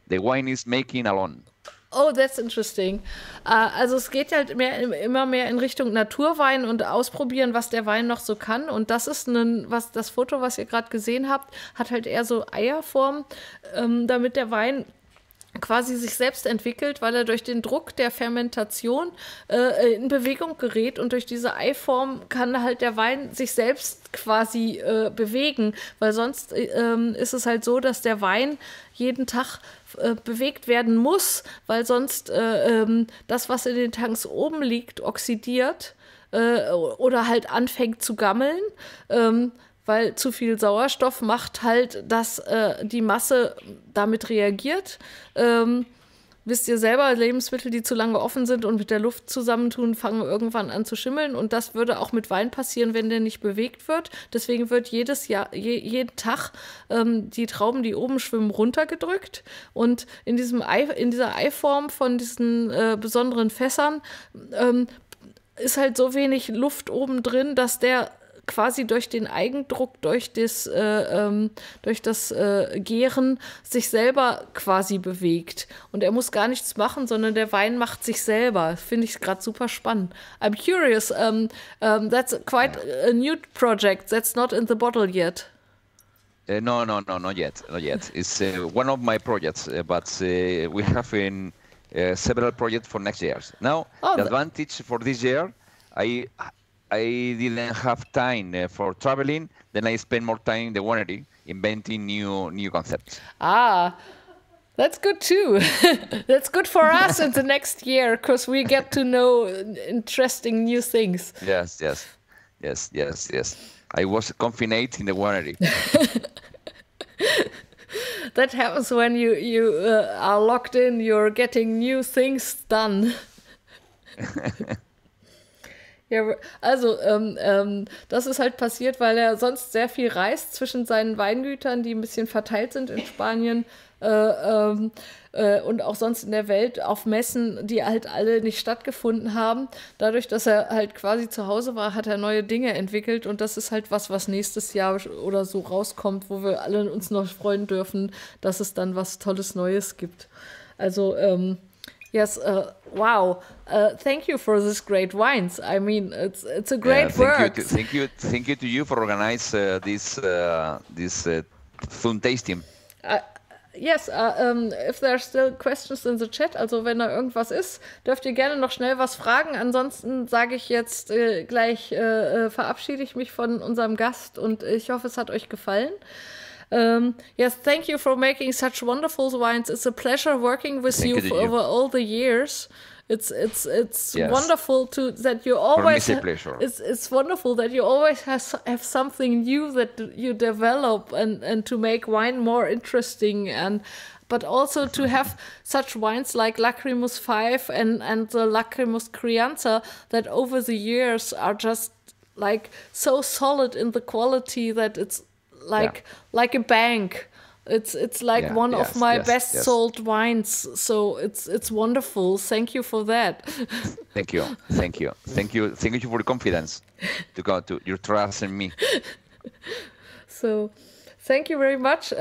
The wine is making alone. Oh, that's interesting. Also es geht halt immer mehr in Richtung Naturwein und ausprobieren, was der Wein noch so kann. Und das ist das Foto, was ihr gerade gesehen habt, hat halt eher so Eierform, damit der Wein quasi sich selbst entwickelt, weil er durch den Druck der Fermentation in Bewegung gerät und durch diese Eiform kann halt der Wein sich selbst quasi bewegen, weil sonst ist es halt so, dass der Wein jeden Tag bewegt werden muss, weil sonst das, was in den Tanks oben liegt, oxidiert oder halt anfängt zu gammeln, weil zu viel Sauerstoff macht halt, dass die Masse damit reagiert. Wisst ihr selber, Lebensmittel, die zu lange offen sind und mit der Luft zusammentun, fangen irgendwann an zu schimmeln. Und das würde auch mit Wein passieren, wenn der nicht bewegt wird. Deswegen wird jeden Tag die Trauben, die oben schwimmen, runtergedrückt. Und in dieser Eiform von diesen besonderen Fässern ist halt so wenig Luft oben drin, dass der quasi durch den Eigendruck, durch das Gären sich selber quasi bewegt. Und er muss gar nichts machen, sondern der Wein macht sich selber. Finde ich gerade super spannend. I'm curious, that's quite a new project. That's not in the bottle yet. No, not yet. It's one of my projects, but we have several projects for next year. Now, the advantage for this year, I didn't have time for traveling. Then I spent more time in the winery inventing new concepts. That's good too. That's good for us in the next year because we get to know interesting new things. Yes. I was confined in the winery. That happens when you are locked in. You're getting new things done. Ja, also das ist halt passiert, weil er sonst sehr viel reist zwischen seinen Weingütern, die ein bisschen verteilt sind in Spanien und auch sonst in der Welt auf Messen, die halt alle nicht stattgefunden haben. Dadurch, dass er halt quasi zu Hause war, hat er neue Dinge entwickelt und das ist halt was nächstes Jahr oder so rauskommt, wo wir alle uns noch freuen dürfen, dass es dann was Tolles Neues gibt. Also yes, wow. Thank you for this great wines. I mean, it's a great work. Thank you to you for organize this fun tasting. Yes, if there are still questions in the chat, also wenn da irgendwas ist, dürft ihr gerne noch schnell was fragen. Ansonsten sage ich jetzt gleich, verabschiede ich mich von unserem Gast und ich hoffe, es hat euch gefallen. Yes, thank you for making such wonderful wines. It's a pleasure working with you over all the years. It's yes. Wonderful that you always. For me, it's a pleasure. It's wonderful that you always have something new that you develop and to make wine more interesting but also to have such wines like Lacrimus 5 and the Lacrimus Crianza that over the years are just like so solid in the quality that it's like a bank. It's like one of my best sold wines. So it's wonderful. Thank you for that. Thank you for the confidence to your trust in me. So thank you very much.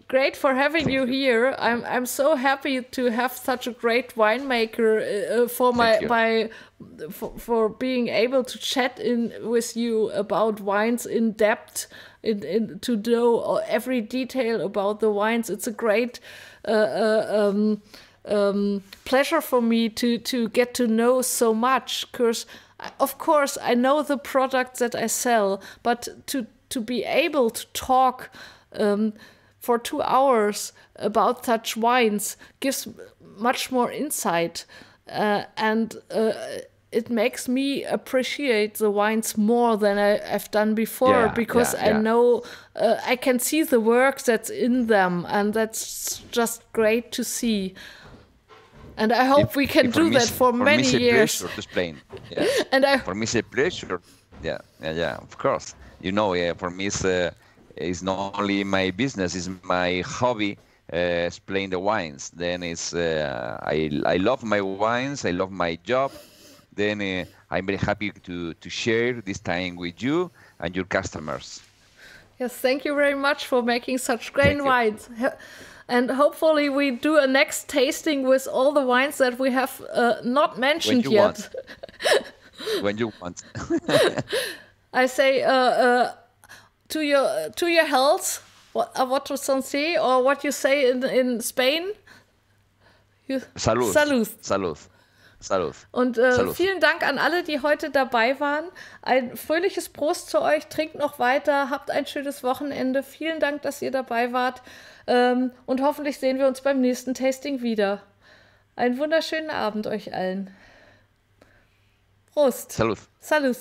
Great for having you here. I'm so happy to have such a great winemaker for being able to chat with you about wines in depth. To know every detail about the wines. It's a great pleasure for me to get to know so much, because of course I know the products that I sell, but to be able to talk for 2 hours about such wines gives much more insight and it makes me appreciate the wines more than I've done before, because I know I can see the work that's in them, and that's just great to see. And I hope we can do that for many years. For me, it's a pleasure to explain. Yeah. For me, it's a pleasure. Yeah, of course. You know, for me, it's not only my business; it's my hobby. Explain the wines. Then it's I love my wines. I love my job. Then I'm very happy to share this time with you and your customers. Yes, thank you very much for making such great wines. And hopefully we do a next tasting with all the wines that we have not mentioned yet. When you want. I say to your health, what to say, or what you say in Spain? Salud. Salud. Salud. Salud. Und Salud. Vielen Dank an alle, die heute dabei waren. Ein fröhliches Prost zu euch. Trinkt noch weiter. Habt ein schönes Wochenende. Vielen Dank, dass ihr dabei wart. Und hoffentlich sehen wir uns beim nächsten Tasting wieder. Einen wunderschönen Abend euch allen. Prost. Salud. Salud.